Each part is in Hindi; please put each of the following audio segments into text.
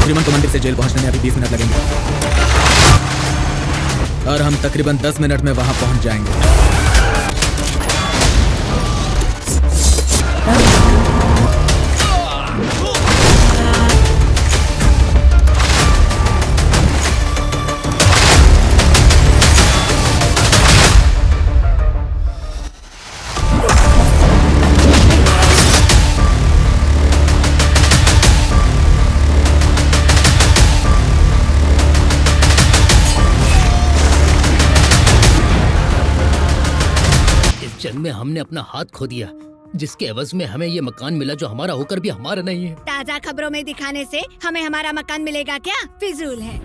श्रीमान को मंदिर से जेल पहुंचने में अभी 20 मिनट लगेंगे और हम तकरीबन 10 मिनट में वहां पहुंच जाएंगे। जंग में हमने अपना हाथ खो दिया, जिसके एवज में हमें ये मकान मिला जो हमारा होकर भी हमारा नहीं है। ताज़ा खबरों में दिखाने से हमें हमारा मकान मिलेगा क्या? फिजूल है।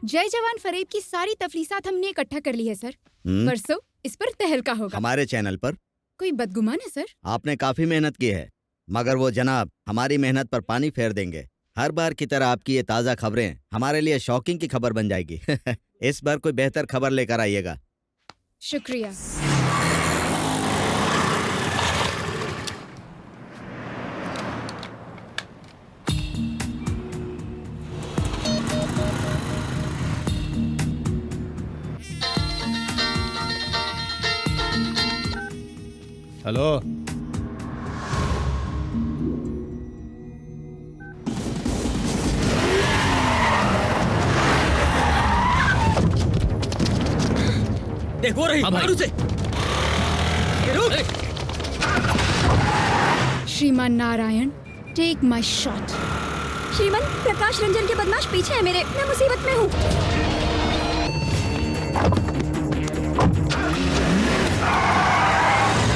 जय जवान फरेब की सारी तफलीसात हमने इकट्ठा कर ली है सर। परसों इस पर तहलका होगा हमारे चैनल पर। कोई बदगुमान है सर? आपने काफी मेहनत की है, मगर वो जनाब हमारी मेहनत पर पानी फेर देंगे। हर बार की तरह आपकी ये ताज़ा खबरें हमारे लिए शॉकिंग की खबर बन जाएगी। इस बार कोई बेहतर खबर लेकर आइएगा। शुक्रिया। हेलो, देखो रही मारू से। श्रीमान नारायण, टेक माई शॉट। श्रीमान, प्रकाश रंजन के बदमाश पीछे है मेरे, मैं मुसीबत में हूँ।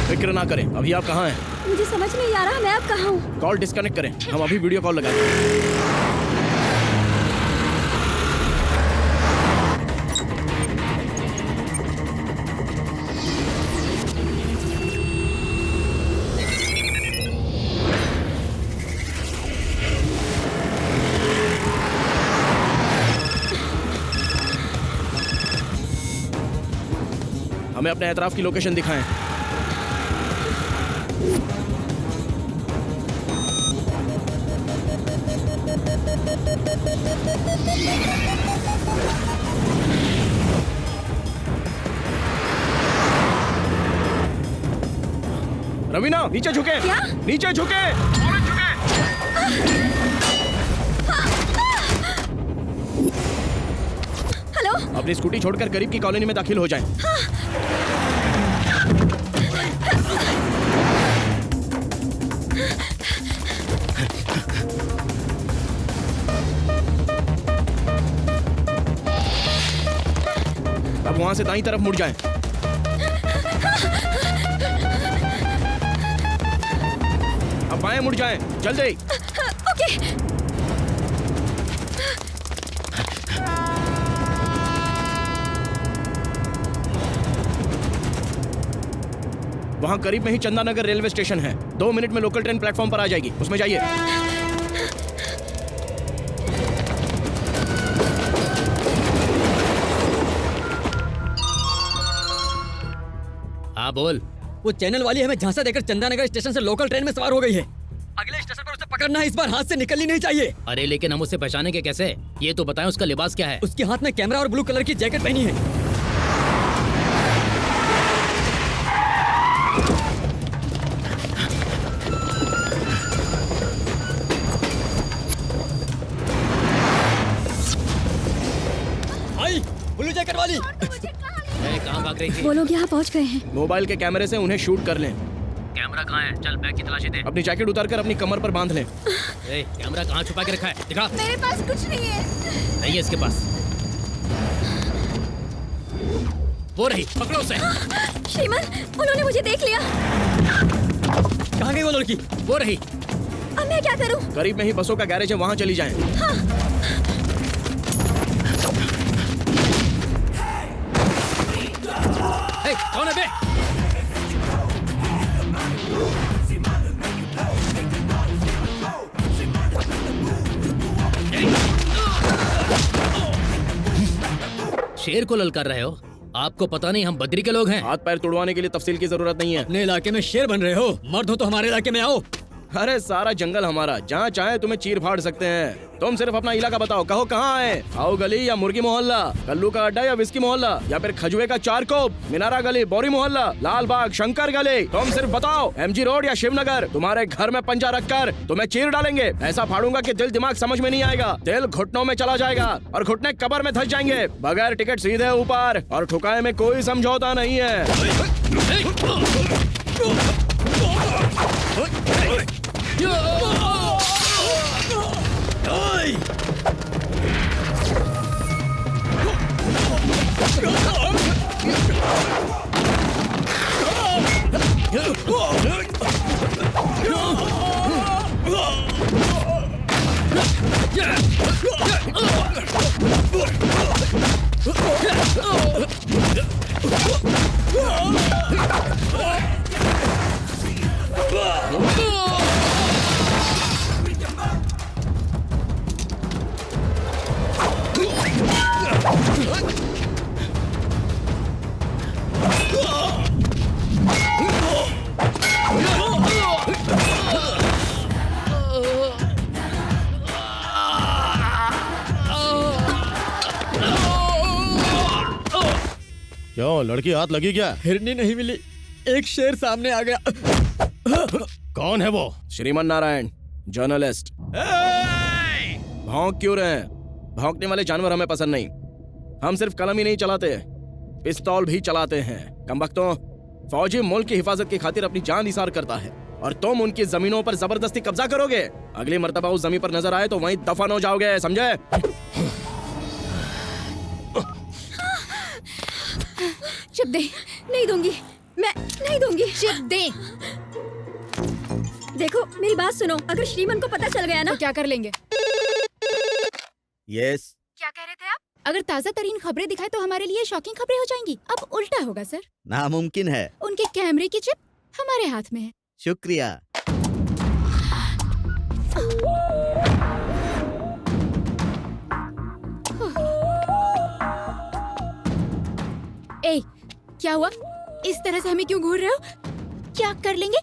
फिक्र ना करें। अभी आप कहाँ हैं? मुझे समझ नहीं आ रहा मैं अब कहाँ हूँ। कॉल डिस्कनेक्ट करें, हम अभी वीडियो कॉल लगाएंगे। हमें अपने एतराफ की लोकेशन दिखाएं। रवीना, नीचे झुके। क्या? नीचे झुके। हेलो, अपनी स्कूटी छोड़कर करीब की कॉलोनी में दाखिल हो जाएं। अब वहां से दाईं तरफ मुड़ जाएं। अब बाएं मुड़ जाएं, जल्दी। ओके। वहां करीब में ही चंदानगर रेलवे स्टेशन है। 2 मिनट में लोकल ट्रेन प्लेटफॉर्म पर आ जाएगी, उसमें जाइए। हाँ बोल। वो चैनल वाली हमें झांसा देकर चंदानगर स्टेशन से लोकल ट्रेन में सवार हो गई है। अगले स्टेशन पर उसे पकड़ना है, इस बार हाथ से निकलनी नहीं चाहिए। अरे लेकिन हम उसे पहचानेंगे कैसे? ये तो बताएं उसका लिबास क्या है? उसके हाथ में कैमरा और ब्लू कलर की जैकेट पहनी है। आई ब्लू जैकेट वाली। कहाँ भाग रही थी? वो लोग यहाँ पहुँच गए हैं। मोबाइल के कैमरे से उन्हें शूट कर लें। कैमरा कहाँ है? चल बैग की तलाशी दे। अपनी जैकेट उतारकर अपनी कमर पर बांध लें। कैमरा कहाँ छुपा के रखा है? दिखा। मेरे पास कुछ नहीं है। नहीं है इसके पास। वो रही, पकड़ो उसे। श्रीमान, उन्होंने मुझे देख लिया। कहाँ गई वो लड़की? वो रही। अब मैं क्या करूं? करीब में ही बसों का गैरेज है, वहां चली जाएं। हाँ। कौन है बे? शेर को ललकार रहे हो? आपको पता नहीं हम बद्री के लोग हैं। हाथ पैर तुड़वाने के लिए तफसील की जरूरत नहीं है। अपने इलाके में शेर बन रहे हो? मर्द हो तो हमारे इलाके में आओ। अरे सारा जंगल हमारा, जहाँ चाहे तुम्हें चीर फाड़ सकते हैं। तुम सिर्फ अपना इलाका बताओ, कहो कहाँ है? आओ गली या मुर्गी मोहल्ला, कल्लू का अड्डा या विस्की मोहल्ला, या फिर खजुए का चारकोप, मीनारा गली, बोरी मोहल्ला, लाल बाग, शंकर गली। तुम सिर्फ बताओ, एमजी रोड या शिवनगर। तुम्हारे घर में पंजा रखकर तुम्हें चीर डालेंगे। ऐसा फाड़ूंगा कि दिल दिमाग समझ में नहीं आएगा, दिल घुटनों में चला जाएगा और घुटने कब्र में धंस जाएंगे। बगैर टिकट सीधे ऊपर, और ठुकाए में कोई समझौता नहीं है। क्यों, लड़की हाथ लगी क्या? हिरनी नहीं मिली, एक शेर सामने आ गया। कौन है वो? श्रीमन नारायण, जर्नलिस्ट। भौंक क्यों रहे हैं? भौंकने वाले जानवर हमें पसंद नहीं। हम सिर्फ कलम ही नहीं चलाते, पिस्तौल भी चलाते हैं। कमबख्तों, फौजी मुल्क की हिफाजत की खातिर अपनी जान निसार करता है, और तुम उनकी जमीनों पर जबरदस्ती कब्जा करोगे। अगली मर्तबा उस जमीन पर नजर आए तो वहीं दफन हो जाओगे, समझे? चिप दे, नहीं दूंगी, मैं नहीं दूंगी। चिप दे। देखो मेरी बात सुनो, अगर श्रीमन को पता चल गया ना तो क्या कर लेंगे? यस। क्या कह रहे थे आप? अगर ताजा तरीन खबरें दिखाए तो हमारे लिए शॉकिंग खबरें हो जाएंगी। अब उल्टा होगा सर। नामुमकिन है। उनके कैमरे की चिप हमारे हाथ में है। शुक्रिया। ए, क्या हुआ? इस तरह से हमें क्यों घूर रहे हो? क्या कर लेंगे?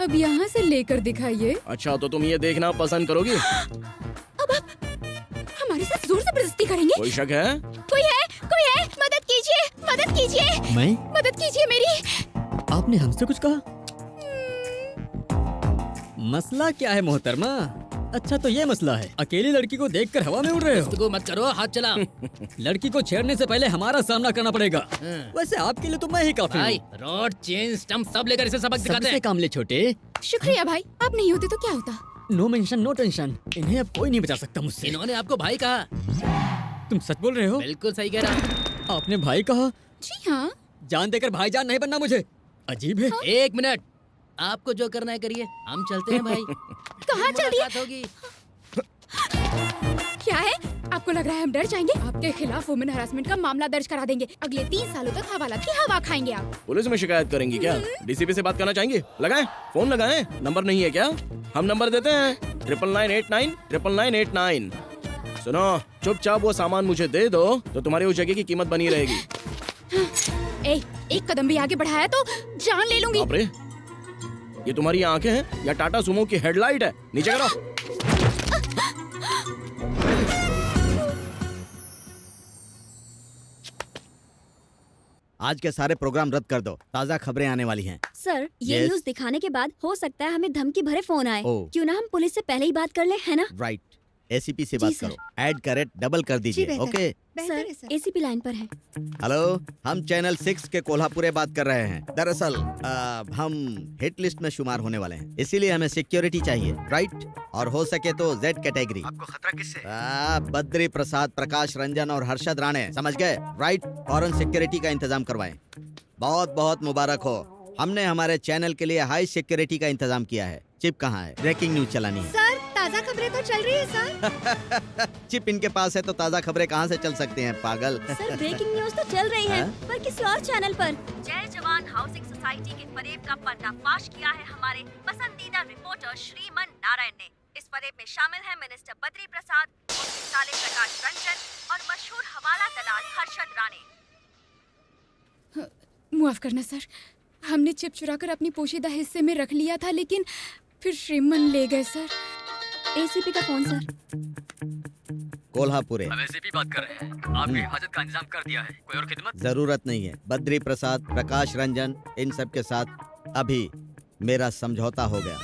अब यहाँ से लेकर दिखाइए। अच्छा, तो तुम ये देखना पसंद करोगी? अब आप हमारे साथ जोर जबरदस्ती करेंगे? कोई शक है? कोई है? कोई है? मदद कीजिए, मदद कीजिए। मैं? मदद कीजिए मेरी। आपने हमसे कुछ कहा? मसला क्या है मोहतरमा? अच्छा तो ये मसला है, अकेली लड़की को देखकर हवा में उड़ रहे हो। इसको मत करो, हाथ चला। लड़की को छेड़ने से पहले हमारा सामना करना पड़ेगा। वैसे आपके लिए तो मैं ही काफी भाई, हूँ। रॉड, चेन, स्टंप सब लेकर इसे सबक दिखाते सबसे हैं। काम ले छोटे। शुक्रिया भाई, आप नहीं होते तो क्या होता? नो मेंशन नो टेंशन, इन्हें अब कोई नहीं बचा सकता मुझसे। इन्होंने आपको भाई कहा। तुम सच बोल रहे हो? बिल्कुल सही कह रहा। आपने भाई कहा? जी हाँ। जान देकर भाईजान नहीं बनना मुझे, अजीब है। एक मिनट, आपको जो करना है करिए, हम चलते हैं भाई। कहाँ चल दिए? मुलाकात होगी। क्या है? आपको लग रहा है हम डर जाएंगे? आपके खिलाफ वुमेन हरासमेंट का मामला दर्ज करा देंगे। अगले 3 सालों तक हवाला की हवा खाएंगे आप। पुलिस में शिकायत करेंगी क्या? डीसीपी से बात करना चाहेंगे? लगाएं, फोन लगाएं। नंबर नहीं है क्या? हम नंबर देते हैं, 9989 9989। सुनो, चुपचाप वो सामान मुझे दे दो तो तुम्हारी उस जगह की कीमत बनी रहेगी। ए, एक कदम भी आगे बढ़ाया तो जान ले लूंगी। बाप रे, ये तुम्हारी आंखें हैं या टाटा सुमो की हेडलाइट है? नीचे करो। आज के सारे प्रोग्राम रद्द कर दो, ताज़ा खबरें आने वाली हैं। सर, ये Yes? न्यूज़ दिखाने के बाद हो सकता है हमें धमकी भरे फोन आए। ओह। क्यों ना हम पुलिस से पहले ही बात कर ले, है ना? राइट, एसीपी से जी, बात सर। करो, ऐड का रेट डबल कर दीजिए। ओके। सर, एसीपी लाइन पर है। हेलो, हम चैनल 6 के कोल्हापुरे बात कर रहे हैं। दरअसल हम हिट लिस्ट में शुमार होने वाले हैं, इसीलिए हमें सिक्योरिटी चाहिए, राइट? और हो सके तो जेड कैटेगरी। आपको खतरा किससे? बद्री प्रसाद, प्रकाश रंजन और हर्षद राणे, समझ गए? राइट, फौरन सिक्योरिटी का इंतजाम करवाएं। बहुत बहुत मुबारक हो, हमने हमारे चैनल के लिए हाई सिक्योरिटी का इंतजाम किया है। चिप कहाँ है? ब्रेकिंग न्यूज चलानी है। सर, ताज़ा खबरें तो चल रही है सर। चिप इनके पास है तो ताज़ा खबरें कहाँ से चल सकते हैं, पागल? सर, ब्रेकिंग न्यूज़ तो चल रही है, हाँ? पर किसी और चैनल पर। जय जवान हाउसिंग सोसाइटी के फरेब का पर्दाफाश किया है हमारे पसंदीदा रिपोर्टर श्रीमन नारायण ने। इस फरेब में शामिल है मिनिस्टर बद्री प्रसाद, मुफ्ती साले प्रकाश रंजन और मशहूर हवाला दलाल हर्षद राणे। माफ करना सर, हमने चिप चुराकर अपनी पोशीदा हिस्से में रख लिया था, लेकिन फिर श्रीमन ले गए सर। एसीपी का फोन सर। कोल्हापुरे। एसीपी बात कर रहे हैं। आपकी हिफाजत का इंतजाम कर दिया है। कोई और खिदमत? जरूरत नहीं है। बद्री प्रसाद, प्रकाश रंजन, इन सब के साथ अभी मेरा समझौता हो गया।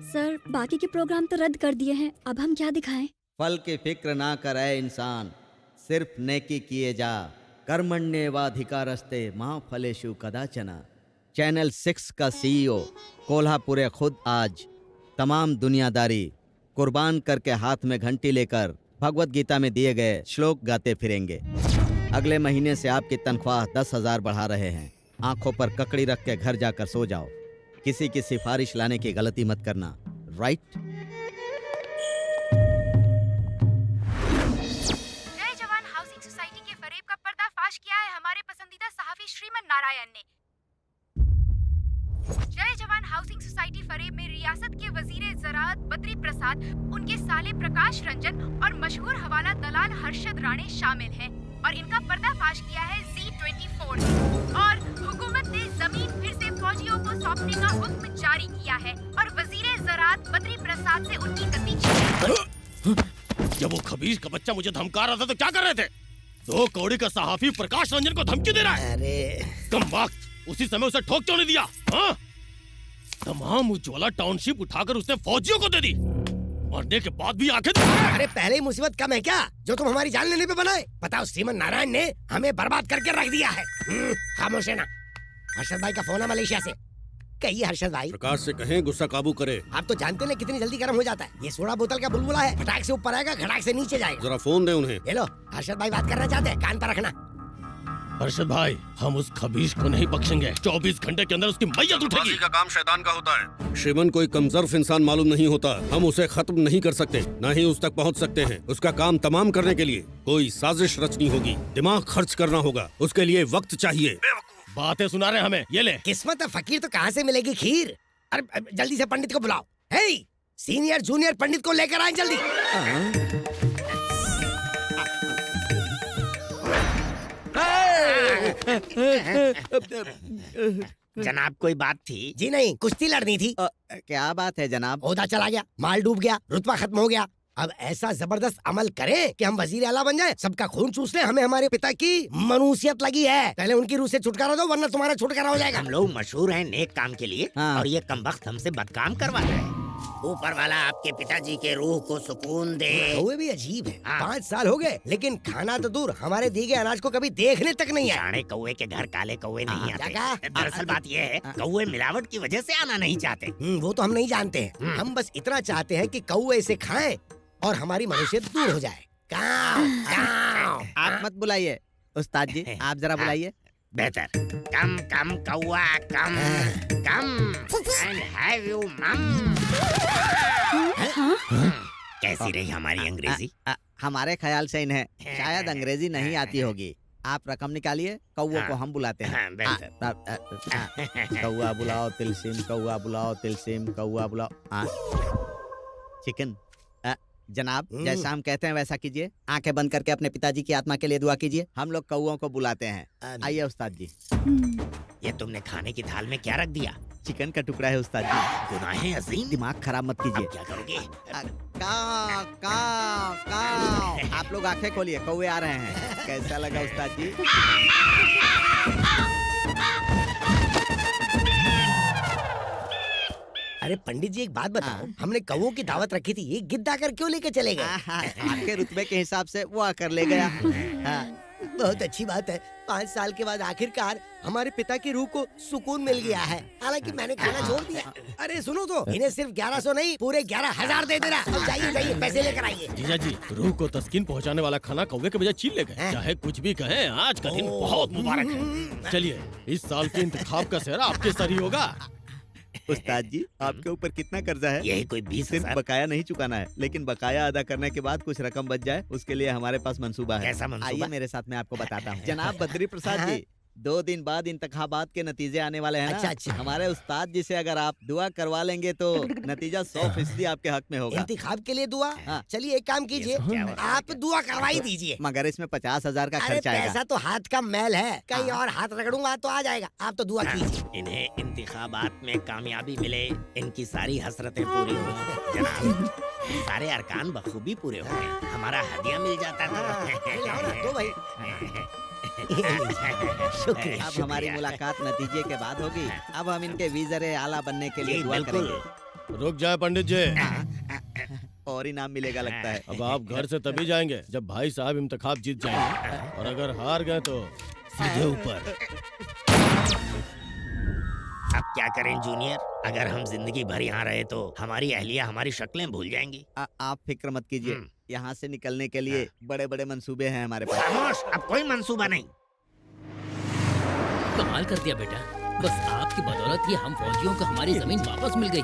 सर बाकी के प्रोग्राम तो रद्द कर दिए हैं, अब हम क्या दिखाएं? फल की फिक्र ना करे इंसान, सिर्फ नेकी किए जा। कर्मण्येवाधिकारस्ते माँ फलेषु कदाचन। चैनल 6 का सीईओ कोल्हापुरे खुद आज तमाम दुनियादारी कुर्बान करके हाथ में घंटी लेकर भगवत गीता में दिए गए श्लोक गाते फिरेंगे। अगले महीने से आपकी तनख्वाह 10,000 बढ़ा रहे हैं। आंखों पर ककड़ी रख के घर जाकर सो जाओ। किसी की सिफारिश लाने की गलती मत करना, राइट? जय जवान हाउसिंग सोसाइटी के फरेब का पर्दाफाश किया है हमारे पसंदीदा सहाफी श्रीमन नारायण ने। जय जवान हाउसिंग सोसाइटी फरेब में रियासत के वजीर ज़राअत बद्री प्रसाद, उनके साले प्रकाश रंजन और मशहूर हवाला दलाल हर्षद राणे शामिल हैं और इनका पर्दाफाश किया है Z24 ने। और हुकूमत ने जमीन फिर से फौजियों को सौंपने का हुक्म जारी किया है और वजीर ज़राअत बद्री प्रसाद से उनकी गति छीनी। जब वो खबीज का बच्चा मुझे धमका रहा था तो क्या कर रहे थे? 2 कौड़ी का सहाफी प्रकाश रंजन को धमकी दे रहा है। अरे कम वक्त, उसी समय उसे ठोक क्यों नहीं दिया? हाँ? तमाम उज्ज्वला टाउनशिप उठाकर उसने फौजियों को दे दी। मरने के बाद भी आखिर अरे पहले ही मुसीबत कम है क्या जो तुम हमारी जान लेने पे बनाए? बताओ श्रीमन नारायण ने हमें बर्बाद करके रख दिया है। खामोश है ना। हर्षद भाई का फोन है मलेशिया से। कहिए हर्षद भाई। प्रकाश से कहें गुस्सा काबू करे। आप तो जानते हैं कितनी जल्दी गर्म हो जाता है। ये सोडा बोतल का बुलबुला है, फटाक से ऊपर आएगा, खटाक से नीचे जाएगा। जरा फोन दे उन्हें। ये लो, हर्षद भाई बात करना चाहते हैं, कान पर रखना। हर्षद भाई, हम उस खबीज को नहीं बख्शेंगे। 24 घंटे के अंदर उसकी मैयत उठेगी। का काम शैतान का होता है। श्रीमन कोई कमजोर इंसान मालूम नहीं होता। हम उसे खत्म नहीं कर सकते, न ही उस तक पहुंच सकते हैं। उसका काम तमाम करने के लिए कोई साजिश रचनी होगी, दिमाग खर्च करना होगा। उसके लिए वक्त चाहिए। बातें सुना रहे हमें, ये ले। किस्मत फकीर तो कहाँ से मिलेगी खीर। अरे जल्दी से पंडित को बुलाओ। हे, सीनियर जूनियर पंडित को लेकर आए जल्दी। जनाब कोई बात थी? जी नहीं, कुश्ती लड़नी थी। क्या बात है जनाब? ओहदा चला गया, माल डूब गया, रुतबा खत्म हो गया। अब ऐसा जबरदस्त अमल करें कि हम वजीर आला बन जाएं, सबका खून चूस लें। हमें हमारे पिता की मनुसियत लगी है। पहले उनकी रूह से छुटकारा दो, वरना तुम्हारा छुटकारा हो जाएगा। हम लोग मशहूर हैं नेक काम के लिए, और ये कमबख्त हमसे बदकाम करवा रहे हैं। ऊपर वाला आपके पिताजी के रूह को सुकून दे। कौवे भी अजीब है। 5 साल हो गए, लेकिन खाना तो दूर, हमारे दिए गए अनाज को कभी देखने तक नहीं आया। साढ़े कौवे के घर काले कौवे नहीं आते। दरअसल बात ये है, कौवे मिलावट की वजह से आना नहीं चाहते। वो तो हम नहीं जानते हैं। हम बस इतना चाहते हैं कि कौवे इसे खाएं और हमारी मनुष्यत दूर हो जाए। काव, काव। आप मत बुलाइए उस्ताद जी, आप जरा बुलाइए। बेहतर। कम कम कौवा कम कम and have you mum। कैसी रही हमारी अंग्रेजी? हमारे ख्याल से इन्हें शायद अंग्रेजी नहीं आती होगी। आप रकम निकालिए, कौवा को हम बुलाते हैं। कौवा बुलाओ तिलसिम, कौवा बुलाओ तिलसिम, कौवा बुलाओ चिकन। जनाब, जैसा हम कहते हैं वैसा कीजिए। आंखें बंद करके अपने पिताजी की आत्मा के लिए दुआ कीजिए। हम लोग कौवों को बुलाते हैं। आइए उस्ताद जी। ये तुमने खाने की थाल में क्या रख दिया? चिकन का टुकड़ा है उस्ताद जी। गुनाहे अजीम। दिमाग खराब मत कीजिए। क्या करोगे? काव, काव, काव। आप लोग आंखें खोलिए, कौवे आ रहे हैं। कैसा लगा उस्ताद जी? अरे पंडित जी एक बात बताओ, हमने कौवों की दावत रखी थी, ये गिद्ध आकर क्यों लेके चले गए? आपके रुतबे के हिसाब से वो आकर ले गया। बहुत अच्छी बात है। 5 साल के बाद आखिरकार हमारे पिता की रूह को सुकून मिल गया है। हालांकि मैंने खाना छोड़ दिया। अरे सुनो तो, इन्हें सिर्फ 1100 नहीं पूरे 11,000 दे देना। अब जाइए जाइए, पैसे लेकर आइए। जीजा जी, रूह को तस्कीन पहुंचाने वाला खाना कौवे के बजाय छीन ले गए। चाहे कुछ भी कहें, आज का दिन बहुत मुबारक है। चलिए, इस साल के इंतखाब का सेहरा आपके सर ही होगा। उस्ताद जी, आपके ऊपर कितना कर्जा है? यही कोई 20,000। बकाया नहीं चुकाना है, लेकिन बकाया अदा करने के बाद कुछ रकम बच जाए, उसके लिए हमारे पास मंसूबा है। कैसा मंसूबा? आइए मेरे साथ, मैं आपको बताता हूँ। जनाब बद्री प्रसाद जी, 2 दिन बाद इंतखाबात के नतीजे आने वाले हैं ना। अच्छा। हमारे उस्ताद जी से अगर आप दुआ करवा लेंगे तो नतीजा 100% आपके हक में होगा। इंतखाब के लिए दुआ? हाँ। चलिए एक काम कीजिए, आप दुआ करवा ही दीजिए। मगर इसमें 50,000 का अरे खर्च आएगा। पैसा तो हाथ का मैल है, कहीं और हाथ रगड़ूंगा तो आ जाएगा। आप तो दुआ कीजिए। इन्हें इंतखाबात में कामयाबी मिले, इनकी सारी हसरतें पूरी हुई जनाब। सारे अरकान बखूबी पूरे हो गए, हमारा हदिया मिल जाता था। दो भाई। शुक्रिया। अब हमारी मुलाकात नतीजे के बाद होगी। अब हम इनके वीज़रे आला बनने के लिए जी, दुआ बिल्कुल। करेंगे रुक जाए पंडित जी, और इनाम मिलेगा लगता है। अब आप घर से तभी जाएंगे जब भाई साहब इंतखाब जीत जाएंगे, और अगर हार गए तो सीधे ऊपर। अब क्या करें जूनियर, अगर हम जिंदगी भर यहाँ रहे तो हमारी अहलिया हमारी शक्लें भूल जाएंगी। आप फिक्र मत कीजिए, यहाँ से निकलने के लिए बड़े बड़े मंसूबे हैं हमारे पास। खामोश, अब कोई मंसूबा नहीं। कमाल कर दिया बेटा, बस आपकी बदौलत ये हम फौजियों को हमारी जमीन वापस मिल गई।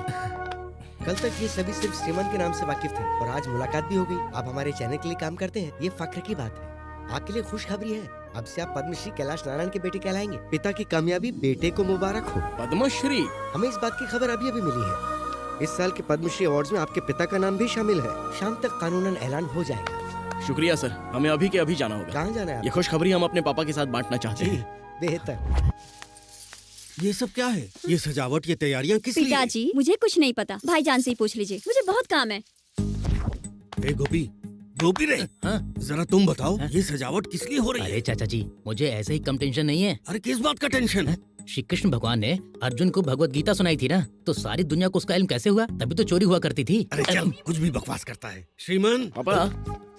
कल तक ये सभी सिर्फ श्रीमन के नाम से वाकिफ थे और आज मुलाकात भी हो गई। आप हमारे चैनल के लिए काम करते हैं, ये फख्र की बात है। आपके लिए खुशखबरी है, अब से आप पद्मश्री कैलाश नारायण के बेटे कहलाएंगे। पिता की कामयाबी बेटे को मुबारक हो। पद्मश्री? हमें इस बात की खबर अभी अभी मिली है। इस साल के पद्मश्री अवार्ड्स में आपके पिता का नाम भी शामिल है। शाम तक कानूनन ऐलान हो जाएगा। शुक्रिया सर, हमें अभी के अभी जाना होगा। कहाँ जाना है? ये खुशखबरी हम अपने पापा के साथ बांटना चाहते हैं। बेहतर। ये सब क्या है? ये सजावट, ये तैयारियां किस लिए? पिताजी, मुझे कुछ नहीं पता, भाईजान से ही पूछ लीजिए, मुझे बहुत काम है। ए गोपी, गोपी रे, हाँ? जरा तुम बताओ, ये सजावट किस लिए हो रही है? अरे चाचा जी, मुझे ऐसे ही कम टेंशन नहीं है। अरे किस बात का टेंशन है? श्री कृष्ण भगवान ने अर्जुन को भगवत गीता सुनाई थी ना, तो सारी दुनिया को उसका इल्म कैसे हुआ? तभी तो चोरी हुआ करती थी। अरे चल, कुछ भी बकवास करता है। श्रीमान पापा,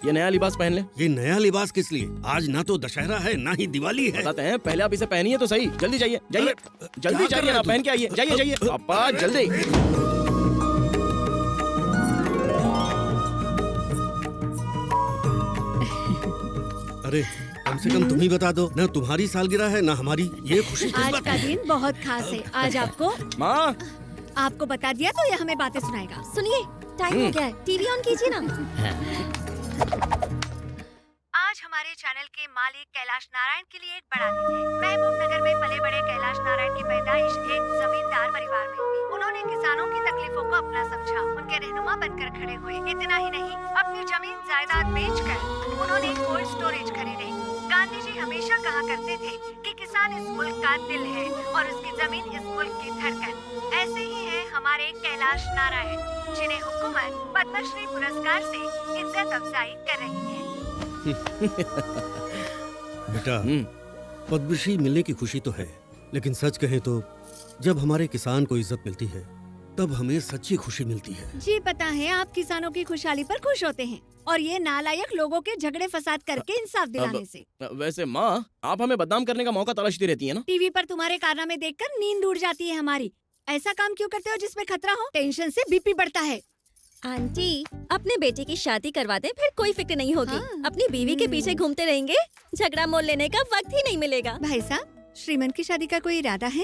ये नया लिबास पहन ले। ये नया लिबास किस लिए? आज ना तो दशहरा है ना ही दिवाली है। बताते हैं, पहले आप इसे पहनिए तो सही। जल्दी जाइए, जाइए जल्दी क्या कर जाइए रहे ना, हो पहन के आइए। जाइए जाइए पापा, जल्दी। अरे कम से कम तुम ही बता दो, ना तुम्हारी सालगिरह है ना हमारी। ये खुशी किस आज बात का की? दिन बहुत खास है। आज माँ, आपको बता दिया तो ये हमें बातें सुनाएगा। सुनिए, टाइम हो गया है, टीवी ऑन कीजिए ना। आज हमारे चैनल के मालिक कैलाश नारायण के लिए एक बड़ा दिन है। महबूब नगर में पले बड़े कैलाश नारायण की पैदाइश एक जमींदार परिवार में हुई। उन्होंने किसानों की तकलीफों को अपना समझा, उनके रहनुमा बनकर खड़े हुए। इतना ही नहीं, अपनी जमीन जायदाद बेचकर उन्होंने कोल्ड स्टोरेज खरीदे। गांधी जी हमेशा कहा करते थे कि किसान इस मुल्क का दिल है और उसकी जमीन इस मुल्क की धड़कन। ऐसे ही है हमारे कैलाश नारायण, जिन्हें हुकूमत पद्मश्री पुरस्कार से इज्जत अफजाई कर रही है। बेटा, पद्मश्री मिलने की खुशी तो है, लेकिन सच कहें तो जब हमारे किसान को इज्जत मिलती है तब हमें सच्ची खुशी मिलती है। जी पता है, आप किसानों की खुशहाली पर खुश होते हैं और ये नालायक लोगों के झगड़े फसाद करके इंसाफ दिलाने से। वैसे माँ, आप हमें बदनाम करने का मौका तलाशती रहती है ना। टीवी पर तुम्हारे कारनामे देखकर नींद उड़ जाती है हमारी। ऐसा काम क्यों करते हो जिसमें खतरा हो? टेंशन से बीपी बढ़ता है। आंटी, अपने बेटे की शादी करवा दें, फिर कोई फिक्र नहीं होगी। हाँ। अपनी बीवी के पीछे घूमते रहेंगे, झगड़ा मोल लेने का वक्त ही नहीं मिलेगा। भाई साहब, श्रीमन की शादी का कोई इरादा है?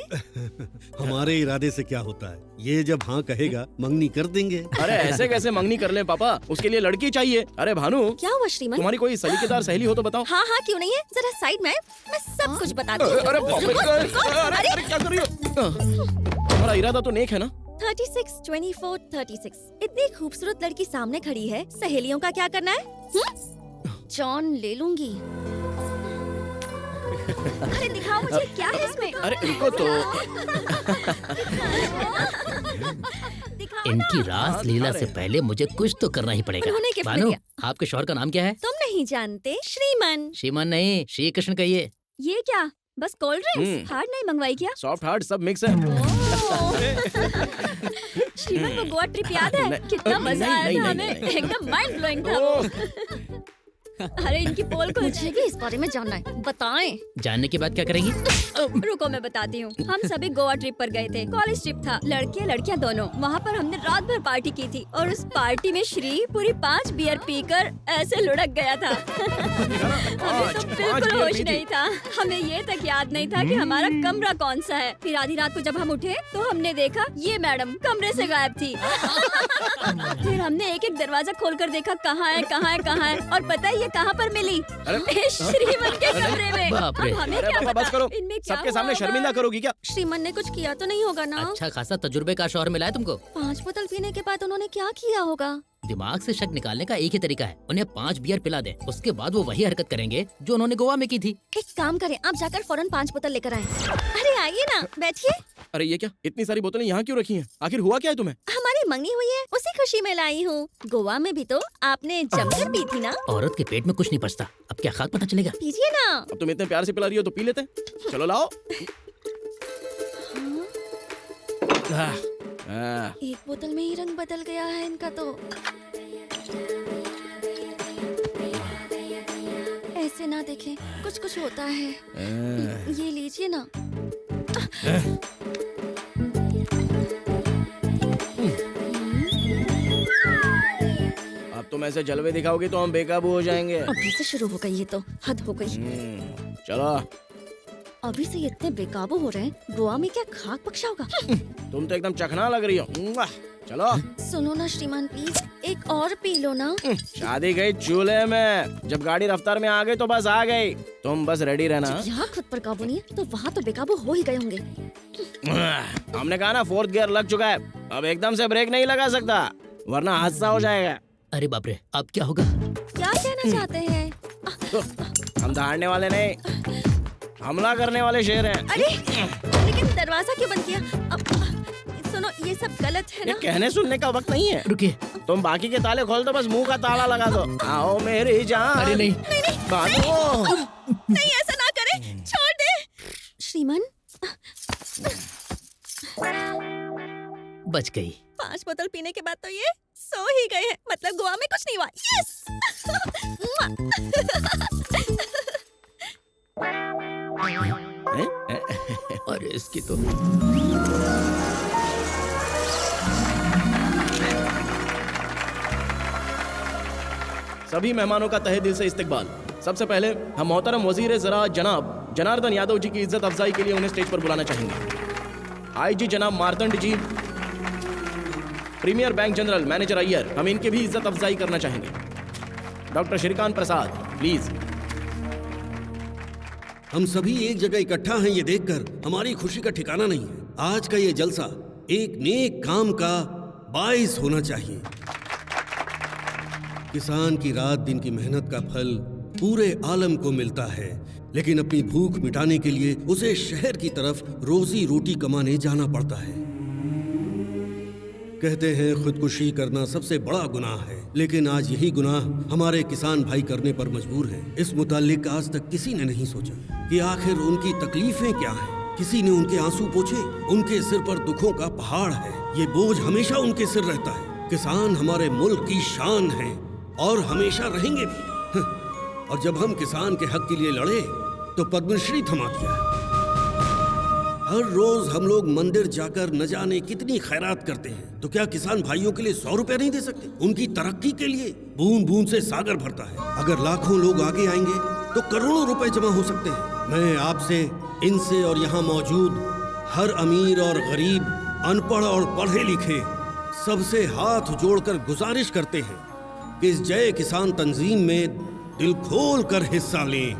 हमारे इरादे से क्या होता है, ये जब हाँ कहेगा मंगनी कर देंगे। अरे ऐसे कैसे मंगनी कर लें पापा, उसके लिए लड़की चाहिए। अरे भानु, क्या हुआ श्रीमन? तुम्हारी कोई सलीकेदार सहेली हो तो बताओ। हाँ हाँ, क्यों नहीं है, जरा साइड में, मैं सब कुछ बताती हूँ। अरे बाप रे, अरे क्या कर रही हो? हमारा इरादा तो नेक है ना। 36, 24, 36 इतनी खूबसूरत लड़की सामने खड़ी है, सहेलियों का क्या करना है? जॉन ले लूंगी। अरे दिखाओ मुझे, क्या है इसमें? अरे रुको तो। इनकी रास लीला से पहले मुझे कुछ तो करना ही पड़ेगा। उन्होंने गिफ्ट में भानु, दिया। आपके शौहर का नाम क्या है? तुम नहीं जानते? श्रीमन। श्रीमान नहीं, श्री कृष्ण कहिए। ये क्या, बस कोल्ड ड्रिंक्स? हार्ड नहीं मंगवाई क्या? सॉफ्ट हार्ड सब मिक्स है। श्रीमन को गोवा ट्रिप याद है? कितना मजा आया था हमें, एकदम माइंड ब्लोइंग था वो। अरे इनकी पोल को मुझे भी इस बारे में जानना है, बताएं। जानने के बाद क्या करेंगी? रुको मैं बताती हूँ। हम सभी गोवा ट्रिप पर गए थे, कॉलेज ट्रिप था, लड़के लड़कियाँ दोनों। वहाँ पर हमने रात भर पार्टी की थी और उस पार्टी में श्री पूरी 5 बियर पीकर ऐसे लुढ़क गया था। हमें तो बिल्कुल होश नहीं था। हमें ये तक याद नहीं था कि हमारा कमरा कौन सा है। फिर आधी रात को जब हम उठे तो हमने देखा ये मैडम कमरे से गायब थी। फिर हमने एक एक दरवाजा खोलकर देखा, कहाँ है कहाँ है कहाँ है, और पता है ये कहाँ पर मिली? अरे श्रीमन के कमरे में। बाप रे। अब हमें अरे क्या पापा, पता बस करो। इनमें क्या सबके हुआ सामने होगा? शर्मिंदा करोगी क्या? श्रीमन ने कुछ किया तो नहीं होगा ना? अच्छा खासा तजुर्बे का शौहर मिला है तुमको। 5 बोतल पीने के बाद उन्होंने क्या किया होगा? दिमाग से शक निकालने का एक ही तरीका है, उन्हें 5 बियर पिला दे, उसके बाद वो वही हरकत करेंगे जो उन्होंने गोवा में की थी। एक काम करें, आप जाकर फौरन 5 बोतल लेकर आए। अरे आइए ना, बैठिए। अरे ये क्या, इतनी सारी बोतलें यहाँ क्यों रखी हैं? आखिर हुआ क्या है तुम्हें? हमारी मंगनी हुई है, उसी खुशी में लाई हूँ। गोवा में भी तो आपने जमकर पी थी ना? औरत के पेट में कुछ नहीं पचता, अब क्या खाक पता चलेगा? पीजिए ना। अब तुम इतने प्यार से पिला रही हो तो पी लेते हैं। चलो लाओ। एक बोतल में ही रंग बदल गया है इनका तो। ऐसे ना देखें, कुछ कुछ होता है। ये लीजिए ना। अब तुम ऐसे जलवे दिखाओगे तो हम बेकाबू हो जाएंगे। अभी से शुरू हो गई, ये तो हद हो गई। चलो। अभी से ये इतने बेकाबू हो रहे हैं, गोवा में क्या खाक बख्शा होगा? तुम तो एकदम चखना लग रही हो। चलो। सुनो ना श्रीमान, प्लीज एक और पी लो ना। शादी गई चूल्हे में, जब गाड़ी रफ्तार में आ गई तो बस आ गई। तुम बस रेडी रहना। यहाँ खुद पर काबू नहीं है तो वहाँ तो बेकाबू हो ही गए होंगे। हमने कहा ना 4th गियर लग चुका है, अब एकदम से ब्रेक नहीं लगा सकता वरना हादसा हो जाएगा। अरे बाप रे, अब क्या होगा? क्या कहना चाहते हैं? हम दहाड़ने वाले नहीं, हमला करने वाले शेर हैं। अरे लेकिन दरवाजा क्यों बंद किया? सुनो, ये सब गलत है ये ना? कहने सुनने का वक्त नहीं है। रुकिए। तुम बाकी के ताले खोल दो, बस मुंह का ताला लगा दो। आओ मेरी जान। अरे नहीं। बांधो। नहीं, ऐसा ना करें, छोड़ दे। श्रीमान, बच गई। 5 बोतल पीने के बाद तो ये सो ही गए हैं, मतलब गोवा में कुछ नहीं हुआ। यस। अरे इसकी तो सभी मेहमानों का तहे दिल से इस्तकबाल। सबसे पहले हम मोहतरम वजीर ज़राअत जनाब जनार्दन यादव जी की इज्जत अफजाई के लिए उन्हें स्टेज पर बुलाना चाहेंगे। आईजी जनाब Martand ji, premier bank general manager Iyer, हम इनकी भी इज्जत अफजाई करना चाहेंगे। Doctor Shrikant Prasad, please. हम सभी एक जगह इकट्ठा हैं, ये देखकर हमारी खुशी का ठिकाना नहीं है। आज का ये जलसा एक नेक काम का बाइस होना चाहिए। किसान की रात दिन की मेहनत का फल पूरे आलम को मिलता है, लेकिन अपनी भूख मिटाने के लिए उसे शहर की तरफ रोजी रोटी कमाने जाना पड़ता है। कहते हैं खुदकुशी करना सबसे बड़ा गुनाह है, लेकिन आज यही गुनाह हमारे किसान भाई करने पर मजबूर हैं। इस मुतालिक आज तक किसी ने नहीं सोचा कि आखिर उनकी तकलीफें क्या हैं। किसी ने उनके आंसू पोंछे? उनके सिर पर दुखों का पहाड़ है, ये बोझ हमेशा उनके सिर रहता है। किसान हमारे मुल्क की शान है और हमेशा रहेंगे भी। और जब हम किसान के हक के लिए लड़े तो पद्मश्री थमा दिया। हर रोज हम लोग मंदिर जाकर न जाने कितनी खैरात करते हैं, तो क्या किसान भाइयों के लिए 100 रुपए नहीं दे सकते? उनकी तरक्की के लिए बूंद बूंद से सागर भरता है। अगर लाखों लोग आगे आएंगे तो करोड़ों रुपए जमा हो सकते हैं। मैं आपसे, इनसे और यहाँ मौजूद हर अमीर और गरीब, अनपढ़ और पढ़े लिखे सबसे हाथ जोड़कर गुजारिश करते हैं कि इस जय किसान तंजीम में दिल खोल कर हिस्सा लें।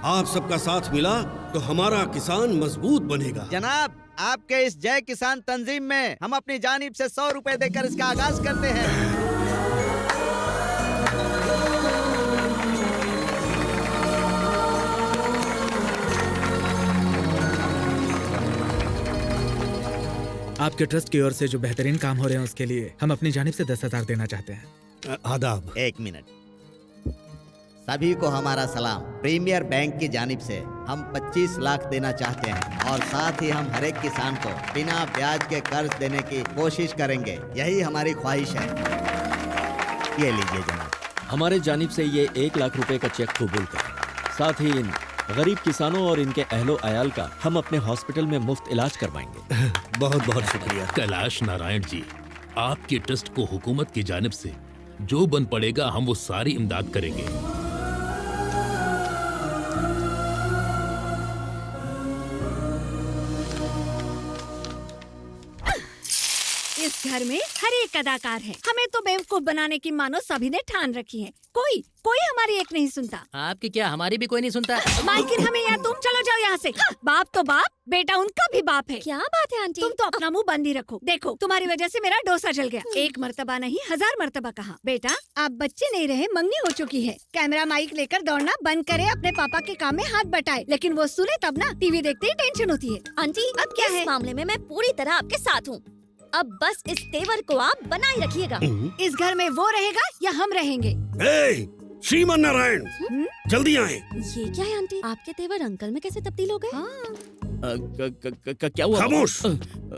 आप सबका साथ मिला तो हमारा किसान मजबूत बनेगा। जनाब, आपके इस जय किसान तंजीम में हम अपनी जानिब से 100 रुपए देकर इसका आगाज करते हैं। आपके ट्रस्ट की ओर से जो बेहतरीन काम हो रहे हैं उसके लिए हम अपनी जानिब से 10,000 देना चाहते हैं। आदाब। 1 मिनट। सभी को हमारा सलाम। प्रीमियर बैंक की जानिब से हम 25 लाख देना चाहते हैं और साथ ही हम हर एक किसान को बिना ब्याज के कर्ज देने की कोशिश करेंगे। यही हमारी ख्वाहिश है। ये लीजिए जनाब। हमारे जानिब से ये 1 लाख रुपए का चेक कबूल करें। साथ ही इन गरीब किसानों और इनके अहलो अयाल का हम अपने हॉस्पिटल में मुफ्त इलाज करवाएंगे। बहुत बहुत शुक्रिया। कैलाश नारायण जी, आपके ट्रस्ट को हुकूमत की जानिब से जो बन पड़ेगा हम वो सारी इमदाद करेंगे। इस घर में हर एक अदाकार है। हमें तो बेवकूफ बनाने की मानो सभी ने ठान रखी है। कोई हमारी एक नहीं सुनता। आपकी क्या, हमारी भी कोई नहीं सुनता। मालकिन हमें यहाँ, तुम चलो जाओ यहाँ से। बाप तो बाप, बेटा उनका भी बाप है। क्या बात है आंटी? तुम तो अपना मुंह बंद ही रखो। देखो तुम्हारी वजह से मेरा डोसा जल गया। एक मर्तबा नहीं 1000 मर्तबा कहा। बेटा आप बच्चे नहीं रहे, मंगनी हो चुकी है। कैमरा माइक लेकर दौड़ना बंद करे, अपने पापा के काम में हाथ बटाए। लेकिन वो सुने तब ना, टीवी देखते ही टेंशन होती है। आंटी अब क्या है? इस मामले में मैं पूरी तरह आपके साथ हूँ। अब बस इस तेवर को आप बनाए रखिएगा। इस घर में वो रहेगा या हम रहेंगे? श्रीमन नारायण, जल्दी आए। ये क्या है आंटी? आपके तेवर अंकल में कैसे तब्दील हो गए? क्या हुआ? खामोश,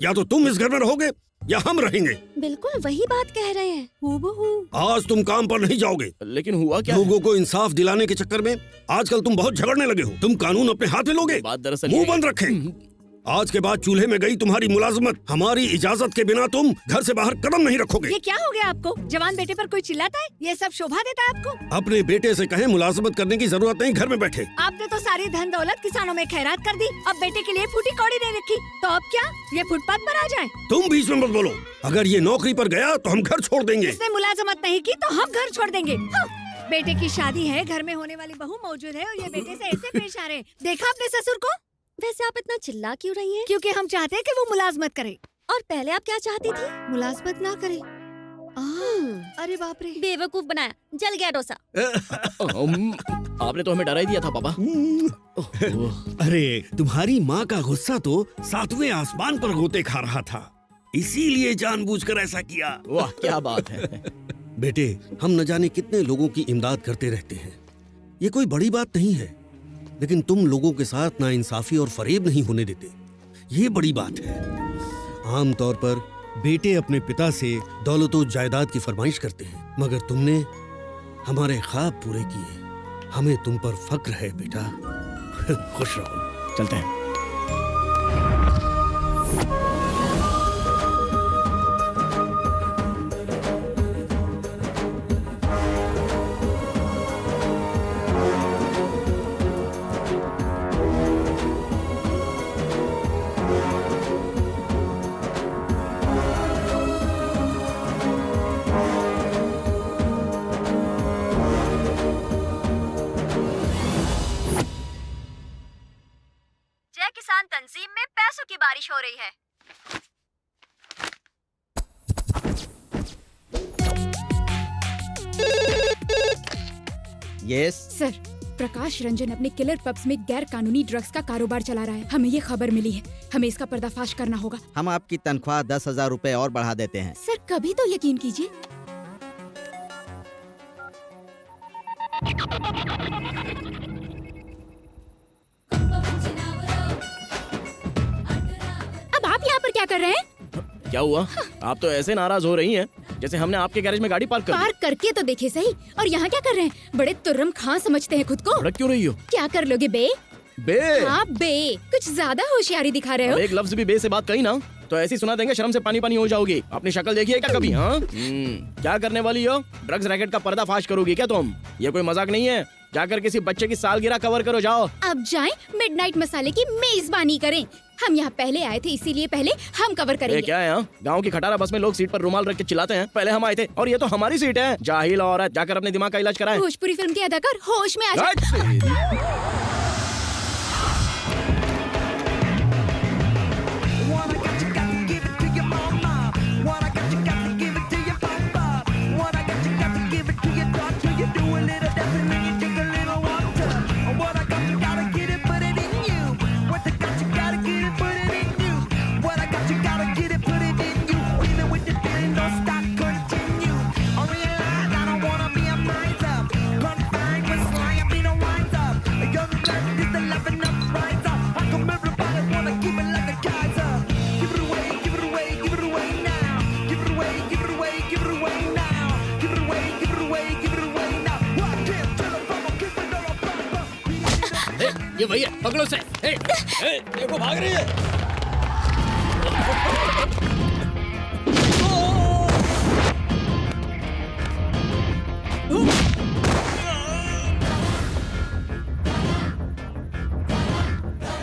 या तो तुम इस घर में रहोगे या हम रहेंगे। बिल्कुल वही बात कह रहे हैं। हूबहू। आज तुम काम पर नहीं जाओगे। लेकिन हुआ क्या? लोगों को इंसाफ दिलाने के चक्कर में आजकल तुम बहुत झगड़ने लगे हो। तुम कानून अपने हाथ में लोगे। बात दरअसल मुंह बंद रखे। आज के बाद चूल्हे में गई तुम्हारी मुलाजमत, हमारी इजाजत के बिना तुम घर से बाहर कदम नहीं रखोगे। ये क्या हो गया आपको? जवान बेटे पर कोई चिल्लाता है? ये सब शोभा देता है आपको? अपने बेटे से कहें मुलाजमत करने की जरूरत नहीं, घर में बैठे। आपने तो सारी धन दौलत किसानों में खैरात कर दी। अब बेटे के लिए फूटी कौड़ी नहीं रखी, तो अब क्या ये फुटपाथ पर आ जाए? तुम बीच में मत बोलो। अगर ये नौकरी पर गया तो हम घर छोड़ देंगे। इसने मुलाजमत नहीं की तो हम घर छोड़ देंगे। बेटे की शादी है, घर में होने वाली बहू मौजूद है और ये बेटे से ऐसे पेश आ रहे। देखा अपने ससुर को? वैसे आप इतना चिल्ला क्यों रही हैं? क्योंकि हम चाहते हैं कि वो मुलाजमत करे। और पहले आप क्या चाहती थी? मुलाजमत ना करे। अरे बाप रे, बेवकूफ बनाया, जल गया डोसा। आपने तो हमें डरा ही दिया था पापा। अरे तुम्हारी माँ का गुस्सा तो 7वें आसमान पर गोते खा रहा था, इसीलिए जानबूझकर ऐसा किया। वाह क्या बात है। बेटे, हम न जाने कितने लोगों की इमदाद करते रहते हैं। ये कोई बड़ी बात नहीं है, लेकिन तुम लोगों के साथ नाइंसाफी और फरेब नहीं होने देते, ये बड़ी बात है। आमतौर पर बेटे अपने पिता से दौलत और जायदाद की फरमाइश करते हैं, मगर तुमने हमारे ख्वाब पूरे किए। हमें तुम पर फक्र है बेटा। खुश रहो। चलते हैं। जय किसान तंजीम में पैसों की बारिश हो रही है। यस सर, प्रकाश रंजन अपने किलर पब्स में गैर कानूनी ड्रग्स का कारोबार चला रहा है। हमें ये खबर मिली है, हमें इसका पर्दाफाश करना होगा। हम आपकी तनख्वाह 10,000 रुपए और बढ़ा देते हैं। सर कभी तो यकीन कीजिए। अब आप यहाँ पर क्या कर रहे हैं? क्या हुआ? आप तो ऐसे नाराज हो रही हैं जैसे हमने आपके गैरेज में गाड़ी पार्क कर दी। पार्क करके तो देखे सही। और यहाँ क्या कर रहे हैं? बड़े तुर्रम खां समझते हैं खुद को। भड़क क्यों रही हो? क्या कर लोगे बे? बे? हाँ बे, कुछ ज्यादा होशियारी दिखा रहे हो। एक लफ्ज भी बे से बात कही ना तो ऐसी सुना देंगे, शर्म से पानी पानी हो जाओगी। अपनी शक्ल देखिए क्या कभी? हाँ क्या करने वाली हो? ड्रग्स रैकेट का पर्दाफाश करोगी क्या तुम? ये कोई मजाक नहीं है। जाकर किसी बच्चे की सालगिरह कवर करो, जाओ। अब जाएं, मिडनाइट मसाले की मेजबानी करें। हम यहाँ पहले आए थे, इसीलिए पहले हम कवर ये करेंगे। क्या है? गांव की खटारा बस में लोग सीट पर रुमाल रख के चिल्लाते हैं, पहले हम आए थे और ये तो हमारी सीट है। जाहिल औरत, जाकर अपने दिमाग का इलाज कराएं। भोजपुरी फिल्म के अदाकार होश में आ जाए। ये भैया पकड़ो से। देखो भाग रही है।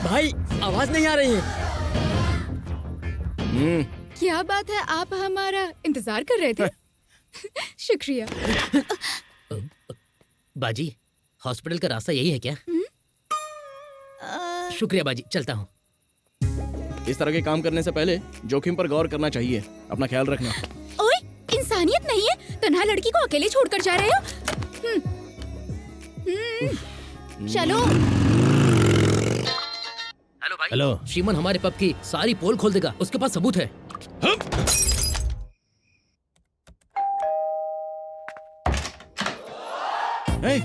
भाई आवाज नहीं आ रही है। क्या बात है, आप हमारा इंतजार कर रहे थे? शुक्रिया। बाजी, हॉस्पिटल का रास्ता यही है क्या? शुक्रिया बाजी, चलता हूँ। इस तरह के काम करने से पहले जोखिम पर गौर करना चाहिए। अपना ख्याल रखना। ओए, इंसानियत नहीं है, तन्हा लड़की को अकेले छोड़कर जा रहे हो? चलो। हेलो भाई। हेलो। श्रीमन हमारे पब की सारी पोल खोल देगा, उसके पास सबूत है। हाय।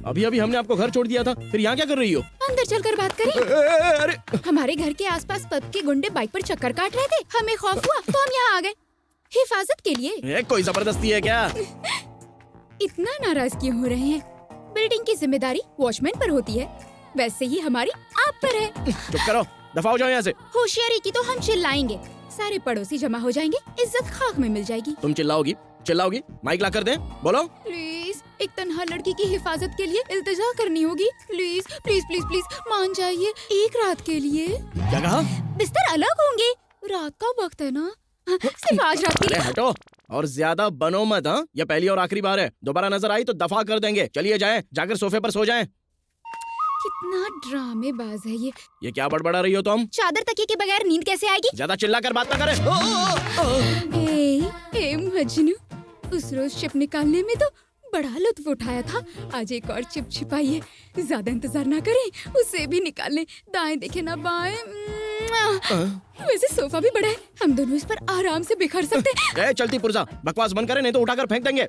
अभी अभी हमने आपको घर छोड़ दिया था, फिर यहाँ क्या कर रही हो? अंदर चलकर बात करें। अरे हमारे घर के आसपास पब के गुंडे बाइक पर चक्कर काट रहे थे, हमें खौफ हुआ तो हम यहाँ आ गए हिफाजत के लिए। कोई जबरदस्ती है क्या? इतना नाराज क्यों हो रहे हैं? बिल्डिंग की जिम्मेदारी वॉचमैन पर होती है, वैसे ही हमारी आप पर है। चुप करो, दफा हो जाओ यहाँ से। होशियारी की तो हम चिल्लाएंगे, सारे पड़ोसी जमा हो जाएंगे, इज्जत खाक में मिल जाएगी। तुम चिल्लाओगी? माइक ला कर दें? बोलो। प्लीज, एक तन्हा लड़की की हिफाजत के लिए इल्तिजा करनी होगी। प्लीज प्लीज प्लीज प्लीज मान जाइए, एक रात के लिए। क्या कहा? बिस्तर अलग होंगे, रात का वक्त है ना, सिर्फ आज रात के लिए। हटो और ज्यादा बनो मत। हाँ, ये पहली और आखिरी बार है, दोबारा नजर आई तो दफा कर देंगे। चलिए जाएं, जाकर सोफे पर सो जाएं। कितना ड्रामेबाज है ये क्या बड़बड़ा रही हो तुम? चादर तकिए के बगैर नींद कैसे आएगी? ज्यादा चिल्लाकर बात ना करें। ए मजनू, उस रोज चिप निकालने में तो बड़ा लुत्फ उठाया था, आज एक और चिप छिपाई है। ज्यादा इंतजार ना करें, उसे भी निकाल लें। दाएं देखे ना बाएं। वैसे सोफा भी बड़ा है, हम दोनों इस पर आराम से बिखर सकते हैं। चलती पुर्जा, बकवास बंद करें नहीं तो उठाकर फेंक देंगे।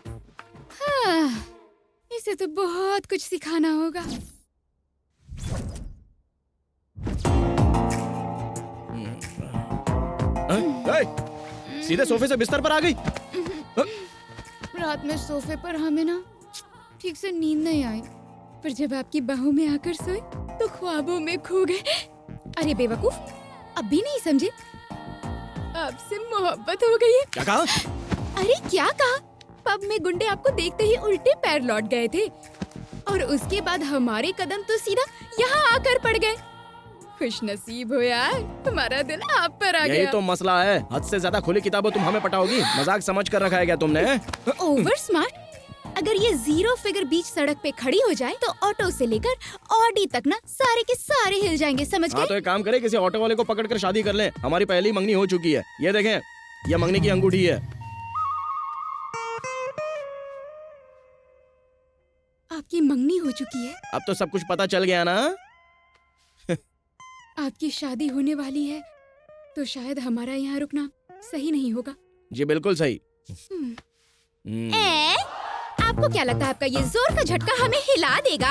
इसे तो बहुत कुछ सिखाना होगा। सीधे सोफे से बिस्तर पर आ गई। रात में सोफे पर हमें ना ठीक से नींद नहीं आई, पर जब आपकी बाहों में आकर सोए तो ख्वाबों में खो गए। अरे बेवकूफ, अब भी नहीं समझे? आपसे मोहब्बत हो गई है। क्या कहा? अरे क्या कहा? पब में गुंडे आपको देखते ही उल्टे पैर लौट गए थे और उसके बाद हमारे कदम तो सीधा यहाँ आकर पड़ गए। खुश नसीब हो यार, तुम्हारा दिल आप पर आ गया। यही तो मसला है, हद से ज्यादा खुली किताबें तुम हमें पटाओगी। मजाक समझ कर रखा है क्या तुमने? Over smart. अगर ये जीरो फिगर बीच सड़क पे खड़ी हो जाए तो ऑटो से लेकर ऑडी तक ना सारे के सारे हिल जाएंगे, समझ गए? हाँ तो एक काम करें, किसी ऑटो वाले को पकड़ कर शादी कर लें। हमारी पहली मंगनी हो चुकी है, ये देखें, ये मंगनी की अंगूठी है। आपकी मंगनी हो चुकी है? अब तो सब कुछ पता चल गया ना? आपकी शादी होने वाली है तो शायद हमारा यहाँ रुकना सही नहीं होगा। जी बिल्कुल सही। आपको क्या लगता है आपका ये जोर का झटका हमें हिला देगा?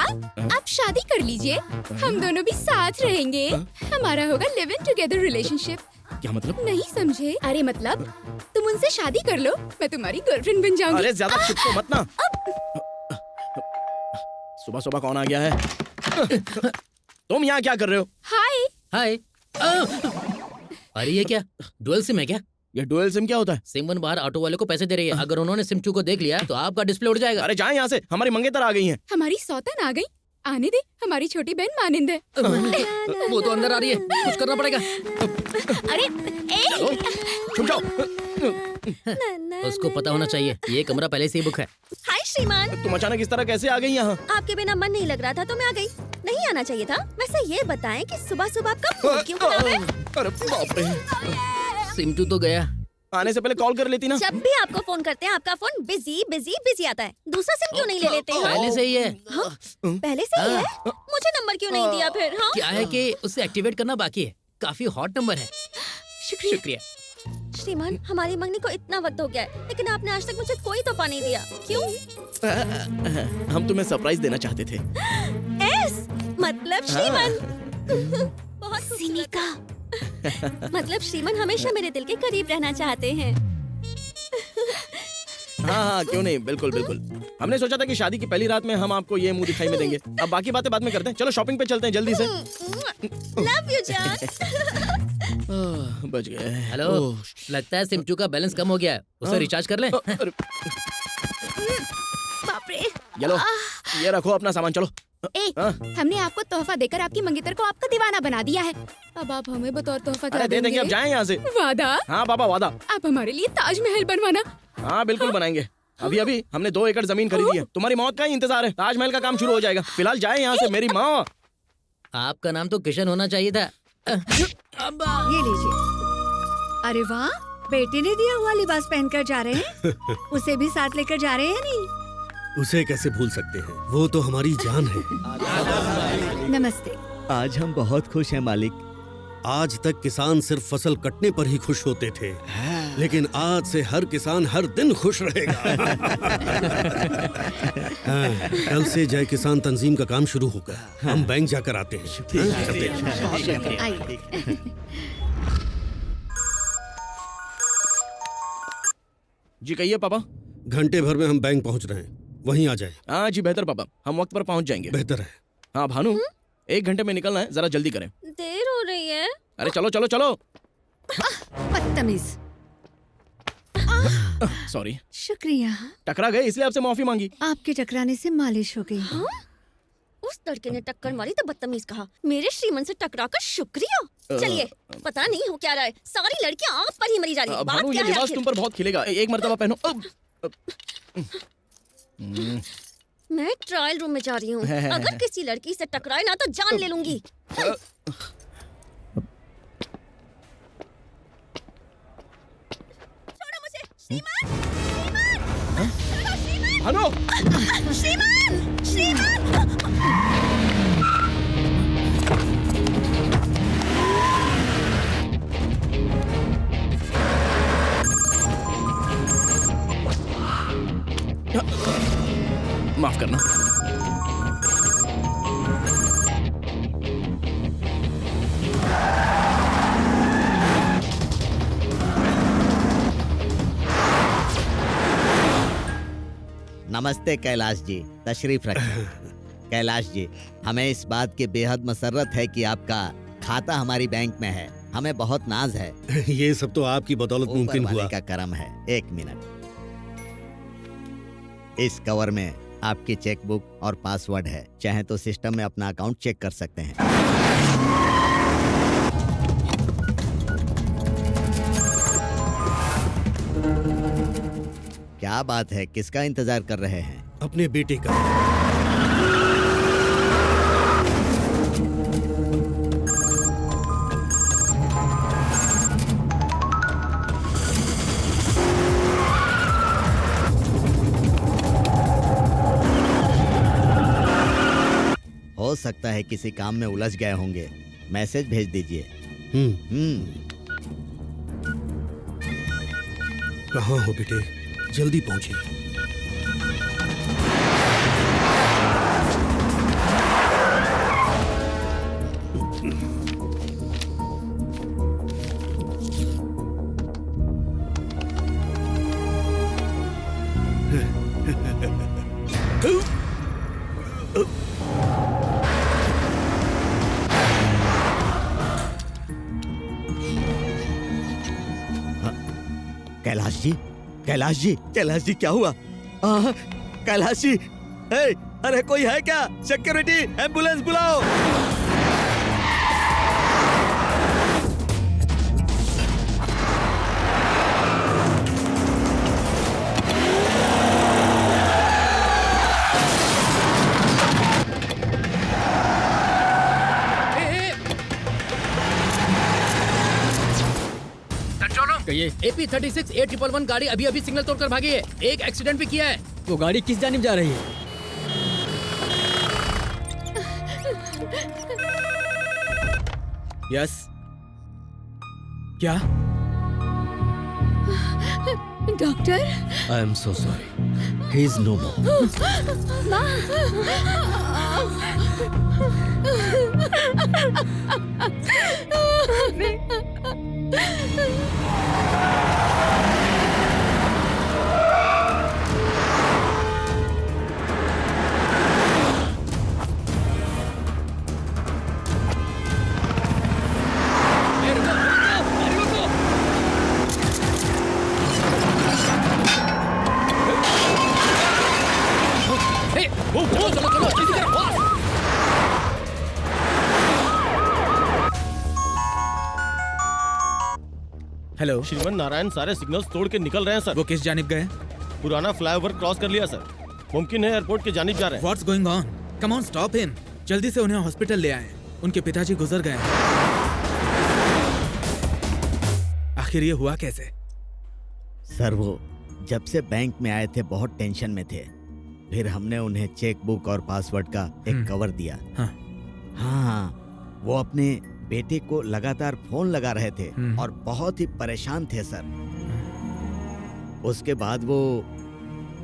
आप शादी कर लीजिए, हम दोनों भी साथ रहेंगे, हमारा होगा लिव इन टुगेदर रिलेशनशिप। क्या मतलब? नहीं समझे? अरे मतलब तुम उनसे शादी कर लो, मैं तुम्हारी गर्लफ्रेंड बन जाऊंगी। अरे ज्यादा चिपको मत ना। सुबह सुबह कौन आ गया है? तुम यहाँ क्या कर रहे हो? हाय हाय। अरे ये क्या डुअल सिम है क्या? ये डुअल सिम क्या होता है? सिम वन बाहर ऑटो वाले को पैसे दे रही है, अगर उन्होंने सिम टू को देख लिया तो आपका डिस्प्ले उड़ जाएगा। अरे जाए यहाँ से, हमारी मंगेतर आ गई हैं। हमारी सौतन आ गई, आने दे, हमारी छोटी बहन मानिंद है। वो तो अंदर आ रही है, कुछ करना पड़ेगा। अरे छुप जाओ। उसको पता होना चाहिए ये कमरा पहले से ही बुक है। हाय श्रीमान, तुम अचानक इस तरह कैसे आ गई यहाँ? आपके बिना मन नहीं लग रहा था तो मैं आ गई। नहीं आना चाहिए था। वैसे ये बताएं कि सुबह सुबह आपका मूड क्यों खराब है? अरे बाप रे, सिम टू तो गया। आने से पहले कॉल कर लेती ना। जब भी आपको फोन करते हैं आपका फोन बिजी बिजी बिजी आता है। दूसरा सिम क्यों नहीं ले लेते हो? पहले से ही है। हाँ? पहले से ही है? मुझे नंबर क्यों नहीं दिया फिर? हाँ? क्या है कि उसे एक्टिवेट करना बाकी है, काफी हॉट नंबर है। शुक्रिया। श्रीमान, हमारी मंगनी को इतना वक्त हो गया है लेकिन आपने आज तक मुझे कोई तोहफा नहीं दिया, क्यों? हम तुम्हें सरप्राइज देना चाहते थे। मतलब श्रीमान बहुत सिनिका। मतलब श्रीमान हमेशा मेरे दिल के करीब रहना चाहते हैं। हाँ, क्यों नहीं, बिल्कुल बिल्कुल। हमने सोचा था कि शादी की पहली रात में हम आपको ये मुंह दिखाई में देंगे। अब बाकी बातें बाद में करते हैं। चलो शॉपिंग पे चलते हैं जल्दी से। लव यू जान। बच गए। हेलो, लगता है सिम टू का बैलेंस कम हो गया है, उसे रिचार्ज कर ले। बाप रे। चलो ये रखो अपना सामान, चलो। हमने आपको तोहफा देकर आपकी मंगेतर को आपका दीवाना बना दिया है। अब आप हमें बतौर तोहफा क्या अरे दे देंगे, अब जाएं यहाँ से। वादा? हाँ पापा वादा। आप हमारे लिए ताजमहल बनवाना। हाँ बिल्कुल बनाएंगे। अभी अभी हमने 2 एकड़ जमीन खरीदी है। तुम्हारी मौत का ही इंतजार है, ताजमहल का काम शुरू हो जाएगा। फिलहाल जाए यहाँ से मेरी माँ। आपका नाम तो किशन होना चाहिए था। ये लीजिए। अरे वाह, बेटे ने दिया हुआ लिबास पहनकर जा रहे हैं। उसे भी साथ लेकर जा रहे हैं नहीं? उसे कैसे भूल सकते हैं, वो तो हमारी जान है। नमस्ते। आज हम बहुत खुश हैं मालिक। आज तक किसान सिर्फ फसल कटने पर ही खुश होते थे, लेकिन आज से हर किसान हर दिन खुश रहेगा। हाँ, कल से जय किसान तंजीम का काम शुरू होगा। हम बैंक जाकर आते हैं। चलते हैं। जी कहिए पापा। घंटे भर में हम बैंक पहुंच रहे हैं, वहीं आ जाए। हाँ जी बेहतर पापा, हम वक्त पर पहुंच जाएंगे। बेहतर है। हाँ भानु, 1 घंटे में निकलना है, जरा जल्दी करें। देर हो रही है। अरे चलो चलो चलो। बदतमीज। सॉरी। शुक्रिया। टकरा गए इसलिए आपसे माफी मांगी। आपके टकराने से मालिश हो गई। उस लड़के ने टक्कर मारी तो बदतमीज कहा। मेरे श्रीमन से टकरा कर शुक्रिया। चलिए, पता नहीं हो क्या रहा है, सारी लड़कियां आप पर ही मरी जा रही हैं। बात भानु, क्या ये है लिबास आखिर? तुम पर बहुत खिलेगा। एक मर्तबा पहनो। मैं ट्रायल रूम में जा रही हूँ। अगर किसी लड़की से टकराए ना तो जान ले लूंगी। छोड़ो मुझे, श्रीमान! भानु! श्रीमान! श्रीमान! माफ करना। नमस्ते कैलाश जी, तशरीफ रखें। कैलाश जी, हमें इस बात की बेहद मसर्रत है कि आपका खाता हमारी बैंक में है। हमें बहुत नाज है। ये सब तो आपकी बदौलत मुमकिन हुआ। का करम है। 1 मिनट। इस कवर में आपकी चेकबुक और पासवर्ड है। चाहे तो सिस्टम में अपना अकाउंट चेक कर सकते हैं। क्या बात है, किसका इंतजार कर रहे हैं? अपने बेटे का। हो सकता है किसी काम में उलझ गए होंगे, मैसेज भेज दीजिए। कहाँ हो बेटे, जल्दी पहुंचिए। कैलाश जी, कैलाश जी, कैलाश जी, क्या हुआ? कैलाश जी, अरे कोई है क्या? सिक्योरिटी, एम्बुलेंस बुलाओ। कहिए। AP36 A111 गाड़ी अभी अभी सिग्नल तोड़कर भागी है। एक एक्सीडेंट भी किया है। वो गाड़ी किस जानिब जा रही है? यस। क्या? Doctor? I am so sorry, he is no चलो चलो जल्दी करो। हेलो श्रीमन नारायण सारे सिग्नल्स तोड़ के निकल रहे हैं सर। वो किस जानिब गए? पुराना फ्लाईओवर क्रॉस कर लिया सर। मुमकिन है एयरपोर्ट की जानिब जा रहे हैं। What's going on? Come on, stop him. जल्दी से उन्हें हॉस्पिटल ले आएं। उनके पिताजी गुजर गए हैं। आखिर ये हुआ कैसे? सर वो जब से बैंक में आए थे बहुत टेंशन में थे। फिर हमने उन्हें चेक बुक और पासवर्ड का एक कवर दिया। हाँ, वो अपने बेटे को लगातार फोन लगा रहे थे और बहुत ही परेशान थे सर। उसके बाद वो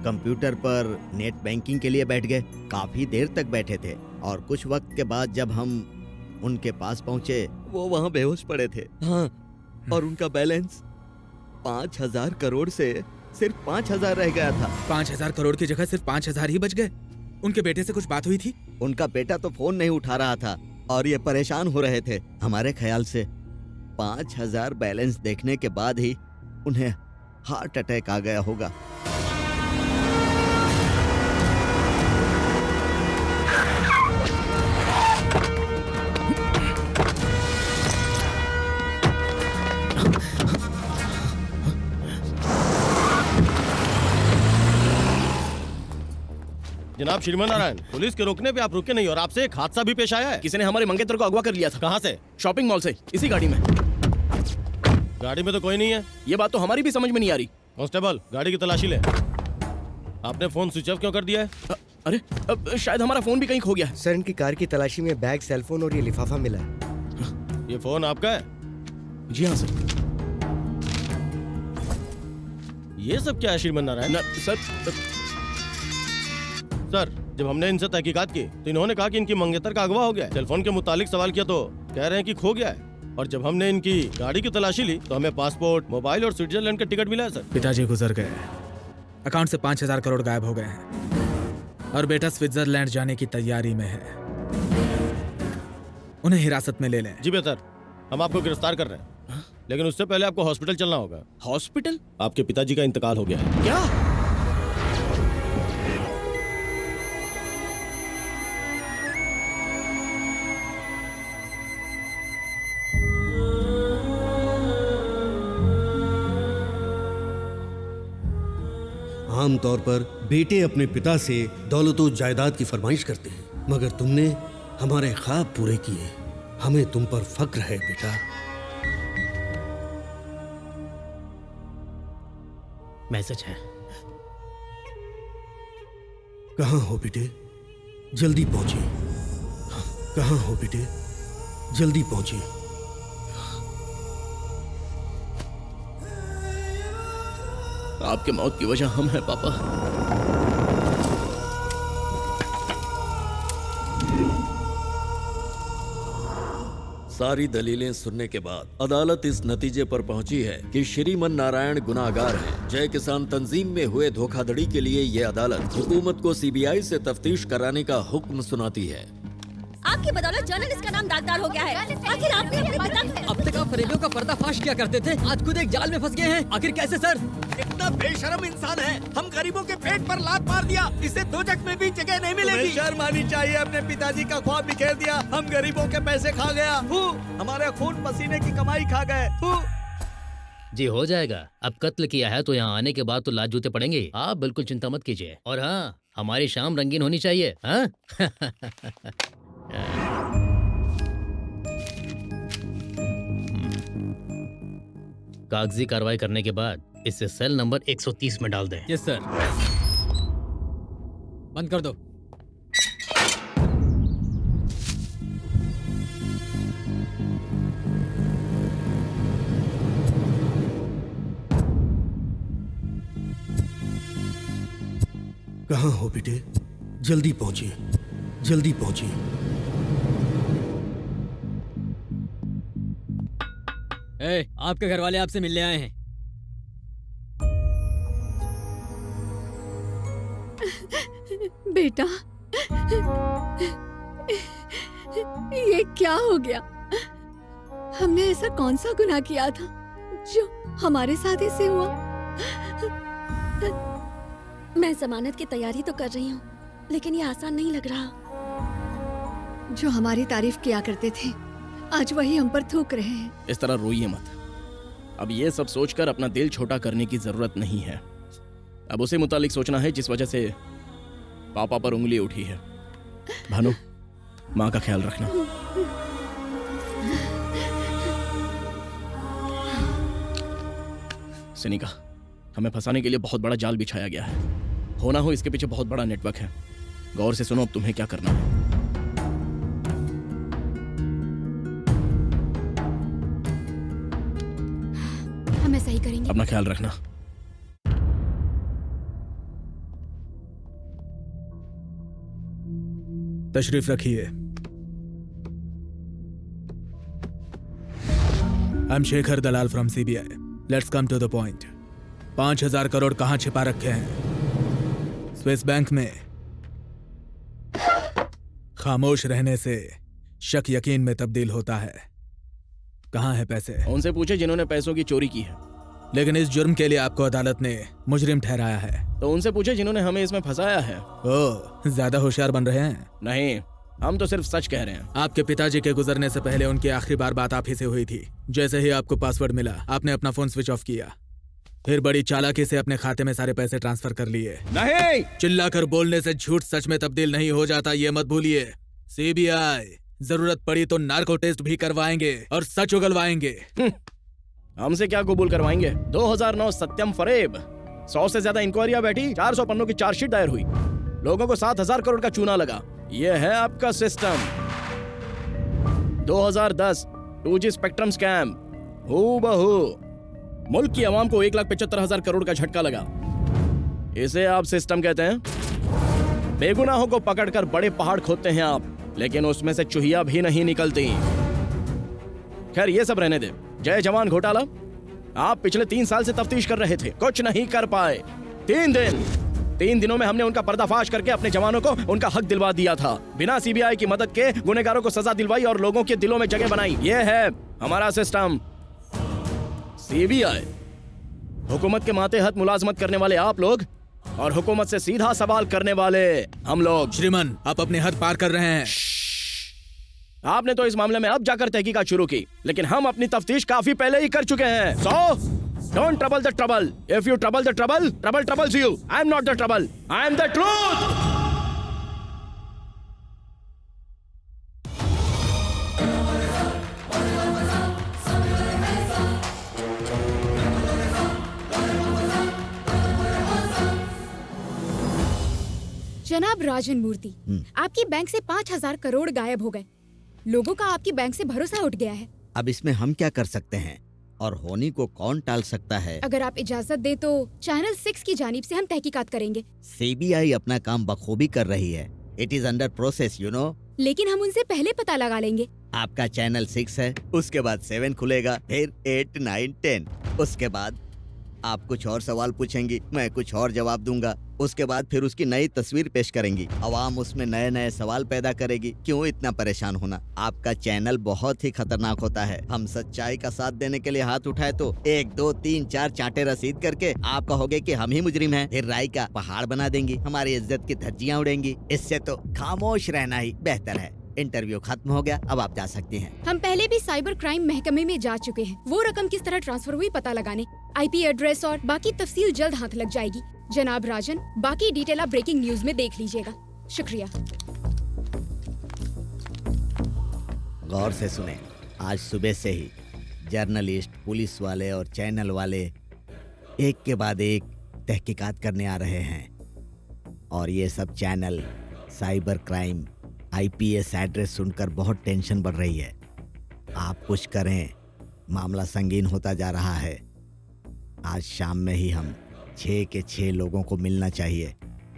कंप्यूटर पर नेट बैंकिंग के लिए बैठ गए। काफी देर तक बैठे थे और कुछ वक्त के बाद जब हम उनके पास पहुंचे वो वहां बेहोश पड़े थे। हाँ, और उनका बैलेंस 5,000 करोड़ से सिर्फ 5,000 रह गया था। 5,000 करोड़ की जगह सिर्फ 5,000 ही बच गए। उनके बेटे से कुछ बात हुई थी? उनका बेटा तो फोन नहीं उठा रहा था और ये परेशान हो रहे थे। हमारे ख्याल से 5,000 बैलेंस देखने के बाद ही उन्हें हार्ट अटैक आ गया होगा। जनाब श्रीमन नारायण, पुलिस के रोकने पे आप रुके नहीं और आपसे एक हादसा भी पेश आया है। किसी ने हमारे मंगेतर को अगवा कर लिया था। कहाँ से? शॉपिंग मॉल से, इसी गाड़ी में। गाड़ी में तो कोई नहीं है। ये बात तो हमारी भी समझ में नहीं आ रही। कांस्टेबल, गाड़ी की तलाशी ले। आपने फोन स्विच ऑफ क्यों कर दिया है? अरे शायद हमारा फोन भी कहीं खो गया है। सर इनकी कार की तलाशी में बैग, सेलफोन और ये लिफाफा मिला है। ये फोन आपका है? जी हाँ सर। ये सब क्या है श्रीमन नारायण? सर, जब हमने इनसे तहकीकात की तो इन्होंने कहा कि इनकी मंगेतर का अगवा हो गया है। टेलीफोन के मुतालिक सवाल किया तो कह रहे हैं कि खो गया है। और जब हमने इनकी गाड़ी की तलाशी ली तो हमें पासपोर्ट, मोबाइल और स्विट्जरलैंड का टिकट मिला है सर। पिताजी गुजर गए। अकाउंट से 5,000 करोड़ गायब हो गए हैं और बेटा स्विट्जरलैंड जाने की तैयारी में है। उन्हें हिरासत में ले लें। जी बेहतर, हम आपको गिरफ्तार कर रहे हैं, लेकिन उससे पहले आपको हॉस्पिटल चलना होगा। हॉस्पिटल? आपके पिताजी का इंतकाल हो गया है। क्या? आमतौर पर बेटे अपने पिता से दौलत और जायदाद की फरमाइश करते हैं, मगर तुमने हमारे ख्वाब पूरे किए। हमें तुम पर फक्र है बेटा। मैसेज है। कहाँ हो बेटे? जल्दी पहुंचिए। कहाँ हो बेटे? जल्दी पहुंचिए। आपके मौत की वजह हम हैं पापा। सारी दलीलें सुनने के बाद अदालत इस नतीजे पर पहुंची है कि श्रीमन नारायण गुनाहगार हैं। जय किसान तंजीम में हुए धोखाधड़ी के लिए ये अदालत हुकूमत को सीबीआई से तफ्तीश कराने का हुक्म सुनाती है। आपकी बदौलत जर्नलिस्ट का नाम दागदार हो गया है। आखिर आपने अपने पिता अब तक आप फरेबियों का पर्दाफाश किया करते थे, आज खुद एक जाल में फंस गए हैं। आखिर कैसे सर? इतना बेशर्म इंसान है, हम गरीबों के पेट पर लात मार दिया, इसे दोजख में भी जगह नहीं मिलेगी। शर्म आनी चाहिए। अपने पिताजी का ख्वाब बिखेर दिया। हम गरीबों के पैसे खा गया। हमारे खून पसीने की कमाई खा गए। जी हो जाएगा। अब कत्ल किया है तो यहाँ आने के बाद तो लात जूते पड़ेंगे। आप बिल्कुल चिंता मत कीजिए। और हाँ, हमारी शाम रंगीन होनी चाहिए। हाँ? कागजी कार्रवाई करने के बाद इसे सेल नंबर 130 में डाल दें। Yes sir. बंद कर दो। कहाँ हो बेटे? जल्दी पहुंचिए। जल्दी पहुंचिए। आपके घर वाले आपसे मिलने आए हैं। बेटा, ये क्या हो गया? हमने ऐसा कौन सा गुनाह किया था जो हमारे साथ ऐसे हुआ? मैं जमानत की तैयारी तो कर रही हूँ, लेकिन ये आसान नहीं लग रहा। जो हमारी तारीफ किया करते थे, आज वही हम पर थूक रहे हैं। इस तरह रोइए मत। अब ये सब सोचकर अपना दिल छोटा करने की जरूरत नहीं है। अब उसे मुतालिक सोचना है जिस वजह से पापा पर उंगली उठी है। भानु, माँ का ख्याल रखना। सिनिका, हमें फंसाने के लिए बहुत बड़ा जाल बिछाया गया है। होना हो इसके पीछे बहुत बड़ा नेटवर्क है। गौर से सुनो अब तुम्हें क्या करना है। हम ऐसा ही करेंगे। अपना ख्याल रखना। तशरीफ रखिए। I am Shekhar Dalal from CBI. Let's come to the point. 5,000 crore कहां छिपा रखे हैं? स्विस बैंक में। खामोश रहने से शक यकीन में तब्दील होता है। कहां है पैसे? उनसे पूछे जिन्होंने पैसों की चोरी की है। लेकिन इस जुर्म के लिए आपको अदालत ने मुजरिम ठहराया है। तो उनसे पूछे जिन्होंने हमें इसमें फंसाया है। ओह, ज्यादा होशियार बन रहे हैं। नहीं, हम तो सिर्फ सच कह रहे हैं। आपके पिताजी के गुजरने से पहले उनकी आखिरी बार बात आप ही से हुई थी। जैसे ही आपको पासवर्ड मिला, आपने अपना फोन स्विच ऑफ किया, फिर बड़ी चालाकी से अपने खाते में सारे पैसे ट्रांसफर कर लिए। नहीं, चिल्लाकर बोलने से झूठ सच में तब्दील नहीं हो जाता, ये मत भूलिए। सीबीआई जरूरत पड़ी तो नार्को टेस्ट भी करवाएंगे और सच उगलवाएंगे। हमसे क्या कबूल करवाएंगे? 2009 सत्यम फरेब, 100 से ज्यादा इंक्वायरियां बैठी, 400 पन्नों की चार्जशीट दायर हुई, लोगों को 7,000 करोड़ का चूना लगा। ये है आपका सिस्टम। 2010 2G स्पेक्ट्रम स्कैम, हूबहू मुल्क की आवाम को 1,75,000 करोड़ का झटका लगा। इसे आप सिस्टम कहते हैं? बेगुनाहों को पकड़कर बड़े पहाड़ खोदते हैं आप, लेकिन उसमें से चूहिया भी नहीं निकलती। खैर ये सब रहने दे। जय जवान घोटाला, आप पिछले 3 साल से तफ्तीश कर रहे थे, कुछ नहीं कर पाए। 3 दिनों में हमने उनका पर्दाफाश करके अपने जवानों को उनका हक दिलवा दिया था। बिना सीबीआई की मदद के गुनहगारों को सजा दिलवाई और लोगों के दिलों में जगह बनाई। ये है हमारा सिस्टम। सीबीआई, हुकूमत के मातेहत मुलाजमत करने वाले आप लोग और हुकूमत से सीधा सवाल करने वाले हम लोग। श्रीमान, आप अपने हद पार कर रहे हैं। आपने तो इस मामले में अब जाकर तहकीकात शुरू की, लेकिन हम अपनी तफ्तीश काफी पहले ही कर चुके हैं। So don't trouble the trouble. If you trouble the trouble, trouble troubles you. I am not the trouble. I am the truth. जनाब राजन मूर्ति, आपकी बैंक से 5,000 करोड़ गायब हो गए। लोगों का आपकी बैंक से भरोसा उठ गया है। अब इसमें हम क्या कर सकते हैं और होनी को कौन टाल सकता है? अगर आप इजाजत दे तो चैनल 6 की जानिब से हम तहकीकात करेंगे। सीबीआई अपना काम बखूबी कर रही है। It is under process, you know. लेकिन हम उनसे पहले पता लगा लेंगे। आपका चैनल 6 है, उसके बाद 7 खुलेगा, फिर 8, 9, 10। उसके बाद आप कुछ और सवाल पूछेंगी, मैं कुछ और जवाब दूंगा। उसके बाद फिर उसकी नई तस्वीर पेश करेंगी, अवाम उसमें नए नए सवाल पैदा करेगी। क्यों इतना परेशान होना? आपका चैनल बहुत ही खतरनाक होता है। हम सच्चाई का साथ देने के लिए हाथ उठाए तो 1, 2, 3, 4 चांटे रसीद करके आप कहोगे कि हम ही मुजरिम हैं। फिर राय का पहाड़ बना देंगी, हमारी इज्जत की धज्जियां उड़ेंगी। इससे तो खामोश रहना ही बेहतर है। इंटरव्यू खत्म हो गया, अब आप जा सकती हैं। हम पहले भी साइबर क्राइम महकमे में जा चुके हैं। वो रकम किस तरह ट्रांसफर हुई पता लगाने। IP एड्रेस और बाकी तफसील जल्द हाथ लग जाएगी। जनाब राजन, बाकी डिटेल आप ब्रेकिंग न्यूज में देख लीजिएगा। शुक्रिया। गौर से सुने, आज सुबह से ही जर्नलिस्ट, पुलिस वाले और चैनल वाले एक के बाद एक तहकीकात करने आ रहे हैं। और ये सब channel cyber crime IPS address सुनकर बहुत टेंशन बढ़ रही है। आप कुछ करें, मामला संगीन होता जा रहा है। आज शाम में ही हम 6 के 6 लोगों को मिलना चाहिए,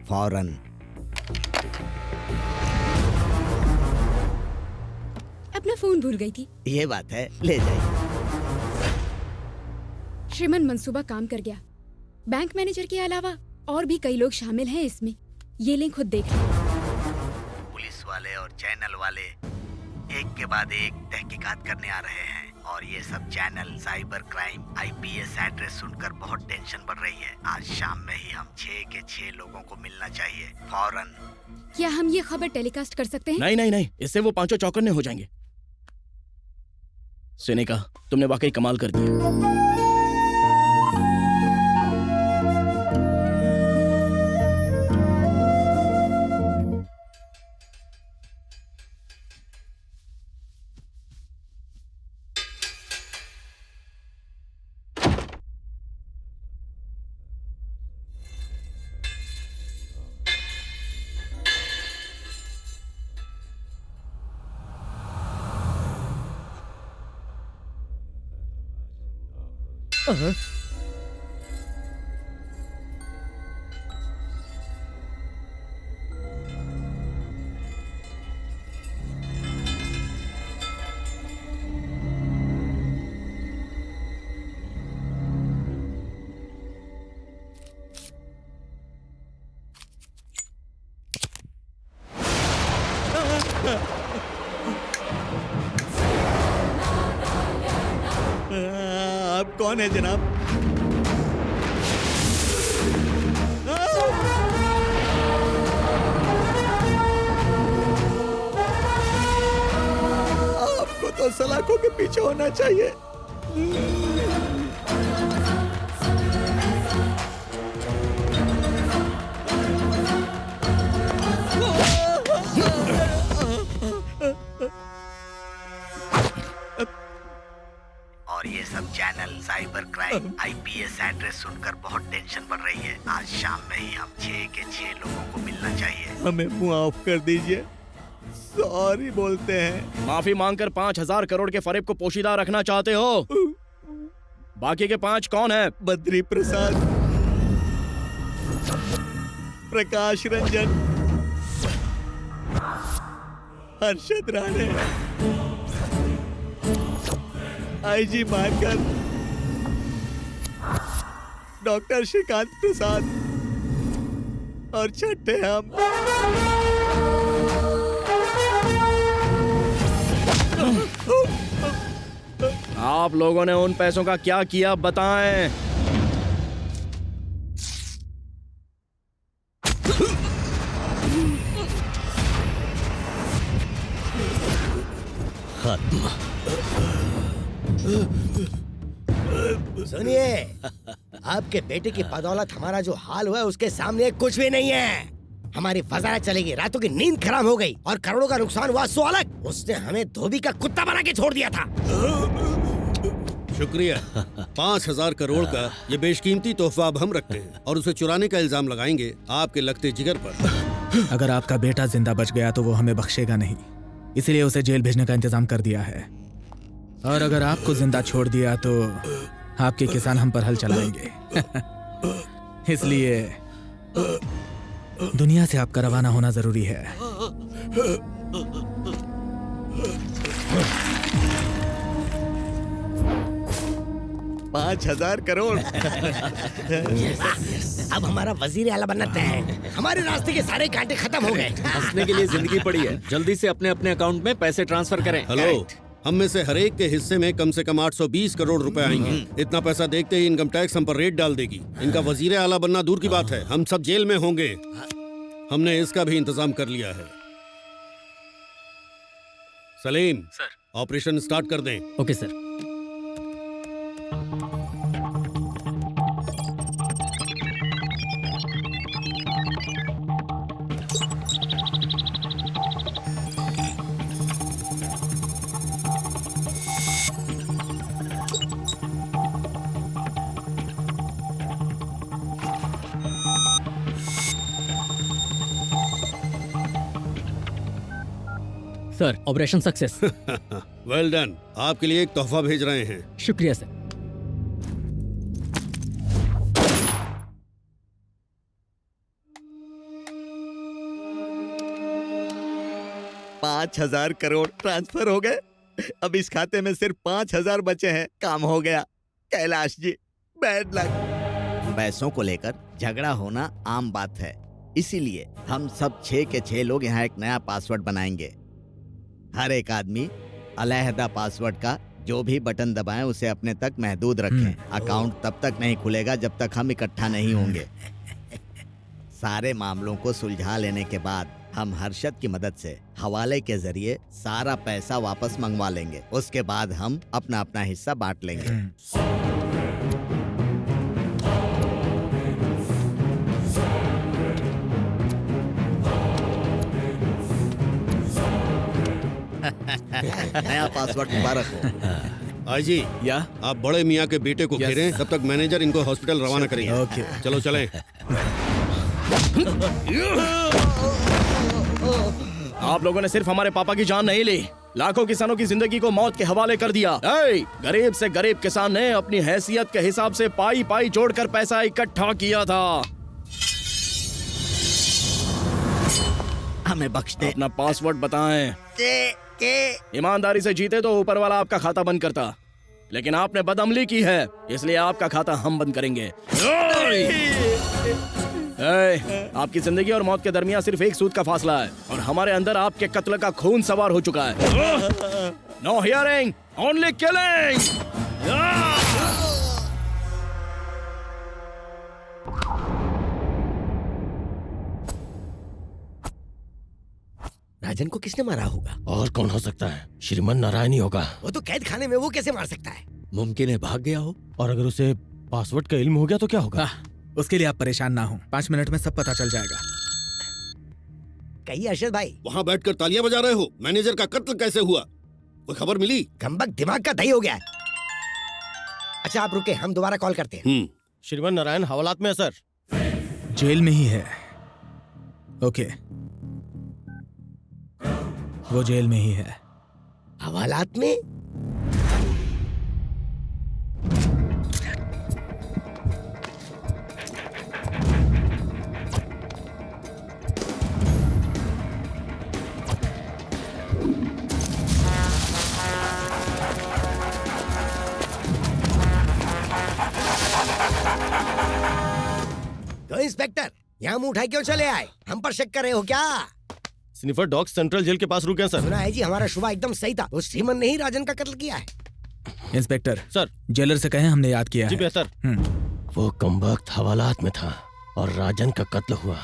फौरन। अपना फोन भूल गई थी। ये बात है, ले जाइए। श्रीमान, मंसूबा काम कर गया। बैंक मैनेजर के अलावा और भी कई लोग शामिल हैं इसमें। ये लिंक खुद देख लें। पुलिस वाले और चैनल वाले एक के बाद एक तहकीकात करने आ रहे हैं। और ये सब channel cyber crime IPS address सुनकर बहुत टेंशन बढ़ रही है। आज शाम में ही हम 6 के 6 लोगों को मिलना चाहिए, फौरन। क्या हम ये खबर टेलीकास्ट कर सकते हैं? नहीं, इससे वो पांचों चौकन्ने हो जाएंगे। सिनेका, तुमने वाकई कमाल कर दिया। आप कौन है जनाब? आपको तो सलाखों के पीछे होना चाहिए। और ये सब channel cyber crime IPS address सुनकर बहुत टेंशन बढ़ रही है। आज शाम में ही हम 6 के 6 लोगों को मिलना चाहिए। हमें माफ कर दीजिए, सॉरी बोलते हैं। माफी मांगकर 5,000 करोड़ के फरेब को पोशीदा रखना चाहते हो? बाकी के 5 कौन है? बद्री प्रसाद, प्रकाश रंजन, हर्षद राणे, आईजी मार्कर, डॉक्टर श्रीकांत प्रसाद और छठे हम। आप लोगों ने उन पैसों का क्या किया बताएं। खत्म। सुनिए, आपके बेटे की बदौलत हमारा जो हाल हुआ है उसके सामने कुछ भी नहीं है। हमारी वजारत चलेगी, रातों की नींद खराब हो गई और करोड़ों का नुकसान हुआ सो अलग। उसने हमें धोबी का कुत्ता बना के छोड़ दिया था। शुक्रिया। 5,000 करोड़ का ये बेशकीमती तोहफा अब हम रखते हैं और उसे चुराने का इल्जाम लगाएंगे आपके लगते जिगर पर। अगर आपका बेटा जिंदा बच गया तो वो हमें बख्शेगा नहीं, इसलिए उसे जेल भेजने का इंतजाम कर दिया है। और अगर आपको जिंदा छोड़ दिया तो आपके किसान हम पर हल चलाएंगे। इसलिए दुनिया से आपका रवाना होना जरूरी है। 5,000 करोड़। अब हमारा वजीर आला बनना तय है। हमारे रास्ते के सारे कांटे खत्म हो गए। हंसने के लिए जिंदगी पड़ी है। जल्दी से अपने अपने अकाउंट में पैसे ट्रांसफर करें। हेलो, हम में से हर एक के हिस्से में कम से कम 820 करोड़ रुपए आएंगे। इतना पैसा देखते ही इनकम टैक्स हम पर रेट डाल देगी। इनका वजीर आला बनना दूर की बात है, हम सब जेल में होंगे। हमने इसका भी इंतजाम कर लिया है। सलीम सर, ऑपरेशन स्टार्ट कर दें। Okay sir. Sir, operation success. Well done. आपके लिए एक तोहफा भेज रहे हैं। शुक्रिया सर। पाँच 5,000 करोड़ ट्रांसफर हो गए। अब इस खाते में सिर्फ 5,000 बचे हैं। काम हो गया। Kailash ji, bad luck. पैसों को लेकर झगड़ा होना आम बात है, इसीलिए हम सब 6 के 6 लोग यहाँ एक नया पासवर्ड बनाएंगे। हर एक आदमी अलहदा पासवर्ड का जो भी बटन दबाएं उसे अपने तक महदूद रखें। अकाउंट तब तक नहीं खुलेगा जब तक हम इकट्ठा नहीं होंगे। सारे मामलों को सुलझा लेने के बाद हम हर्षद की मदद से हवाले के जरिए सारा पैसा वापस मंगवा लेंगे। उसके बाद हम अपना अपना हिस्सा बांट लेंगे। नया पासवर्ड मुबारक हो। आई जी, या आप बड़े मियाँ के बेटे को घेरें, तब तक मैनेजर इनको हॉस्पिटल रवाना करेंगे। ओके। चलो चलें। आप लोगों ने सिर्फ हमारे पापा की जान नहीं ली, लाखों किसानों की जिंदगी को मौत के हवाले कर दिया। गरीब से गरीब किसान ने अपनी हैसियत के हिसाब से पाई पाई जोड़कर पैसा इकट्ठा किया था। हमें बख्श दे। अपना पासवर्ड बताएं। ईमानदारी से जीते तो ऊपर वाला आपका खाता बंद करता, लेकिन आपने बदअमली की है, इसलिए आपका खाता हम बंद करेंगे। आपकी जिंदगी और मौत के दरमियान सिर्फ एक सूद का फासला है, और हमारे अंदर आपके कत्ल का खून सवार हो चुका है। No hearing, only killing. Rajan को किसने मारा होगा? और कौन हो सकता है? श्रीमन नारायण ही होगा। वो तो कैद खाने में, वो कैसे मार सकता है? मुमकिन है भाग गया हो। और अगर उसे पासवर्ड का इल्म हो गया तो क्या होगा? उसके लिए आप परेशान ना हो, 5 मिनट में सब पता चल जाएगा। कहिए अरशद भाई। वहाँ बैठकर तालियां बजा रहे हो। मैनेजर का कत्ल कैसे हुआ? कोई खबर मिली? कमबक दिमाग का दही हो गया है। अच्छा आप रुके, हम दोबारा कॉल करते हैं। श्रीमन नारायण हवालात में है सर। जेल में ही है। ओके, वो जेल में ही है। हवालात में? तो इंस्पेक्टर, यहाँ मुंह उठाए क्यों चले आए? हम पर शक कर रहे हो क्या? स्निफर डॉग सेंट्रल जेल के पास रुके हैं सर। सुना है जी, हमारा शुभा एकदम सही था। उस श्रीमन ने ही राजन का कत्ल किया है। इंस्पेक्टर सर, जेलर से कहें हमने याद किया जी है। बेहतर। वो कमबख्त हवालात में था और राजन का कत्ल हुआ।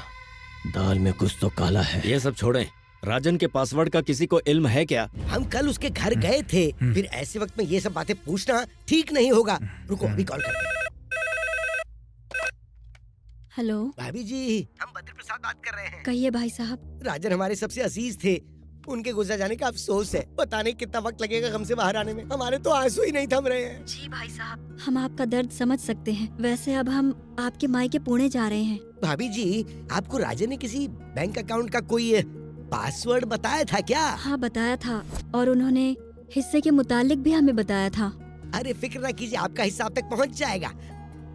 दाल में कुछ तो काला है। ये सब छोड़ें, राजन के पासवर्ड का किसी को इल्म है क्या? हम कल उसके घर गए थे, फिर ऐसे वक्त में ये सब बातें पूछना ठीक नहीं होगा। रुको अभी कॉल करते हैं। हेलो भाभी जी, हम बद्री प्रसाद बात कर रहे हैं। कहिए भाई साहब। राजन हमारे सबसे अजीज थे, उनके गुजर जाने का अफसोस है। पता नहीं कितना वक्त लगेगा गम से बाहर आने में। हमारे तो आंसू ही नहीं थम रहे हैं। जी भाई साहब, हम आपका दर्द समझ सकते हैं। वैसे अब हम आपके मायके पुणे जा रहे हैं। भाभी जी, आपको राजन ने किसी बैंक अकाउंट का कोई पासवर्ड बताया था क्या? हाँ बताया था, और उन्होंने हिस्से के मुतालिक भी हमें बताया था। अरे फिक्र ना कीजिए, आपका हिस्सा आप तक पहुंच जाएगा।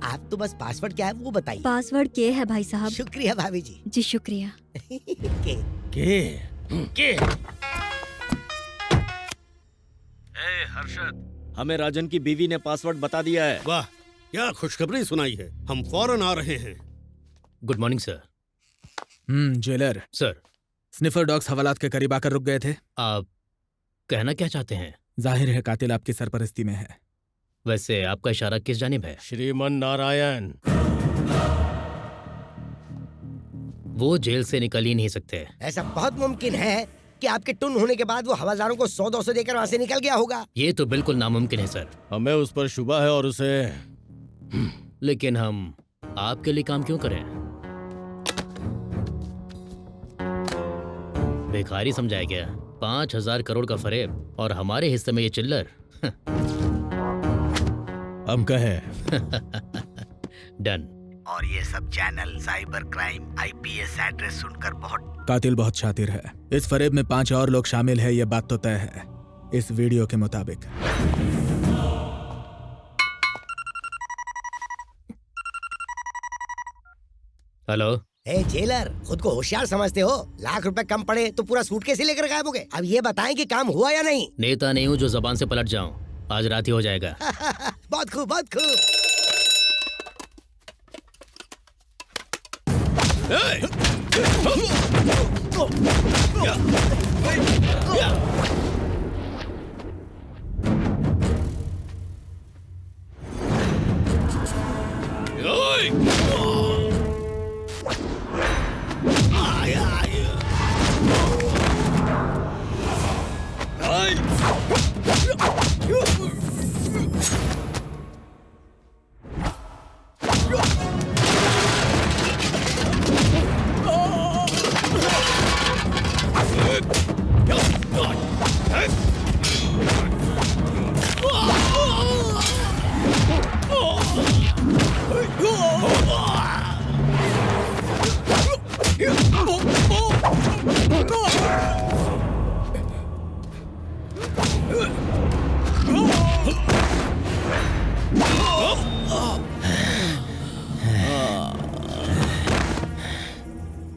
आप तो बस पासवर्ड क्या है वो बताइए। पासवर्ड के है भाई साहब। शुक्रिया भाभी जी। जी शुक्रिया। के हर्षद, हमें राजन की बीवी ने पासवर्ड बता दिया है। वाह, क्या खुशखबरी सुनाई है। हम फौरन आ रहे हैं। Good morning sir. Jailer sir, sniffer dogs हवालात के करीब आकर रुक गए थे। आप कहना क्या चाहते हैं? जाहिर है कातिल आपकी सरपरस्ती में है। वैसे आपका इशारा किस जानिब है? श्रीमन नारायण। वो जेल से निकल ही नहीं सकते। ऐसा बहुत मुमकिन है कि आपके टुन होने के बाद वो हवालदारों को 100-200 देकर वहाँ से निकल गया होगा। ये तो बिल्कुल नामुमकिन है सर। हमें उस पर शुबा है और उसे। लेकिन हम आपके लिए काम क्यों करें? भिखारी समझाया गया। 5,000 करोड़ का फरेब और हमारे हिस्से में ये चिल्लर। हम कहे डन। और ये सब channel cyber crime IPS address सुनकर बहुत। कातिल बहुत शातिर है। इस फरेब में 5 और लोग शामिल है, ये बात तो तय है इस वीडियो के मुताबिक। हेलो। ए जेलर, खुद को होशियार समझते हो? लाख रुपए कम पड़े तो पूरा सूटकेस ही लेकर गायब हो गए। अब ये बताएं कि काम हुआ या नहीं। नेता नहीं हूँ जो जबान से पलट जाऊं। आज रात ही हो जाएगा। बहुत खूब, बहुत खूब।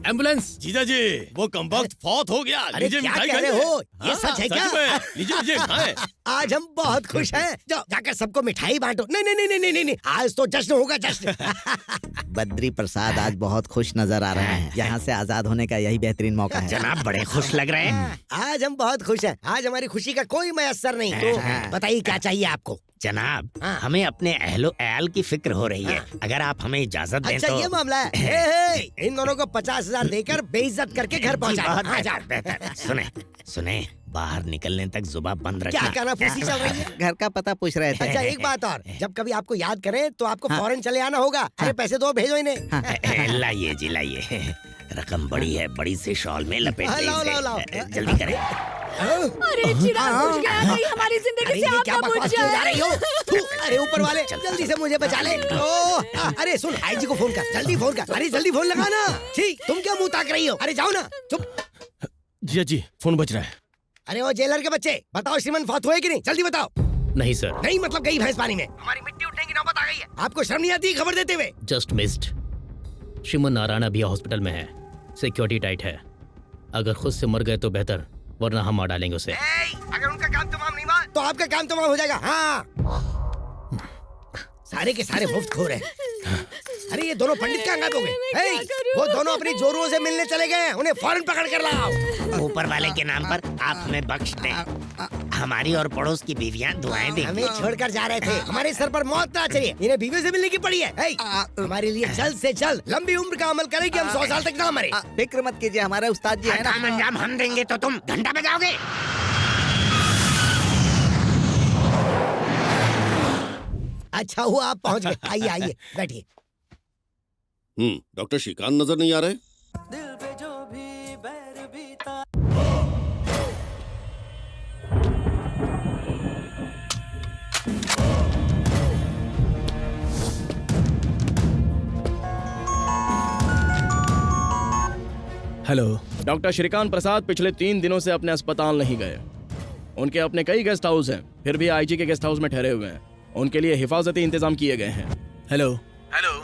एम्बुलेंस। जीजा जी वो कमबख्त फौत हो गया। अरे लीजिए क्या मिठाई कह रहे खाइए। हो? ये हाँ, सच है क्या? में। लीजिए लीजिए खाएं। आज हम बहुत खुश हैं। जाओ जाकर सबको मिठाई बांटो। नहीं नहीं नहीं नहीं नहीं, आज तो जश्न होगा जश्न। बद्री प्रसाद आज बहुत खुश नजर आ रहे हैं। यहाँ से आजाद होने का यही बेहतरीन मौका है। जनाब बड़े खुश लग रहे हैं। आज हम बहुत खुश हैं। आज हमारी खुशी का कोई मयस्सर नहीं। तो बताइए क्या चाहिए आपको? जनाब हमें अपने अहलो अयाल की फिक्र हो रही है। अगर आप हमें इजाजत दें अच्छा तो। ये मामला है। हे, इन दोनों को 50,000 देकर बेइज्जत करके घर पहुंचा। बहुत हाँ, जाओ। बेहतर। सुने सुने बाहर निकलने तक जुबान बंद रखना। क्या कानाफूसी चल रही है? घर का पता पूछ रहे थे। अच्छा एक बात और, जब कभी आपको याद करें तो आपको फौरन चले आना होगा। अरे पैसे दो, भेजो इन्हें। लाइए जी लाइए, रकम बड़ी है, बड़ी से शॉल में लपेट हाँ, लाओ, लाओ, लाओ। जल्दी करें। अरे चिराग बुझ गया, कहीं हमारी जिंदगी अरे से ये आग क्या ना बुझ बकवास किए जा रही हो? जाए। अरे ऊपर वाले जल्दी से मुझे बचा ले। अरे सुन, आईजी को फोन कर, जल्दी फोन कर। अरे जल्दी फोन लगा ना। ठीक, तुम क्या मुंह ताक रही हो? अरे जाओ ना, चुप। जीजा जी फोन बज रहा है। अरे वो जेलर के बच्चे, बताओ श्रीमन फौत हुए कि नहीं? जल्दी बताओ। नहीं सर। नहीं मतलब गई भैंस पानी में। हमारी मिट्टी उठने की नौबत आ गई है। आपको शर्म नहीं आती खबर देते हुए? Just missed. श्रीमन नारायण अभी हॉस्पिटल में है, सिक्योरिटी टाइट है। अगर खुद से मर गए तो बेहतर, वरना हम मार डालेंगे उसे। अगर उनका काम तमाम नहीं हुआ तो आपका काम तमाम हो जाएगा। हाँ सारे के सारे मुफ्त खो रहे हैं। अरे ये दोनों पंडित क्या अंगात हो गए? वो दोनों अपनी जोरुओं से मिलने चले गए हैं। उन्हें फौरन पकड़ कर लाओ। ऊपर वाले के नाम पर आप हमें बख्श दें। हमारी और पड़ोस की बीवियां दुआएं देंगी। हमें छोड़कर जा रहे थे, हमारे सर पर मौत ना चढ़ी। इन्हें बीवी से मिलने की पड़ी है। हमारे लिए जल्द से जल्द लंबी उम्र का अमल करें कि हम 100 साल तक ना मरे। फिक्र मत कीजिए, हमारे उस्ताद जी है ना। काम अंजाम हम देंगे तो तुम घंटा बजाओगे। अच्छा हुआ आप पहुंच गए। आइए आइए बैठिए। डॉक्टर श्रीकांत नजर नहीं आ रहे? हेलो। डॉक्टर श्रीकांत प्रसाद पिछले 3 दिनों से अपने अस्पताल नहीं गए। उनके अपने कई गेस्ट हाउस हैं, फिर भी आईजी के गेस्ट हाउस में ठहरे हुए हैं। उनके लिए हिफाजती इंतजाम किए गए हैं। Hello. Hello.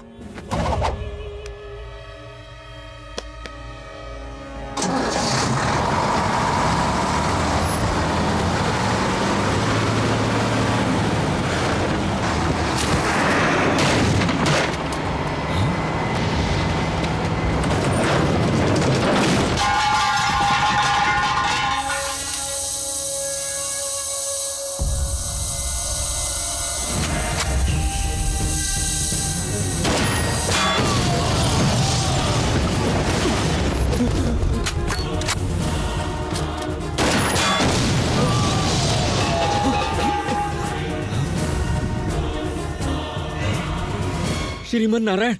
Shriman Narayan,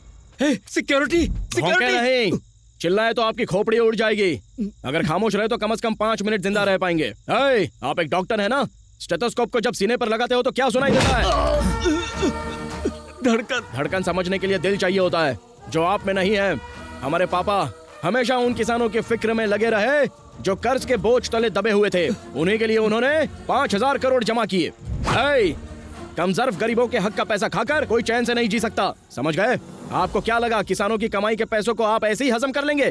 security भौंके नहीं, चिल्लाए तो आपकी खोपड़ी उड़ जाएगी। अगर खामोश रहे तो कम से कम 5 मिनट जिंदा रह पाएंगे। आप एक डॉक्टर है ना, स्टेथोस्कोप को जब सीने पर लगाते हो तो क्या सुनाई देता है? धड़कन समझने के लिए दिल चाहिए होता है, जो आप में नहीं है। हमारे पापा हमेशा उन किसानों की फिक्र में लगे रहे जो कर्ज के बोझ तले दबे हुए थे। उन्हीं के लिए उन्होंने 5,000 करोड़ जमा किए। कमजोर गरीबों के हक का पैसा खाकर कोई चैन से नहीं जी सकता, समझ गए? आपको क्या लगा किसानों की कमाई के पैसों को आप ऐसे ही हजम कर लेंगे?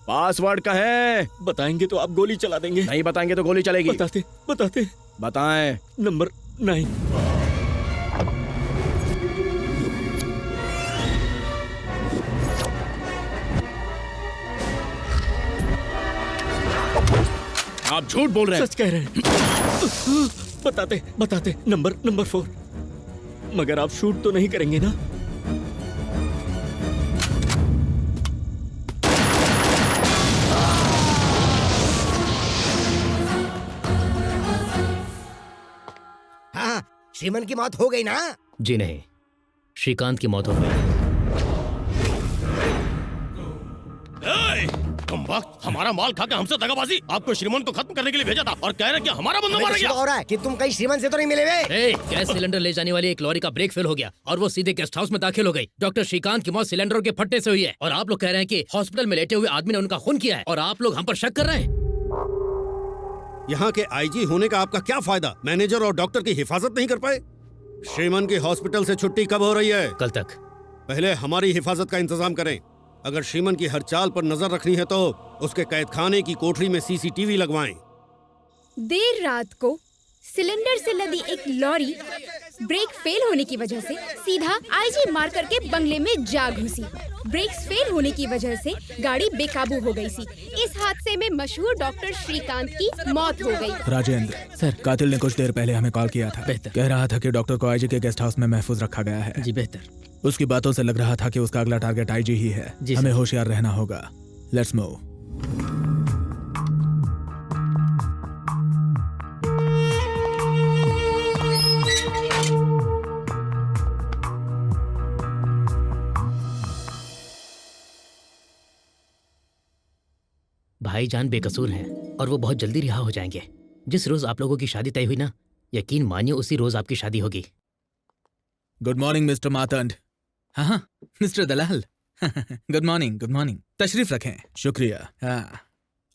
पासवर्ड कहें। बताएंगे तो आप गोली चला देंगे। नहीं बताएंगे तो गोली चलेगी। बताते बताते। बताएं। नंबर 9। आप झूठ बोल रहे हैं। सच कह रहे हैं। बताते बताते। नंबर 4। मगर आप शूट तो नहीं करेंगे ना? हाँ श्रीमन की मौत हो गई ना? जी नहीं, श्रीकांत की मौत हो गई। हमारा माल खाकर हमसे दगाबाजी। आपको श्रीमन को खत्म करने के लिए भेजा था और कह रहे कि हमारा बंदा मारा गया। हो रहा है कि तुम कहीं श्रीमन से तो नहीं मिले हुए? गैस सिलेंडर ले जाने वाली एक लॉरी का ब्रेक फेल हो गया और वो सीधे गेस्ट हाउस में दाखिल हो गई। डॉक्टर श्रीकांत की मौत सिलेंडरों के फटने से हुई है और आप लोग कह रहे हैं कि हॉस्पिटल में लेटे हुए आदमी ने उनका खून किया है और आप लोग हम पर शक कर रहे हैं। यहाँ के आईजी होने का आपका क्या फायदा? मैनेजर और डॉक्टर की हिफाजत नहीं कर पाए? श्रीमन की हॉस्पिटल से छुट्टी कब हो रही है? कल तक। पहले हमारी हिफाजत का इंतजाम करें, अगर श्रीमन की हर चाल पर नजर रखनी है तो उसके कैदखाने की कोठरी में सीसीटीवी लगवाएं। देर रात को सिलेंडर से लदी एक लॉरी ब्रेक फेल होने की वजह से सीधा आईजी मार्कर के बंगले में जा घुसी। ब्रेक्स फेल होने की वजह से गाड़ी बेकाबू हो गई थी। इस हादसे में मशहूर डॉक्टर श्रीकांत की मौत हो गई। राजेंद्र सर, कातिल ने कुछ देर पहले हमें कॉल किया था। बेहतर। कह रहा था कि डॉक्टर को आईजी के गेस्ट हाउस में महफूज रखा गया है। जी बेहतर। उसकी बातों से लग रहा था कि उसका अगला टारगेट आईजी ही है। हमें होशियार रहना होगा। Let's move. भाईजान बेकसूर हैं और वो बहुत जल्दी रिहा हो जाएंगे। जिस रोज आप लोगों की शादी तय हुई ना, यकीन मानिए उसी रोज आपकी शादी होगी। Good morning mister Matand. हाँ, mister Dalal. Good morning, good morning. तशरीफ रखें। शुक्रिया। हाँ,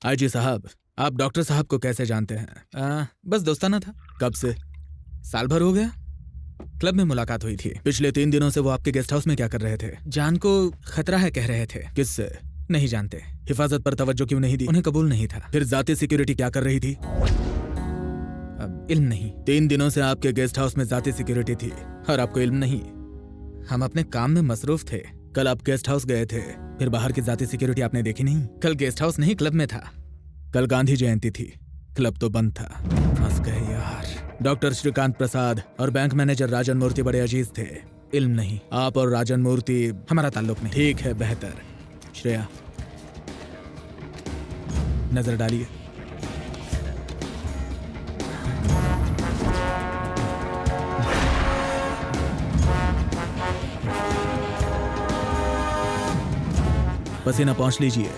आईजी साहब, आप डॉक्टर साहब को कैसे जानते हैं? बस दोस्ताना था। कब से? साल भर हो गया। क्लब में मुलाकात हुई थी। पिछले 3 दिनों से वो आपके गेस्ट हाउस में क्या कर रहे थे? जान को खतरा है कह रहे थे। किससे? नहीं जानते। हिफाजत पर तवज्जो क्यों नहीं दी? उन्हें कबूल नहीं था। फिर जाती सिक्योरिटी क्या कर रही थी? अब इल्म नहीं। 3 दिनों से आपके गेस्ट हाउस में जाती सिक्योरिटी थी और आपको इल्म नहीं। हम अपने काम में मसरूफ थे। कल आप गेस्ट हाउस गए थे, फिर बाहर की जाती सिक्योरिटी आपने देखी नहीं। कल गेस्ट हाउस नहीं, क्लब में था। कल गांधी जयंती थी, क्लब तो बंद था। फंस गए यार। डॉक्टर श्रीकांत प्रसाद और बैंक मैनेजर राजन मूर्ति बड़े अजीज थे। इल्म नहीं। आप और राजन मूर्ति हमारा ताल्लुक नहीं। ठीक है, बेहतर। श्रेया, नजर डालिए। पसीना पहुंच लीजिए।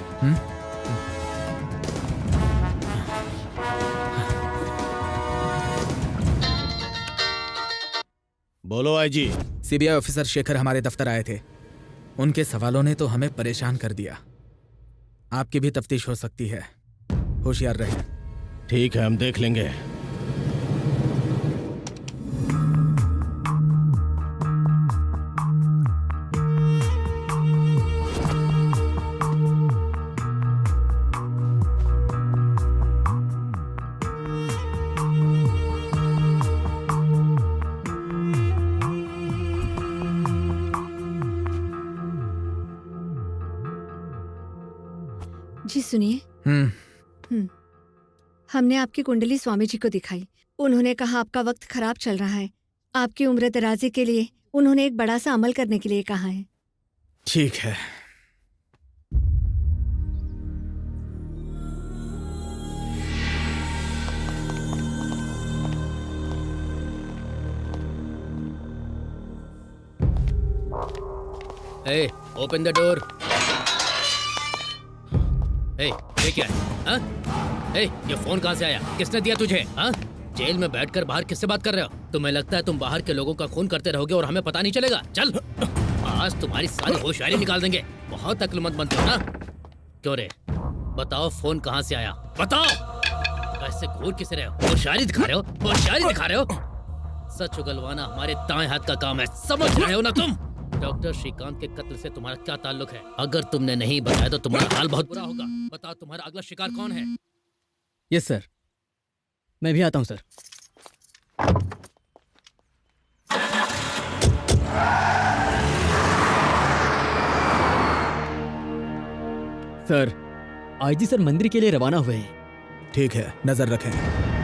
बोलो आईजी। सीबीआई ऑफिसर शेखर हमारे दफ्तर आए थे। उनके सवालों ने तो हमें परेशान कर दिया। आपकी भी तफ्तीश हो सकती है, होशियार रहे। ठीक है, हम देख लेंगे। जी सुनिए। हमने आपकी कुंडली स्वामी जी को दिखाई। उन्होंने कहा आपका वक्त खराब चल रहा है। आपकी उम्र दराजी के लिए उन्होंने एक बड़ा सा अमल करने के लिए कहा है। ठीक है। Hey, open the door. Hey, ये क्या है? हाँ? Hey, ये फोन कहाँ से आया? किसने दिया तुझे? हाँ? जेल में बैठकर बाहर किससे बात कर रहे हो? तुम्हें लगता है तुम बाहर के लोगों का खून करते रहोगे और हमें पता नहीं चलेगा? चल, आज तुम्हारी सारी होशियारी निकाल देंगे। बहुत अक्लमंद बनते हो ना? क्यों रे? बताओ फोन कहाँ से आया? बताओ। ऐसे घूर किसे रहे हो? होशियारी दिखा रहे हो? होशियारी दिखा रहे हो? सच उगलवाना हमारे दाएं हाथ का काम है, समझ रहे हो ना तुम? डॉक्टर श्रीकांत के कत्ल से तुम्हारा क्या ताल्लुक है? अगर तुमने नहीं बताया तो तुम्हारा हाल बहुत बुरा होगा। बताओ तुम्हारा अगला शिकार कौन है? यस सर, मैं भी आता हूँ सर। सर, आईजी सर मंदिर के लिए रवाना हुए हैं। ठीक है, नजर रखें।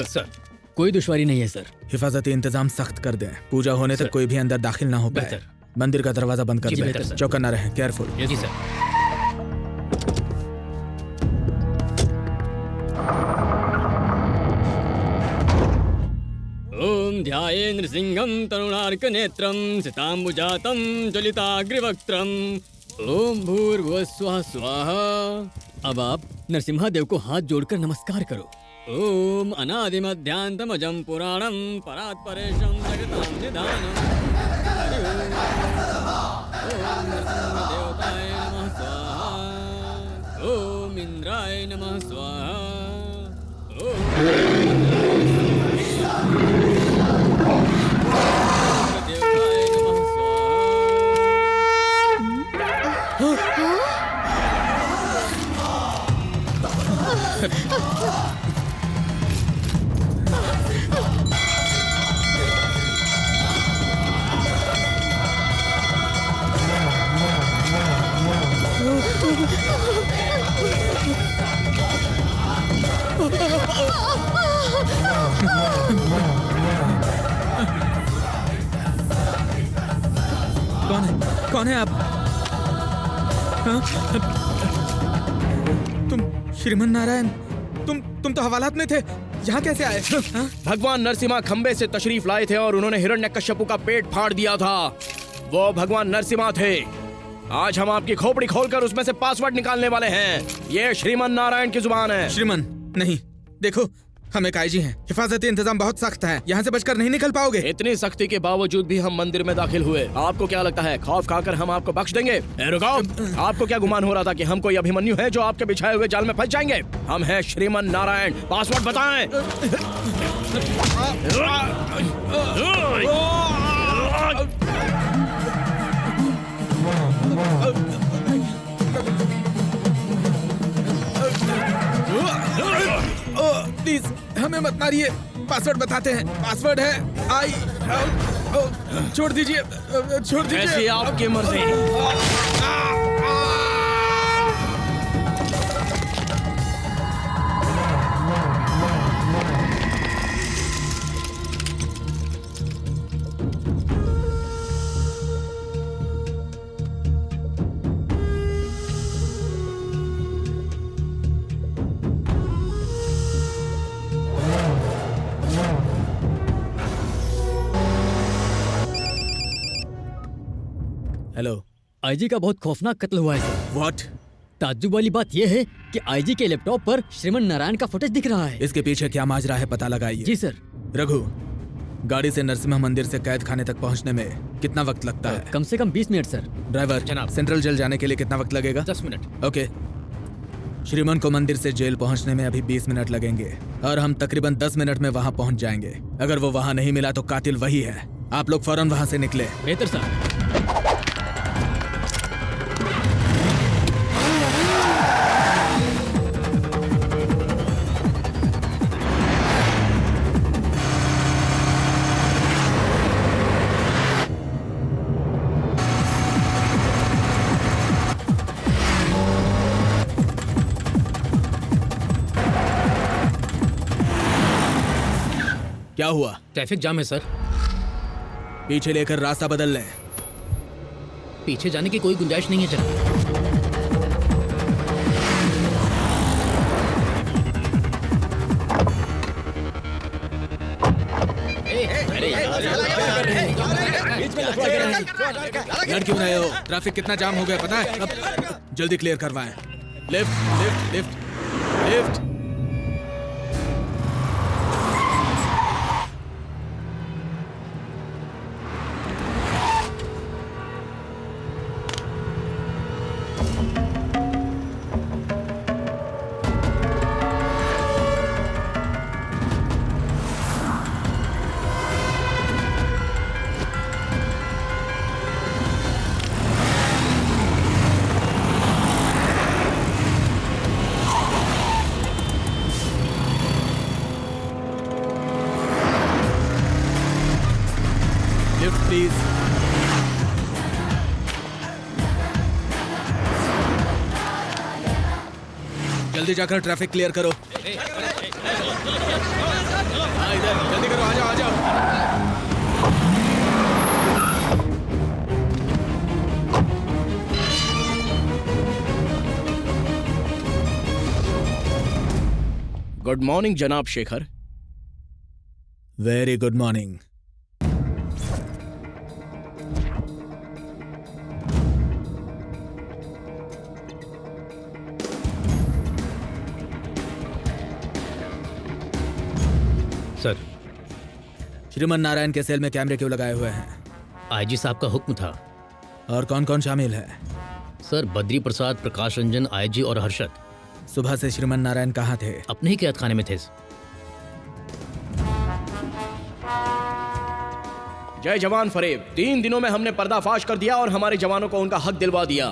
सर, कोई दुश्वारी नहीं है सर। हिफाजती इंतजाम सख्त कर दें। पूजा होने तक कोई भी अंदर दाखिल ना हो पाए। मंदिर का दरवाजा बंद कर दें। चौकन्ना रहें, केयरफुल। जी सर। ओम ध्याये नृसिंहं तरुणार्क नेत्रं सिताम्बुजातं ज्वलिताग्रिवक्त्रम् ओम भूर्भुवस्वः स्वाहा। अब आप नरसिम्हा देव को हाथ जोड़कर नमस्कार करो। ओम अनादिमध्यान्तमजं पुराणं परात्परेशं जगतां निधानम्। हरि ओम नृसिंहदेवताय नमः स्वाहा। ओम इंद्राय नमः स्वाहा। कौन है आप? हाँ? तुम श्रीमन नारायण, तुम तो हवालात में थे, यहाँ कैसे आए? हाँ? भगवान नरसिम्हा खंबे से तशरीफ लाए थे और उन्होंने हिरण्यकश्यपु का पेट फाड़ दिया था। वो भगवान नरसिम्हा थे। आज हम आपकी खोपड़ी खोलकर उसमें से पासवर्ड निकालने वाले हैं। ये श्रीमन नारायण की जुबान है। श्रीमन नहीं, देखो हम एक आईजी हैं, हिफाजती इंतजाम बहुत सख्त है, यहाँ से बचकर नहीं निकल पाओगे। इतनी सख्ती के बावजूद भी हम मंदिर में दाखिल हुए। आपको क्या लगता है खौफ खाकर हम आपको बख्श देंगे? रुको, आपको क्या गुमान हो रहा था कि हम कोई अभिमन्यु है जो आपके बिछाए हुए जाल में फंस जाएंगे? हम हैं श्रीमन नारायण। पासवर्ड बताएं। प्लीज हमें मत मारिए, पासवर्ड बताते हैं। पासवर्ड है छोड़ दीजिए, छोड़ दीजिए। ऐसी आपकी मर्जी। हेलो, आईजी का बहुत खौफनाक कत्ल हुआ है सर। व्हाट? ताज्जुब वाली बात यह है कि आईजी के लैपटॉप पर श्रीमन नारायण का फुटेज दिख रहा है। इसके पीछे क्या माजरा है पता लगाइए। जी सर। रघु, गाड़ी से नरसिम्हा मंदिर से कैद खाने तक पहुंचने में कितना वक्त लगता है? कम से कम 20 मिनट सर। ड्राइवर जनाब। सेंट्रल जेल जाने के लिए कितना वक्त लगेगा? 10 मिनट। ओके। श्रीमन को मंदिर से जेल पहुंचने में अभी 20 मिनट लगेंगे और हम तकरीबन 10 मिनट में वहां पहुंच जाएंगे। अगर वो वहां नहीं मिला तो कातिल वही है। आप लोग फौरन वहां से निकले। बेहतर सर। क्या हुआ? ट्रैफिक जाम है सर। पीछे लेकर रास्ता बदल लें। पीछे जाने की कोई गुंजाइश नहीं है जनाब। लड़की बनाए हो, ट्रैफिक कितना जाम हो गया पता है? अब जल्दी क्लियर करवाएं। Lift lift lift lift. Please. जल्दी जाकर ट्रैफिक क्लियर करो। हाँ इधर जल्दी करो, आ जाओ आ जाओ। गुड मॉर्निंग जनाब Shekhar. Very good morning. Sir. Shriman Narayan के सेल में कैमरे क्यों लगाए हुए हैं? आईजी साहब का हुक्म था। और कौन कौन शामिल है? सर, बद्री प्रसाद, प्रकाश रंजन, आईजी और हर्षद। सुबह से श्रीमन नारायण कहाँ थे? अपने ही कैद खाने में थे। जय जवान फरेब, 3 दिनों में हमने पर्दाफाश कर दिया और हमारे जवानों को उनका हक दिलवा दिया।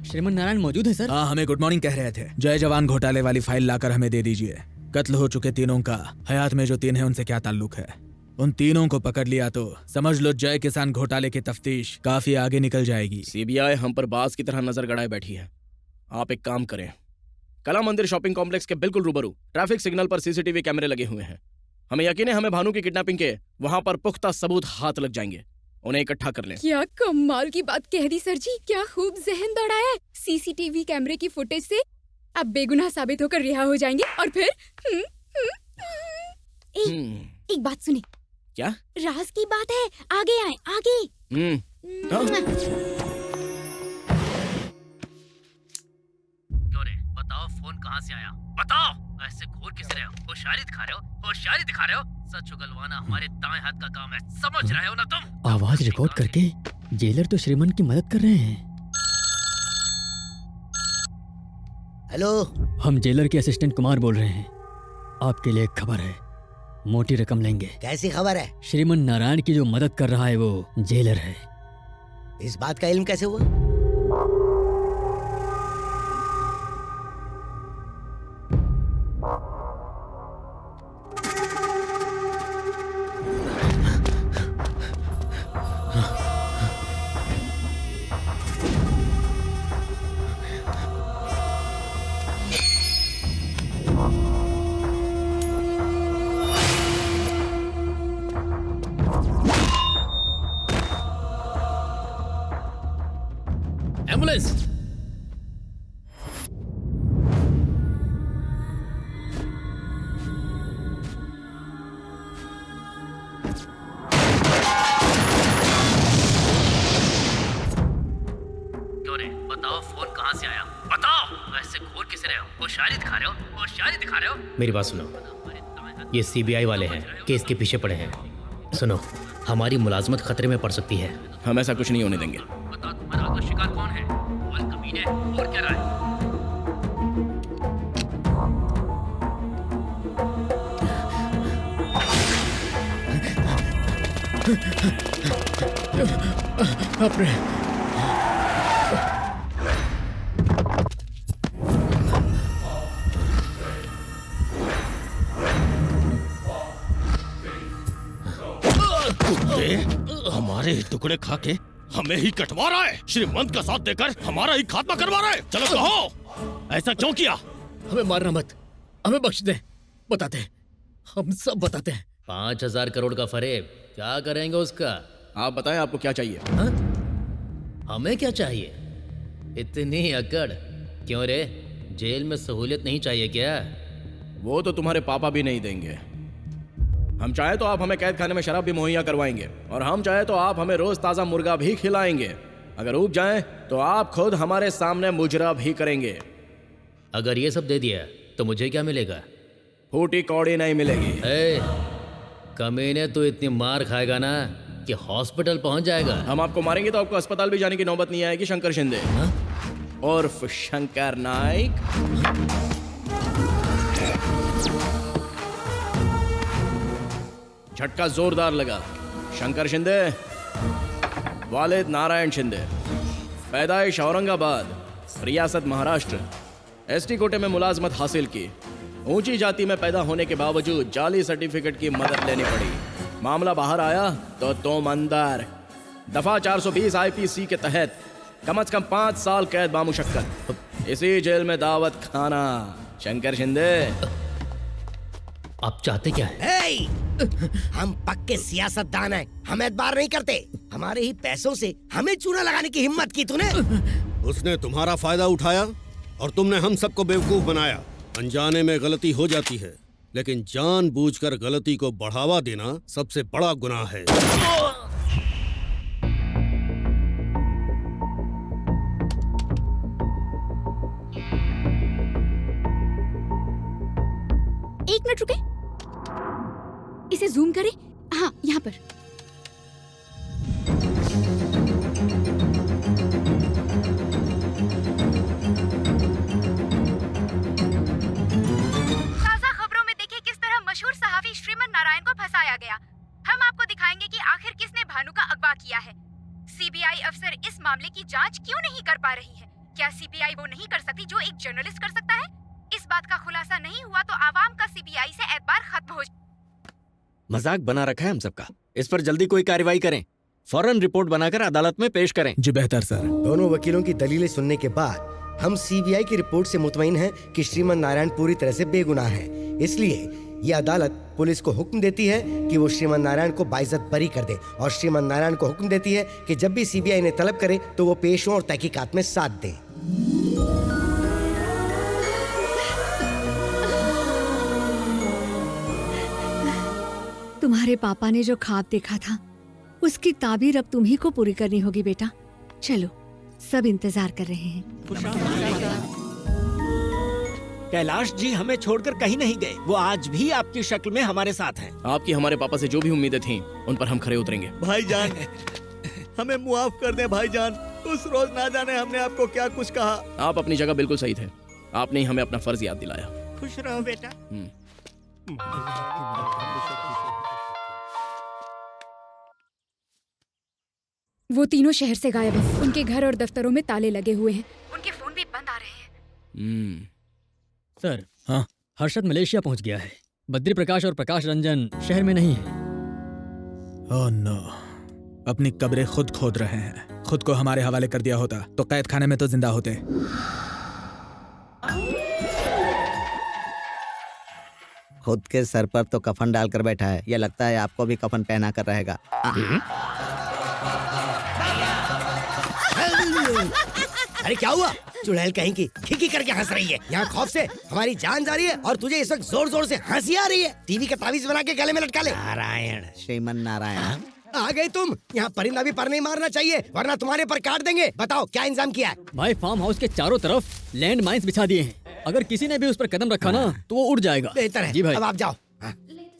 श्रीमन नारायण मौजूद है सर? हाँ, हमें गुड मॉर्निंग कह रहे थे। जय जवान घोटाले वाली फाइल लाकर हमें दे दीजिए। कत्ल हो चुके तीनों का हयात में जो 3 है उनसे क्या ताल्लुक है? उन तीनों को पकड़ लिया तो समझ लो जय किसान घोटाले की तफ्तीश काफी आगे निकल जाएगी। सीबीआई हम पर बाज की तरह नजर गड़ाए बैठी है। आप एक काम करें, कला मंदिर शॉपिंग कॉम्प्लेक्स के बिल्कुल रूबरू ट्रैफिक सिग्नल पर सीसीटीवी कैमरे लगे हुए हैं। हमें यकीन है हमें भानु की किडनैपिंग के वहां पर पुख्ता सबूत हाथ लग जाएंगे। उन्हें इकट्ठा कर लें। क्या कमाल की बात कह दी सर जी, क्या खूब जहन दौड़ाया है। सीसीटीवी कैमरे की फुटेज से आप बेगुनाह साबित होकर रिहा हो जाएंगे और फिर एक बात सुनी। क्या? राज की बात है, आगे आए आगे। क्यों रे, बताओ फोन कहाँ से आया? बताओ। ऐसे घूर किस रहे हो? होशियारी दिखा रहे हो? होशियारी दिखा रहे हो? सच उगलवाना हमारे दाएं हाथ का काम है, समझ रहे हो ना तुम? आवाज रिकॉर्ड करके जेलर तो श्रीमन की मदद कर रहे हैं। हेलो, हम जेलर के असिस्टेंट कुमार बोल रहे हैं। आपके लिए एक खबर है, मोटी रकम लेंगे। कैसी खबर है? श्रीमन नारायण की जो मदद कर रहा है वो जेलर है। इस बात का इल्म कैसे हुआ? एम्बुलेंस। क्यों रे, बताओ फोन कहाँ से आया? बताओ। ऐसे घूर किस रहे हो? होशियारी दिखा रहे हो? होशियारी दिखा रहे हो? मेरी बात सुनो, ये सीबीआई वाले हैं, केस के पीछे पड़े हैं। सुनो, हमारी मुलाजमत खतरे में पड़ सकती है। हम ऐसा कुछ नहीं होने देंगे। बताओ तुम्हारा अगला शिकार कौन है? और कमीने, और क्या राय? अपने हमारे ही टुकड़े खा के हमें ही कटवा रहा है। श्रीमंत का साथ देकर हमारा ही खात्मा करवा रहा है। चलो कहो, ऐसा क्यों किया? हमें मारना मत, हमें बख्श दे। बताते हैं, हम सब बताते हैं। 5,000 करोड़ का फरेब, क्या करेंगे उसका? आप बताएं, आपको क्या चाहिए? हा? हमें क्या चाहिए? इतनी अकड़ क्यों रे? जेल में सहूलियत नहीं चाहिए क्या? वो तो तुम्हारे पापा भी नहीं देंगे। हम चाहे तो आप हमें कैद खाने में शराब भी मुहैया करवाएंगे, और हम चाहे तो आप हमें रोज ताज़ा मुर्गा भी खिलाएंगे। अगर ऊब जाएं तो आप खुद हमारे सामने मुजरा भी करेंगे। अगर ये सब दे दिया तो मुझे क्या मिलेगा? फूटी कौड़ी नहीं मिलेगी। कमीने तो इतनी मार खाएगा ना कि हॉस्पिटल पहुंच जाएगा। हम आपको मारेंगे तो आपको अस्पताल भी जाने की नौबत नहीं आएगी। शंकर शिंदे उर्फ शंकर नाइक। झटका जोरदार लगा। शंकर शिंदे, वालिद नारायण शिंदे, पैदाइश औरंगाबाद, रियासत महाराष्ट्र, एसटी कोटे में मुलाजमत हासिल की। ऊंची जाति में पैदा होने के बावजूद जाली सर्टिफिकेट की मदद लेनी पड़ी। मामला बाहर आया तो तुम अंदर। दफा 420 आईपीसी के तहत कम से कम 5 साल कैद बामुशक्कत। इसी जेल में दावत खाना। शंकर शिंदे, आप चाहते क्या है? हम पक्के सियासतदान हैं, हम एतबार नहीं करते। हमारे ही पैसों से हमें चूना लगाने की हिम्मत की तूने। उसने तुम्हारा फायदा उठाया और तुमने हम सबको बेवकूफ बनाया। अनजाने में गलती हो जाती है, लेकिन जानबूझकर गलती को बढ़ावा देना सबसे बड़ा गुनाह है। एक मिनट रुके। इसे जूम करें। हाँ, यहाँ पर। ताज़ा खबरों में देखिए किस तरह मशहूर सहाफी श्रीमन नारायण को फंसाया गया। हम आपको दिखाएंगे कि आखिर किसने भानु का अगवा किया है। सीबीआई अफसर इस मामले की जांच क्यों नहीं कर पा रही है? क्या सीबीआई वो नहीं कर सकती जो एक जर्नलिस्ट कर सकता है? इस बात का खुलासा नहीं हुआ तो आवाम का सीबीआई से एतबार खत्म हो। मजाक बना रखा है हम सबका। इस पर जल्दी कोई कार्रवाई करें, फौरन रिपोर्ट बनाकर अदालत में पेश करें। जी बेहतर सर। दोनों वकीलों की दलीलें सुनने के बाद हम सीबीआई की रिपोर्ट से मुतमईन हैं कि श्रीमन नारायण पूरी तरह से बेगुनाह है। इसलिए ये अदालत पुलिस को हुक्म देती है कि वो श्रीमन नारायण को बाइज्जत बरी कर दे और श्रीमन नारायण को हुक्म देती है कि जब भी सीबीआई ने तलब करे तो वो पेश हों और तहकीकात में साथ दें। तुम्हारे पापा ने जो ख्वाब देखा था उसकी ताबीर अब तुम्ही को पूरी करनी होगी बेटा। चलो, सब इंतजार कर रहे हैं। कैलाश जी हमें छोड़कर कहीं नहीं गए। वो आज भी आपकी शक्ल में हमारे साथ हैं। आपकी हमारे पापा से जो भी उम्मीदें थीं उन पर हम खरे उतरेंगे। भाईजान, हमें मुआफ कर दे भाईजान। उस रोज ना जाने हमने आपको क्या कुछ कहा। आप अपनी जगह बिल्कुल सही थे। आपने ही हमें अपना फर्ज याद दिलाया। खुश रहो बेटा। वो तीनों शहर से गायब हैं। उनके घर और दफ्तरों में ताले लगे हुए हैं। उनके फोन भी बंद आ रहे हैं। सर, हाँ, हर्षद मलेशिया पहुंच गया है। बद्री प्रकाश और प्रकाश रंजन शहर में नहीं है। ओह नो, अपनी कब्रें खुद खोद रहे हैं। खुद को हमारे हवाले कर दिया होता तो कैद खाने में तो जिंदा होते। खुद के सर पर तो कफन डालकर बैठा है। ये लगता है आपको भी कफन पहना कर रहेगा। अरे क्या हुआ? चुड़ैल कहीं की खिकी करके हंस रही है। यहाँ खौफ से हमारी जान जा रही है और तुझे इस वक्त जोर जोर से हंसी आ रही है। टीवी का तावीज बना के गले में लटका ले। नारायण, श्रीमन नारायण, आ गई तुम। यहाँ परिंदा भी पर नहीं मारना चाहिए वरना तुम्हारे पर काट देंगे। बताओ क्या इंतजाम किया है? भाई, फार्म हाउस के चारों तरफ लैंड माइंस बिछा दिए हैं। अगर किसी ने भी उस पर कदम रखा ना तो वो उड़ जाएगा। बेहतर है। जी भाई। अब आप जाओ।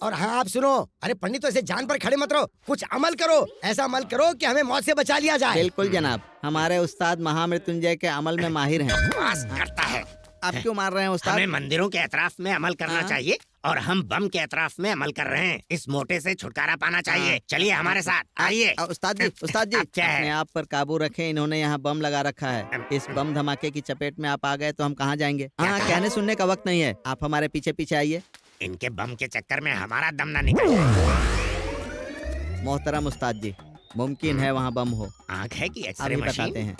और हाँ, आप सुनो। अरे पंडित, तो ऐसे जान पर खड़े मत रहो। कुछ अमल करो। ऐसा अमल करो कि हमें मौत से बचा लिया जाए। बिल्कुल जनाब, हमारे उस्ताद महामृत्युंजय के अमल में माहिर हैं। बकवास करता है। आप क्यों मार रहे हैं उस्ताद? हमें मंदिरों के एतराफ में अमल करना चाहिए और हम बम के एतराफ में अमल कर रहे हैं। इस मोटे से छुटकारा पाना चाहिए। चलिए हमारे साथ, आइए। उस्ताद जी, उस्ताद जी, क्या है? अपने आप पर काबू रखें। इन्होंने यहाँ बम लगा रखा है। इस बम धमाके की चपेट में आप आ गए तो हम कहाँ जाएंगे? हाँ, कहने सुनने का वक्त नहीं है। आप हमारे पीछे पीछे आइए। इनके बम के चक्कर में हमारा दम ना निकल जाए। मोहतरम उस्ताद जी, मुमकिन है वहाँ बम हो। आँख है कि एक्सरे अभी मशीन? बताते हैं।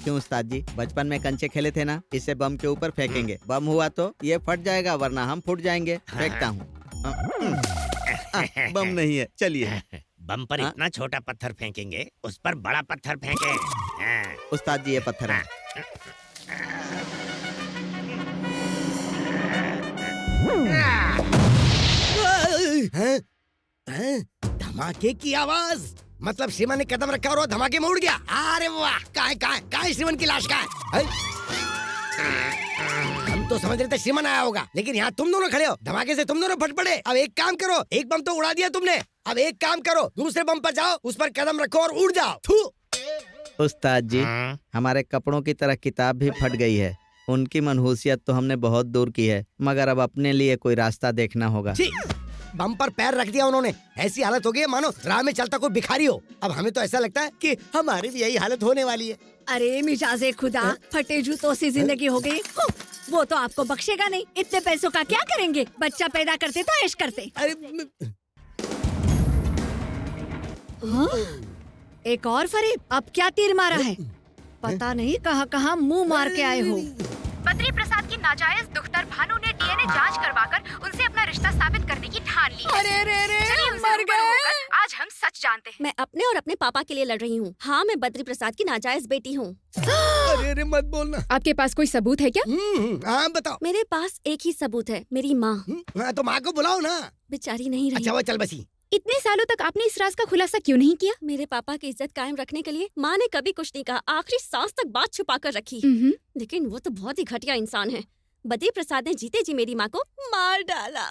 क्यों उस्ताद जी, बचपन में कंचे खेले थे ना, इसे बम के ऊपर फेंकेंगे। बम हुआ तो ये फट जाएगा वरना हम फूट जाएंगे। फेंकता हूँ। बम नहीं है, चलिए। बम पर इतना छोटा पत्थर फेंकेंगे, उस पर बड़ा पत्थर फेंके। उस्ताद जी, ये पत्थर है। धमाके की आवाज, मतलब श्रीमान ने कदम रखा और वो धमाके में उड़ गया। अरे वाह, कहाँ है श्रीमान की लाश? कहाँ है? हम तो समझ रहे थे श्रीमान आया होगा, लेकिन यहाँ तुम दोनों खड़े हो। धमाके से तुम दोनों फट पड़े। अब एक काम करो, एक बम तो उड़ा दिया तुमने। अब एक काम करो, दूसरे बम पर जाओ, उस पर कदम रखो और उड़ जाओ। थू। उस्ताद जी, हमारे कपड़ों की तरह किताब भी फट गई है। उनकी मनहूसियत तो हमने बहुत दूर की है, मगर अब अपने लिए कोई रास्ता देखना होगा। बम पर पैर रख दिया उन्होंने। ऐसी हालत हो गई है मानो राह में चलता कोई भिखारी हो। अब हमें तो ऐसा लगता है कि हमारी भी यही हालत होने वाली है। अरे मिजाजे खुदा, फटे जूतों से जिंदगी हो गई। वो तो आपको बख्शेगा नहीं। इतने पैसों का क्या करेंगे? बच्चा पैदा करते तो ऐश करते। हाँ? एक और फरेब, अब क्या तीर मारा है? पता नहीं कहाँ मुंह मार के आए हो। बद्री प्रसाद की नाजायज दुख्तर भानु ने डीएनए जांच करवाकर उनसे अपना रिश्ता साबित करने की ठान ली है। चलिए उनसे रूबरू होकर आज हम सच जानते हैं। मैं अपने और अपने पापा के लिए लड़ रही हूँ। हाँ, मैं बद्री प्रसाद की नाजायज बेटी हूँ। अरे मत बोलना। आपके पास कोई सबूत है क्या? हाँ, बताओ। मेरे पास एक ही सबूत है, मेरी माँ। तो माँ को बुलाओ ना। बेचारी नहीं रही। अच्छा, वो चल बसी। इतने सालों तक आपने इस राज का खुलासा क्यों नहीं किया? मेरे पापा की इज्जत कायम रखने के लिए माँ ने कभी कुछ नहीं कहा। आखिरी सांस तक बात छुपा कर रखी। लेकिन वो तो बहुत ही घटिया इंसान है। बद्री प्रसाद ने जीते जी मेरी माँ को मार डाला।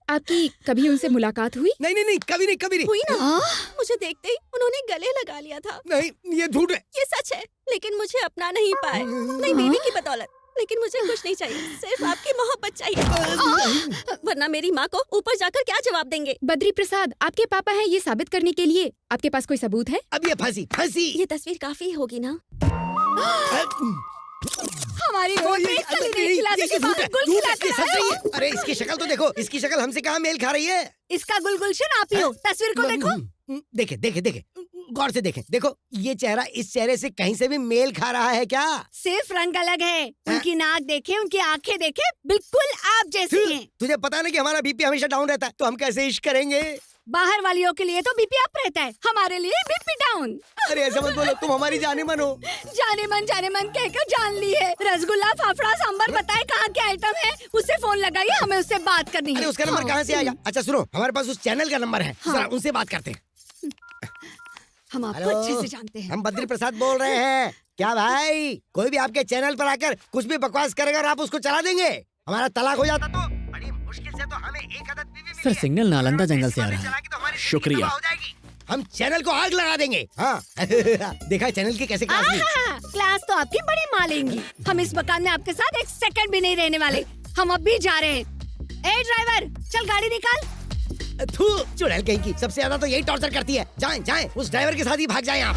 आपकी कभी उनसे मुलाकात हुई? नहीं नहीं नहीं, कभी नहीं, कभी नहीं हुई ना। मुझे देखते ही उन्होंने गले लगा लिया था। नहीं, ये झूठ है। ये सच है, लेकिन मुझे अपना नहीं पाए। नहीं बीवी की बदौलत, लेकिन मुझे कुछ नहीं चाहिए, सिर्फ आपकी मोहब्बत चाहिए। वरना मेरी माँ को ऊपर जाकर क्या जवाब देंगे? बद्री प्रसाद आपके पापा हैं ये साबित करने के लिए आपके पास कोई सबूत है? अब ये फांसी। ये तस्वीर काफी होगी ना? हमारी गोद में कली नहीं खिलाते के बाद गुल खिलाते रहे हो। अरे इसकी शक्ल तो देखो, इसकी शक्ल हमसे कहाँ मेल खा रही है। इसका गुलगुलशन आप ही हो। तस्वीर को देखो। देखे गौर से देखें। देखो ये चेहरा इस चेहरे से कहीं से भी मेल खा रहा है क्या? सिर्फ रंग अलग है। उनकी नाक देखे, उनकी आंखें देखे, बिल्कुल आप जैसी हैं। तुझे पता नहीं कि हमारा बीपी हमेशा डाउन रहता है, तो हम कैसे इश्क करेंगे? बाहर वालियों के लिए तो बीपी अप रहता है, हमारे लिए बीपी डाउन। अरे ऐसा मत बोलो, तुम हमारी जाने मन हो। जाने मन कहकर जान ली है। रसगुल्ला, फाफड़ा, सांबर बताए कहाँ के आइटम है, उससे फोन लगाइए, हमें उससे बात करनी है। अरे उसका नंबर कहाँ से आया? अच्छा सुनो, हमारे पास उस चैनल का नंबर है, जरा उनसे बात करते हैं। हम आपको अच्छे से जानते हैं। हम बद्री प्रसाद बोल रहे हैं। क्या भाई, कोई भी आपके चैनल पर आकर कुछ भी बकवास करेगा और आप उसको चला देंगे? हमारा तलाक हो जाता तो बड़ी मुश्किल से तो हमें एक आदत बीवी मिली सर है। सिग्नल नालंदा जंगल से आ रहा है। शुक्रिया। हम चैनल को आग लगा देंगे। हाँ देखा चैनल की कैसे क्लास ली? क्लास तो आपकी बड़ी मालेंगी। हम इस मकान में आपके साथ एक सेकंड भी नहीं रहने वाले। हम अब भी जा रहे हैं। ए ड्राइवर, चल गाड़ी निकाल। थू, चुड़ैल कहीं की, सबसे ज्यादा तो यही टॉर्चर करती है। जाएं, उस ड्राइवर के साथ ही भाग जाएं आप।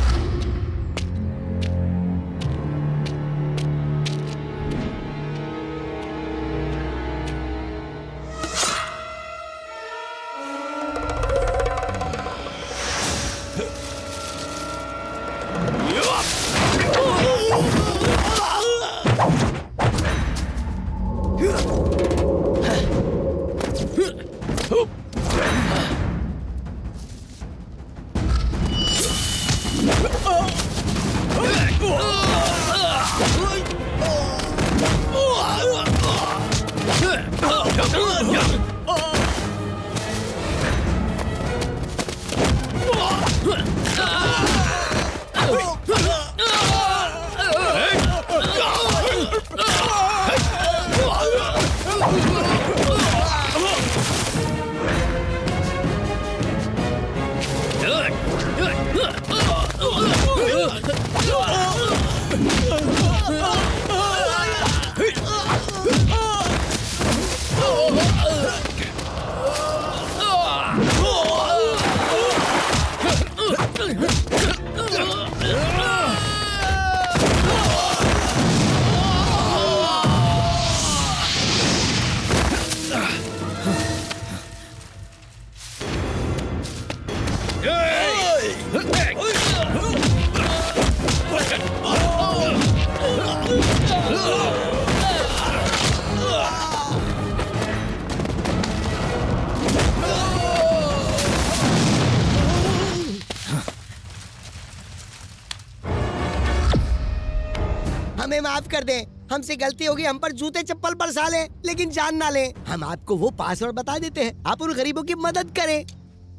हमें माफ कर दें, हमसे गलती होगी, हम पर जूते चप्पल बरसा लें, लेकिन जान ना लें। हम आपको वो पासवर्ड बता देते हैं, आप उन गरीबों की मदद करें।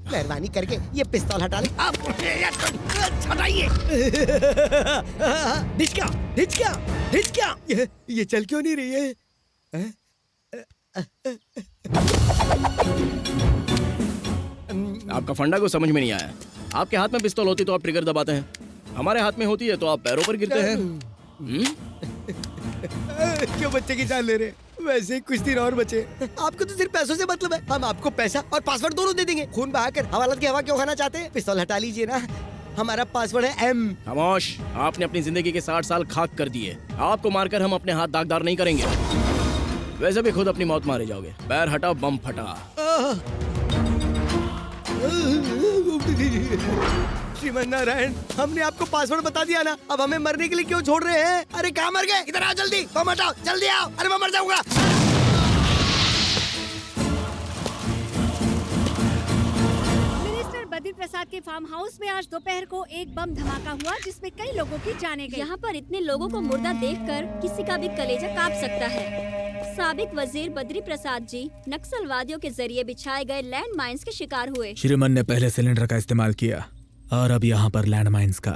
मेहरबानी करके ये पिस्तौल हटा लें। आप हटाइए। ढिचका। ये चल क्यों नहीं रही है? आपका फंडा को समझ में नहीं आया। आपके हाथ में पिस्तौल होती तो आप ट्रिगर दबाते हैं, हमारे हाथ में होती है तो आप पैरों पर गिरते हैं। क्यों बच्चे की जान ले रहे? वैसे ही कुछ दिन और बचे। आपको तो सिर्फ पैसों से मतलब है। हम आपको पैसा और पासवर्ड दोनों दे देंगे। खून बहाकर हवालात की हवा क्यों खाना चाहते हैं? पिस्तौल हटा लीजिए ना। हमारा पासवर्ड है एम। खामोश, आपने अपनी जिंदगी के 60 साल खाक कर दिए। आपको मारकर हम अपने हाथ दागदार नहीं करेंगे। वैसे भी खुद अपनी मौत मारे जाओगे। पैर हटा, बम फटा। श्रीमन नारायण, हमने आपको पासवर्ड बता दिया ना, अब हमें मरने के लिए क्यों छोड़ रहे हैं? अरे कहाँ मर गए? इधर आओ जल्दी, बम हटाओ, जल्दी आओ। अरे मैं मर जाऊंगा। मिनिस्टर बद्री प्रसाद के फार्म हाउस में आज दोपहर को एक बम धमाका हुआ जिसमें कई लोगों की जानें गईं। यहाँ पर इतने लोगों को मुर्दा देखकर किसी का भी कलेजा कांप सकता है। साबिक वजीर बद्री प्रसाद जी नक्सलवादियों के जरिए बिछाए गए लैंड माइन्स के शिकार हुए। श्रीमन ने पहले सिलेंडर का इस्तेमाल किया और अब यहाँ पर लैंड माइन्स का।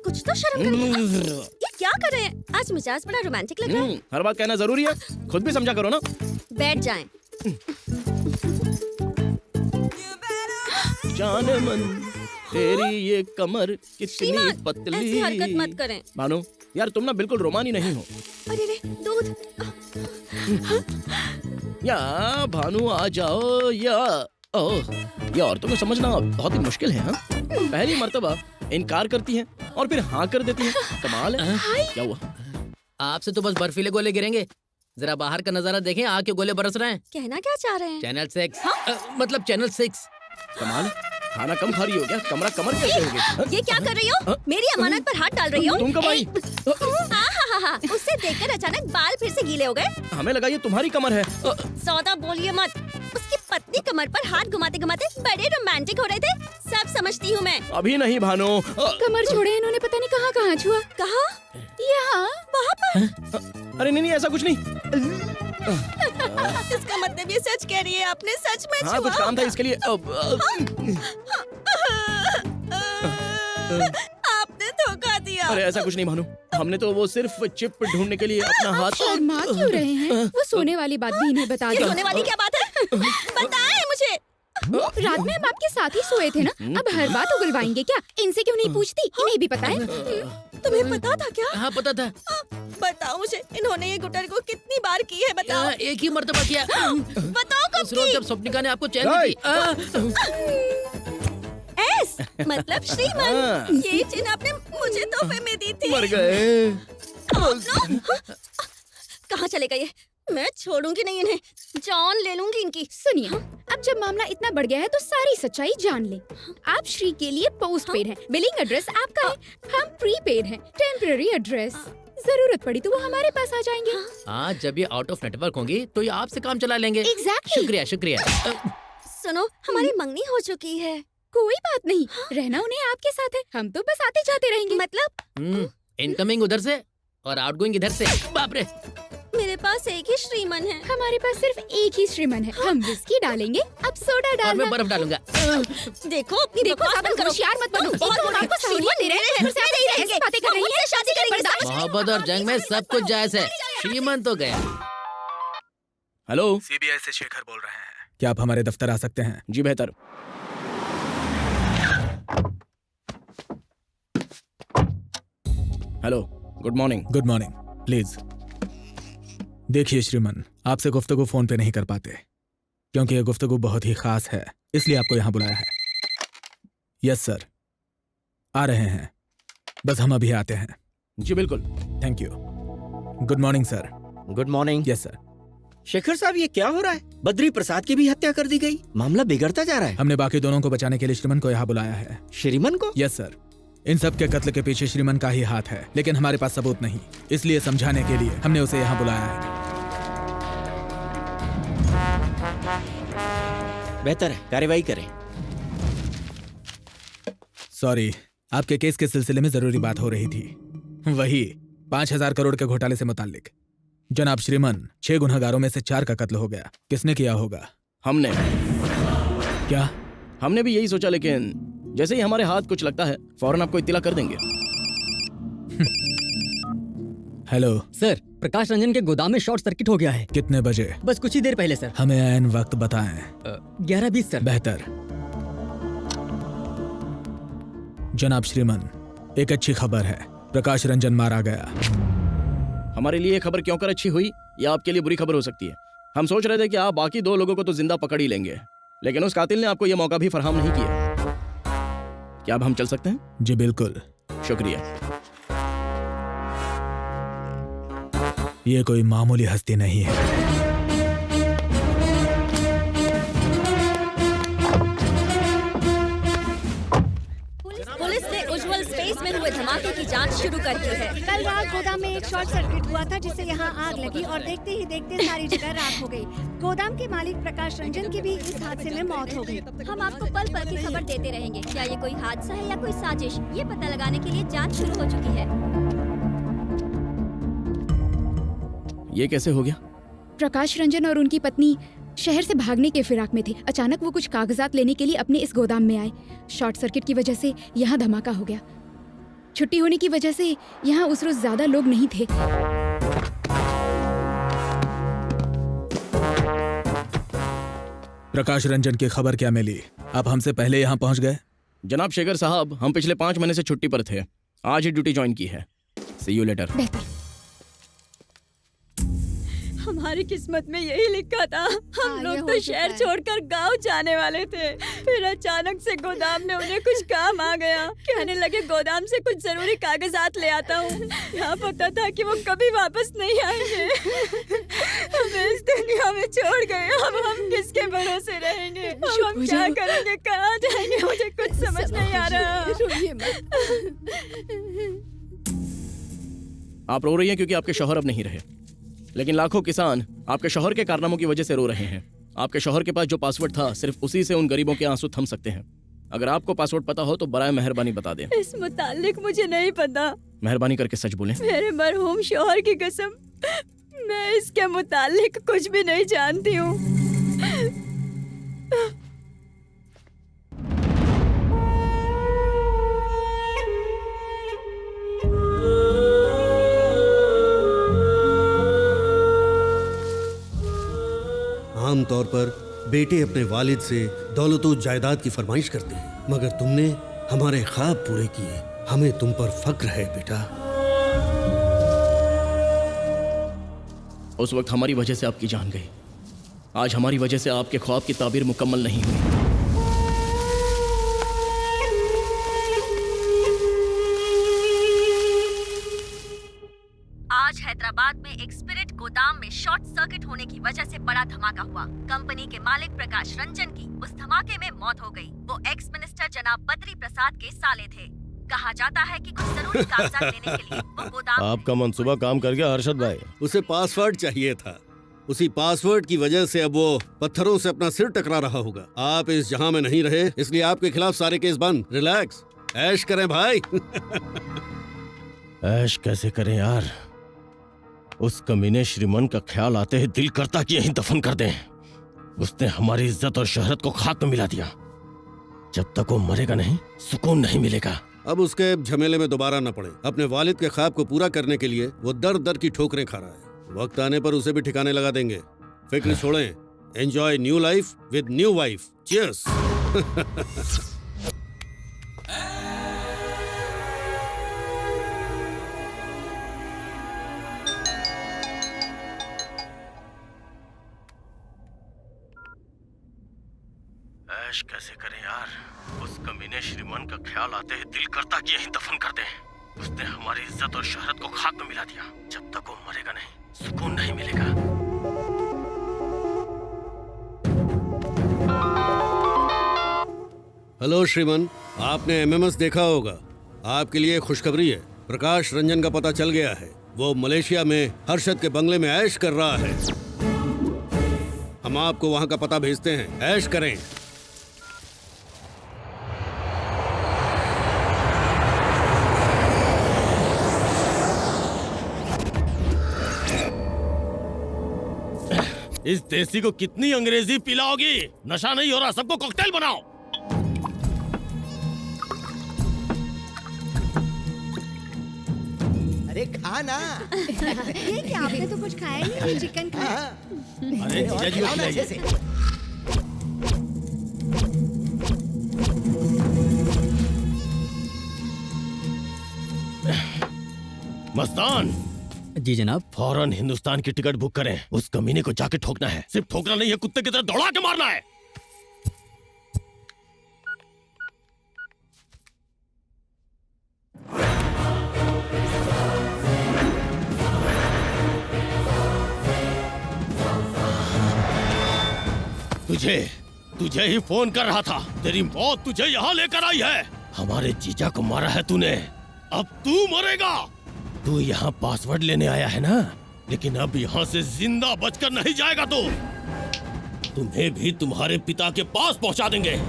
कुछ तो शर्म करिए। ये क्या कर रहे हैं? आज मिजाज बड़ा रोमांटिक लग रहा है। हर बात कहना जरूरी है, खुद भी समझा करो ना। बैठ जाएं। जाने मन तेरी ये कमर कितनी श्रीमान, पतली। ऐसी हरकत मत करें। भानु यार, तुम ना बिल्कुल रोमानी नहीं हो। अरे रे, दूध। या भानु आ जाओ या ओह, ये औरतों को समझना बहुत ही मुश्किल है। हाँ? पहली मर्तबा इनकार करती हैं और फिर हाँ कर देती हैं। कमाल है। क्या हुआ? आपसे तो बस बर्फीले गोले गिरेंगे। जरा बाहर का नजारा देखें, आग के गोले बरस रहे हैं। कहना क्या चाह रहे हैं? चैनल 6 मतलब चैनल 6। कमाल है। खाना कम खा रही हो क्या? कमर कैसे हो गई? ये क्या कर रही हो? मेरी अमानत पर हाथ डाल रही हो? तुम कब आई? उससे देखकर अचानक बाल फिर से गीले हो गए। हमें लगा ये तुम्हारी कमर है। सौदा बोलिए मत। उसकी पतली कमर पर हाथ घुमाते घुमाते बड़े रोमांटिक हो रहे थे। सब समझती हूँ मैं। अभी नहीं भानु। कमर छोड़े, इन्होंने पता नहीं कहाँ कहाँ छुआ। कहाँ? यहाँ, वहाँ पर। अरे नहीं ऐसा कुछ नहीं। इसका मतलब ये सच कह रही है, आपने सच में हाँ, कुछ काम था इसके लिए। आपने धोखा दिया। अरे ऐसा कुछ नहीं भानु, हमने तो वो सिर्फ चिप ढूंढने के लिए अपना हाथ। शर्मा क्यों रहे हैं? वो सोने वाली बात भी इन्हें बता दो। सोने वाली क्या बात है? बताएं मुझे। रात में हम आपके साथ ही सोए थे ना, अब हर बात उगलवाएंगे क्या? इनसे क्यों नहीं पूछती? इन्हें भी पता है। तुम्हें पता था क्या? हाँ पता था। बताओ मुझे, इन्होंने ये गुटर को कितनी बार की है? बताओ। एक ही मर्तबा किया। बताओ कब उस रोज जब स्वप्निका ने आपको चैन दी थी। एस मतलब श्रीमान, ये चेन आपने मुझे तोहफे में दी थी। मर गए। कहाँ चले गए? मैं छोड़ूंगी नहीं इन्हें, जान ले लूंगी इनकी। सुनिए, अब जब मामला इतना बढ़ गया है तो सारी सच्चाई जान ले। आप श्री के लिए पोस्ट पेड हैं, बिलिंग एड्रेस आपका है, हम प्रीपेड हैं, टेम्पररी एड्रेस। जरूरत पड़ी तो वो हमारे पास आ जाएंगे। हाँ, जब ये आउट ऑफ नेटवर्क होंगी तो ये आपसे काम चला लेंगे। Exactly. शुक्रिया शुक्रिया। सुनो, हमारी मंगनी हो चुकी है। कोई बात नहीं, रहना उन्हें आपके साथ है, हम तो बस आते जाते रहेंगे। मतलब इनकमिंग उधर से और आउटगोइंग इधर से। बाप रे, मेरे पास एक ही श्रीमन है। हमारे पास सिर्फ एक ही श्रीमन है। हम विस्की डालेंगे, अब सोडा डालना। और मैं बर्फ डालूंगा। देखो अपनी बकवास बंद करो। होशियार मत बनो। बहुत हम आपको सहूलियत दे रहे हैं, फिर से ऐसी बातें कर रही हैं। शादी करेंगे। मोहब्बत और जंग में सब कुछ जायज है। श्रीमन तो गया। हेलो, सीबीआई से शेखर बोल रहे हैं। क्या आप हमारे दफ्तर आ सकते हैं? जी बेहतर। Hello, good morning. Good morning. Please देखिए श्रीमन, आपसे गुफ्तगू फोन पे नहीं कर पाते क्योंकि ये गुफ्तगू बहुत ही खास है, इसलिए आपको यहाँ बुलाया है। यस सर, आ रहे हैं, बस हम अभी आते हैं। जी बिल्कुल। Thank you. Good morning sir. Good morning. Yes sir. Shekhar साहब, ये क्या हो रहा है? बद्री प्रसाद की भी हत्या कर दी गई, मामला बिगड़ता जा रहा है। हमने बाकी दोनों को बचाने के लिए श्रीमन को यहाँ बुलाया है। श्रीमन को? Yes sir. इन सब के कत्ल के पीछे श्रीमन का ही हाथ है, लेकिन हमारे पास सबूत नहीं, इसलिए समझाने के लिए हमने उसे यहाँ बुलाया है। बेहतर है, कार्रवाई करें। सॉरी, आपके केस के सिलसिले में जरूरी बात हो रही थी, वही 5,000 करोड़ के घोटाले से मुताल्लिक। जनाब श्रीमन, 6 गुनहगारों में से 4 का कत्ल हो गया। किसने किया होगा? हमने। क्या? हमने भी यही सोचा, लेकिन जैसे ही हमारे हाथ कुछ लगता है फौरन आपको इत्तला कर देंगे। हेलो सर, प्रकाश रंजन के गोदाम में शॉर्ट सर्किट हो गया है। कितने बजे? बस कुछ ही देर पहले सर। हमें ऐन वक्त बताएं। 11:20 सर। बेहतर। जनाब श्रीमन, एक अच्छी खबर है, प्रकाश रंजन मारा गया। हमारे लिए खबर क्यों कर अच्छी हुई, या आपके लिए बुरी खबर हो सकती है। हम सोच रहे थे कि आप बाकी 2 लोगों को तो जिंदा पकड़ ही लेंगे, लेकिन उस कातिल ने आपको यह मौका भी फराहम नहीं किया। क्या अब हम चल सकते हैं? जी बिल्कुल। शुक्रिया। ये कोई मामूली हस्ती नहीं है। पुलिस ने उज्जवल स्पेस में हुए धमाके की जांच शुरू कर दी है। कल रात गोदाम में एक शॉर्ट सर्किट हुआ था, जिससे यहाँ आग लगी और देखते ही देखते सारी जगह राख हो गई। गोदाम के मालिक प्रकाश रंजन की भी इस हादसे में मौत हो गई। हम आपको पल पल की खबर देते रहेंगे। क्या ये कोई हादसा है या कोई साजिश, ये पता लगाने के लिए जांच शुरू हो चुकी है। ये कैसे हो गया? प्रकाश रंजन और उनकी पत्नी शहर से भागने के फिराक में थे। अचानक वो कुछ कागजात लेने के लिए अपने इस गोदाम में आए। शॉर्ट सर्किट की वजह से यहाँ धमाका हो गया। छुट्टी होने की वजह से यहाँ उस रोज ज्यादा लोग नहीं थे। प्रकाश रंजन की खबर क्या मिली? आप हमसे पहले यहाँ पहुँच गए? जनाब शेखर साहब, हम पिछले 5 महीने से छुट्टी पर थे, आज ही ड्यूटी ज्वाइन की है। सी यू लेटर। हमारी किस्मत में यही लिखा था। हम लोग तो शहर छोड़कर गांव जाने वाले थे, फिर अचानक से गोदाम में उन्हें कुछ काम आ गया। कहने लगे गोदाम से कुछ जरूरी कागजात ले आता हूँ। यहाँ पता था कि वो कभी वापस नहीं आएंगे। हमें इस दुनिया में छोड़ गए, अब हम किसके भरोसे रहेंगे? हम क्या करेंगे, कहाँ जाएंगे? मुझे कुछ समझ नहीं आ रहा। आप रो रही हैं क्योंकि आपके शौहर अब नहीं रहे, लेकिन लाखों किसान आपके शौहर के कारनामों की वजह से रो रहे हैं। आपके शौहर के पास जो पासवर्ड था, सिर्फ उसी से उन गरीबों के आंसू थम सकते हैं। अगर आपको पासवर्ड पता हो तो बराए मेहरबानी बता दें। इस मुतालिक मुझे नहीं पता। मेहरबानी करके सच बोलें। मेरे मरहूम शौहर की कसम, मैं इसके मुतालिक कुछ भी नहीं जानती हूँ। आमतौर पर बेटे अपने वालिद से दौलत और जायदाद की फरमाइश करते हैं, मगर तुमने हमारे ख्वाब पूरे किए। हमें तुम पर फक्र है बेटा। उस वक्त हमारी वजह से आपकी जान गई, आज हमारी वजह से आपके ख्वाब की ताबीर मुकम्मल नहीं हुई। आज हैदराबाद में एक स्पिरिट गोदाम में शॉर्ट सर्किट होने की वजह से बड़ा धमाका हुआ। कंपनी के मालिक प्रकाश रंजन की उस धमाके में मौत हो गई। वो एक्स मिनिस्टर जनाब बद्री प्रसाद के साले थे। कहा जाता है कि कुछ जरूरी कागजात लेने के लिए वो गोदाम। आपका मंसूबा काम कर गया हर्षद भाई। उसे पासवर्ड चाहिए था, उसी पासवर्ड की वजह से अब वो पत्थरों से अपना सिर टकरा रहा होगा। आप इस जहां में नहीं रहे, इसलिए आपके खिलाफ सारे केस बंद। रिलैक्स, ऐश करें भाई। ऐश कैसे करें यार, उस कमीने श्रीमन का ख्याल आते ही दिल करता कि यहीं दफन कर दें। उसने हमारी इज्जत और शोहरत को खाक में मिला दिया। जब तक वो मरेगा नहीं, सुकून नहीं मिलेगा। अब उसके झमेले में दोबारा न पड़े। अपने वालिद के ख्वाब को पूरा करने के लिए वो दर दर की ठोकरें खा रहा है। वक्त आने पर उसे भी ठिकाने लगा देंगे। फिक्र छोड़ें, enjoy new life with new wife. Cheers. ऐश कैसे करें यार, उस कमीने श्रीमन का ख्याल आते ही दिल करता कि यहीं दफन कर दें। उसने हमारी इज्जत और शोहरत को खाक में मिला दिया। जब तक वो मरेगा नहीं, सुकून नहीं मिलेगा। हेलो श्रीमन, आपने एमएमएस देखा होगा। आपके लिए खुशखबरी है, प्रकाश रंजन का पता चल गया है। वो मलेशिया में हर्षद के बंगले में ऐश कर रहा है। हम आपको वहां का पता भेजते हैं, ऐश करें। इस देसी को कितनी अंग्रेजी पिलाओगी? नशा नहीं हो रहा, सबको कॉकटेल बनाओ। अरे खाना। ये क्या, आपने तो कुछ खाया ही नहीं, चिकन खाया। अरे जीजा जी को खिलाइए। मस्तान जी जनाब। फौरन हिंदुस्तान की टिकट बुक करें। उस कमीने को जाके ठोकना है। सिर्फ ठोकना नहीं है, कुत्ते की तरह दौड़ा के मारना है। तुझे ही फोन कर रहा था। तेरी मौत तुझे यहाँ लेकर आई है। हमारे जीजा को मारा है तूने, अब तू मरेगा। तू यहाँ पासवर्ड लेने आया है ना, लेकिन अब यहाँ से जिंदा बचकर नहीं जाएगा। तो तुम्हें भी तुम्हारे पिता के पास पहुंचा देंगे।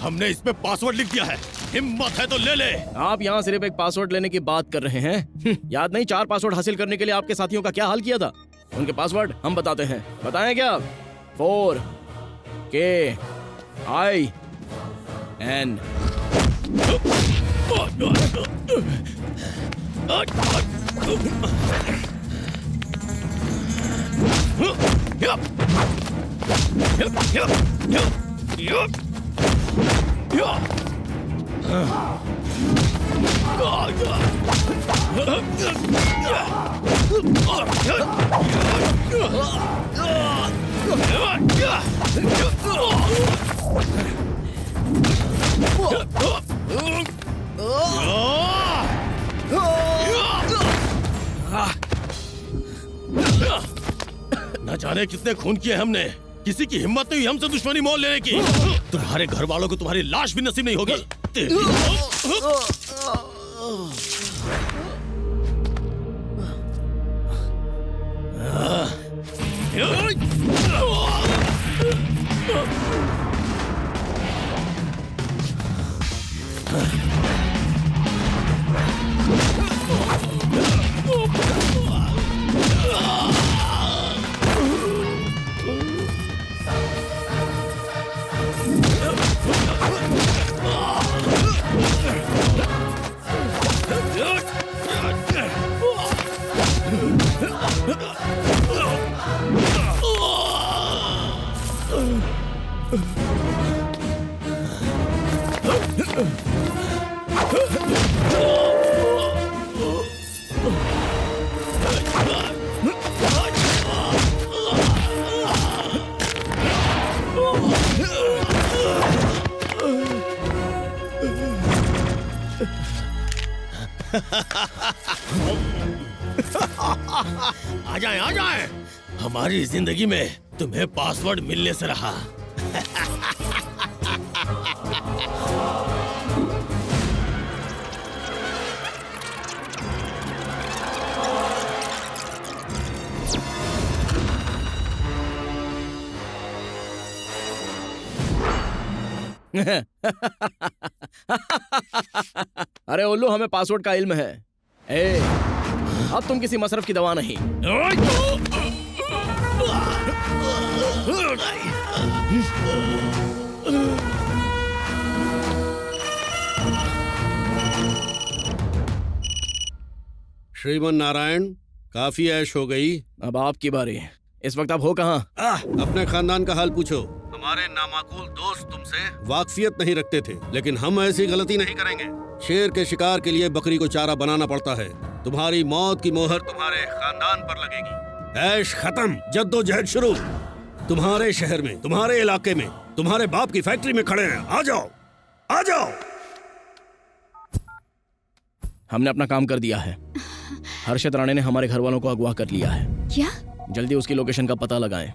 हमने इस पे पासवर्ड लिख दिया है, हिम्मत है तो ले ले। आप यहाँ सिर्फ एक पासवर्ड लेने की बात कर रहे हैं। याद नहीं 4 पासवर्ड हासिल करने के लिए आपके साथियों का क्या हाल किया था? उनके पासवर्ड हम बताते हैं। बताएं क्या? 4KIN न जाने कितने खून किए हमने, किसी की हिम्मत नहीं हुई हमसे दुश्मनी मोल लेने की। तुम्हारे घर वालों को तुम्हारी लाश भी नसीब नहीं होगी। आ जाएं, आ जाएं। हमारी जिंदगी में तुम्हें पासवर्ड मिलने से रहा। अरे उल्लू, हमें पासवर्ड का इल्म है। ए, अब तुम किसी मसरफ की दवा नहीं। श्रीमन नारायण, काफी ऐश हो गई। अब आपकी बारी। इस वक्त आप हो कहाँ? अपने खानदान का हाल पूछो। हमारे नामाकूल दोस्त तुमसे वाकफियत नहीं रखते थे, लेकिन हम ऐसी गलती नहीं करेंगे। शेर के शिकार के लिए बकरी को चारा बनाना पड़ता है। तुम्हारी मौत की मोहर तुम्हारे खानदान पर लगेगी। ऐश खत्म, जद्दोजहद शुरू। तुम्हारे शहर में, तुम्हारे इलाके में, तुम्हारे बाप की फैक्ट्री में खड़े हैं। आ जाओ, आ जाओ। हमने अपना काम कर दिया है। हर्षद राणे ने हमारे घर वालों को अगवा कर लिया है। क्या? जल्दी उसकी लोकेशन का पता लगाएं।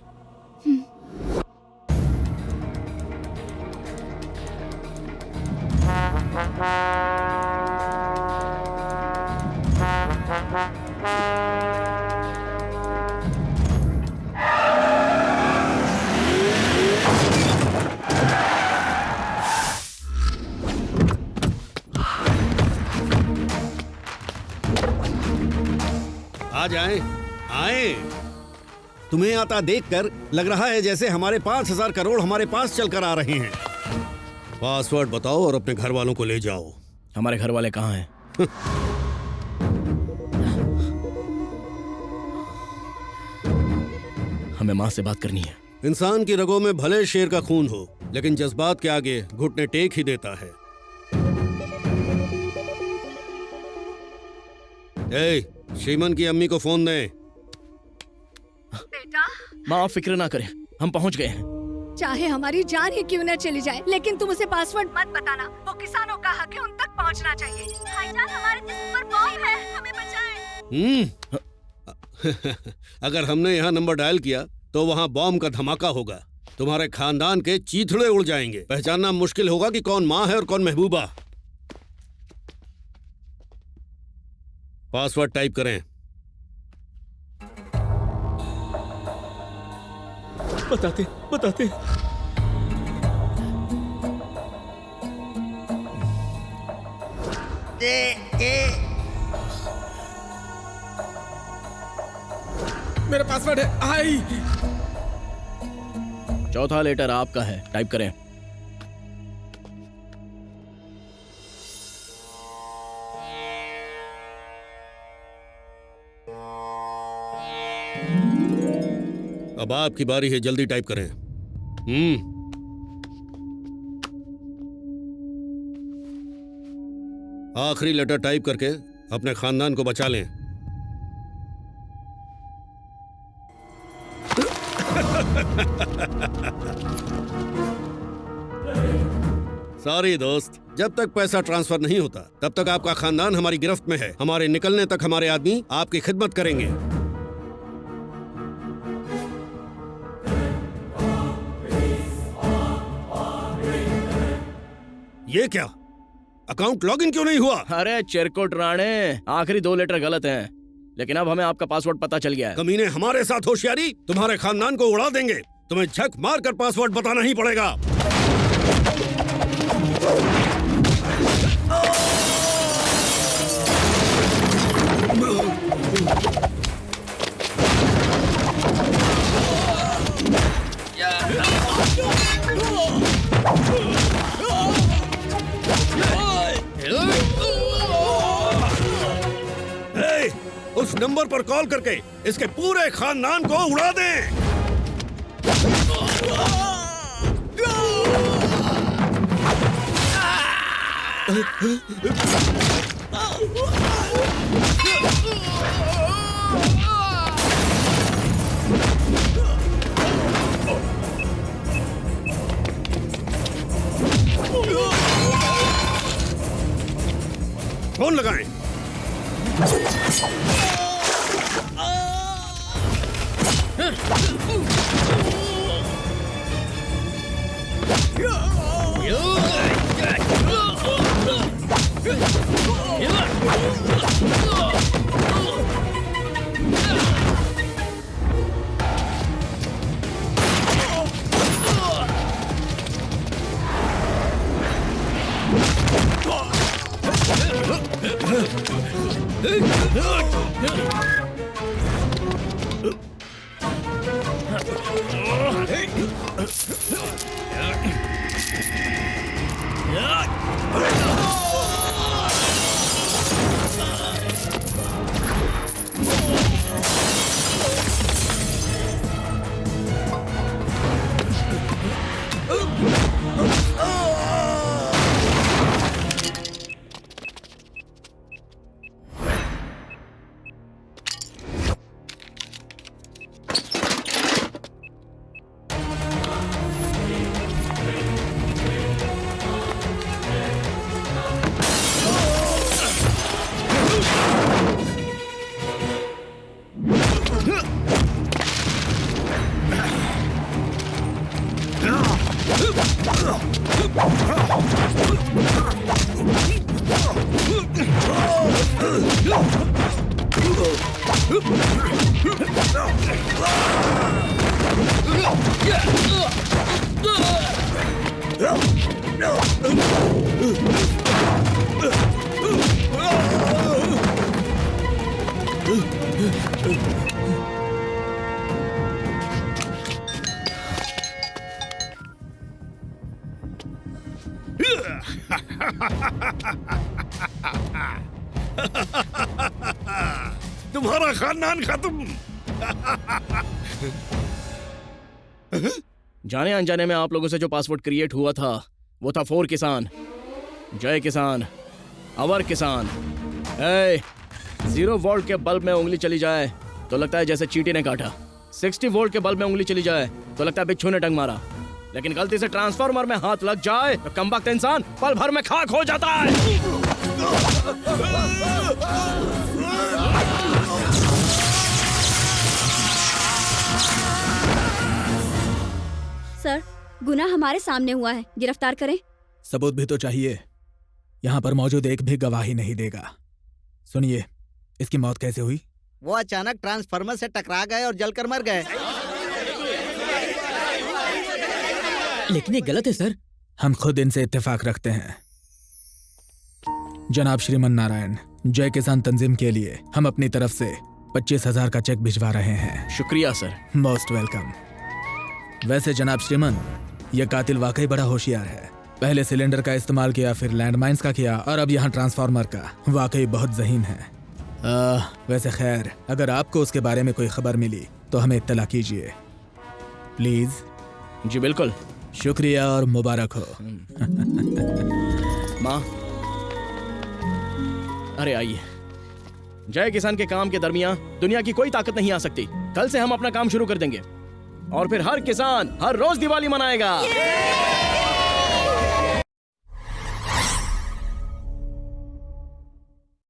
आ जाएं, आए। तुम्हें आता देखकर लग रहा है जैसे हमारे 5,000 करोड़ हमारे पास चलकर आ रहे हैं। पासवर्ड बताओ और अपने घर वालों को ले जाओ। हमारे घर वाले कहाँ हैं? हमें माँ से बात करनी है। इंसान की रगों में भले शेर का खून हो, लेकिन जज्बात के आगे घुटने टेक ही देता है। ए, श्रीमन की अम्मी को फोन दे। बेटा, माँ, आप फिक्र ना करें, हम पहुँच गए हैं। चाहे हमारी जान ही क्यों न चली जाए, लेकिन तुम उसे पासवर्ड मत बताना। वो किसानों का हक है, उन तक पहुंचना चाहिए। भाईजान, हमारे जिस्म पर बॉम्ब है, हमें बचाएं। अगर हमने यहाँ नंबर डायल किया तो वहाँ बॉम्ब का धमाका होगा। तुम्हारे खानदान के चीथड़े उड़ जाएंगे। पहचानना मुश्किल होगा कि कौन माँ है और कौन महबूबा। पासवर्ड टाइप करें। बताते बताते। मेरा पासवर्ड है आई। चौथा लेटर आपका है, टाइप करें। अब आपकी बारी है, जल्दी टाइप करें। आखिरी लेटर टाइप करके अपने खानदान को बचा लें। सॉरी दोस्त, जब तक पैसा ट्रांसफर नहीं होता तब तक आपका खानदान हमारी गिरफ्त में है। हमारे निकलने तक हमारे आदमी आपकी खिदमत करेंगे। ये क्या, अकाउंट लॉगिन क्यों नहीं हुआ? अरे चिरकुट राणे, आखिरी 2 लेटर गलत हैं, लेकिन अब हमें आपका पासवर्ड पता चल गया है। कमीने, हमारे साथ होशियारी, तुम्हारे खानदान को उड़ा देंगे। तुम्हें झक मार कर पासवर्ड बताना ही पड़ेगा। उस नंबर पर कॉल करके इसके पूरे खानदान को उड़ा दें। फोन लगाएं। तुम्हारा खानदान खत्म। जाने अनजाने में आप लोगों से जो पासवर्ड क्रिएट हुआ था वो था 4 किसान, जय किसान, अवर किसान। 0 वोल्ट के बल्ब में उंगली चली जाए तो लगता है जैसे चींटी ने काटा। 60 वोल्ट के बल्ब में उंगली चली जाए तो लगता है बिच्छू ने डंग मारा। लेकिन गलती से ट्रांसफार्मर में हाथ लग जाए तो कमबख्त इंसान पल भर में खाक हो जाता है। सर, गुनाह हमारे सामने हुआ है, गिरफ्तार करें। सबूत भी तो चाहिए। यहाँ पर मौजूद एक भी गवाही नहीं देगा। सुनिए, इसकी मौत कैसे हुई? वो अचानक ट्रांसफार्मर से टकरा गए और जलकर मर गए। लेकिन ये गलत है सर। हम खुद इनसे इत्तेफाक रखते हैं। जनाब श्रीमन नारायण, जय किसान तंजीम के लिए हम अपनी तरफ से 25,000 का चेक भिजवा रहे हैं। शुक्रिया सर। Most welcome. वैसे जनाब श्रीमन, यह कातिल वाकई बड़ा होशियार है। पहले सिलेंडर का इस्तेमाल किया, फिर लैंडमाइंस का किया और अब यहाँ ट्रांसफार्मर का। वाकई बहुत ज़हीन है। वैसे खैर, अगर आपको उसके बारे में कोई खबर मिली तो हमें इत्तला कीजिए। प्लीज। जी बिल्कुल। शुक्रिया और मुबारक हो। माँ, अरे आइए। जय किसान के काम के दरमियान दुनिया की कोई ताकत नहीं आ सकती। कल से हम अपना काम शुरू कर देंगे और फिर हर किसान हर रोज दिवाली मनाएगा।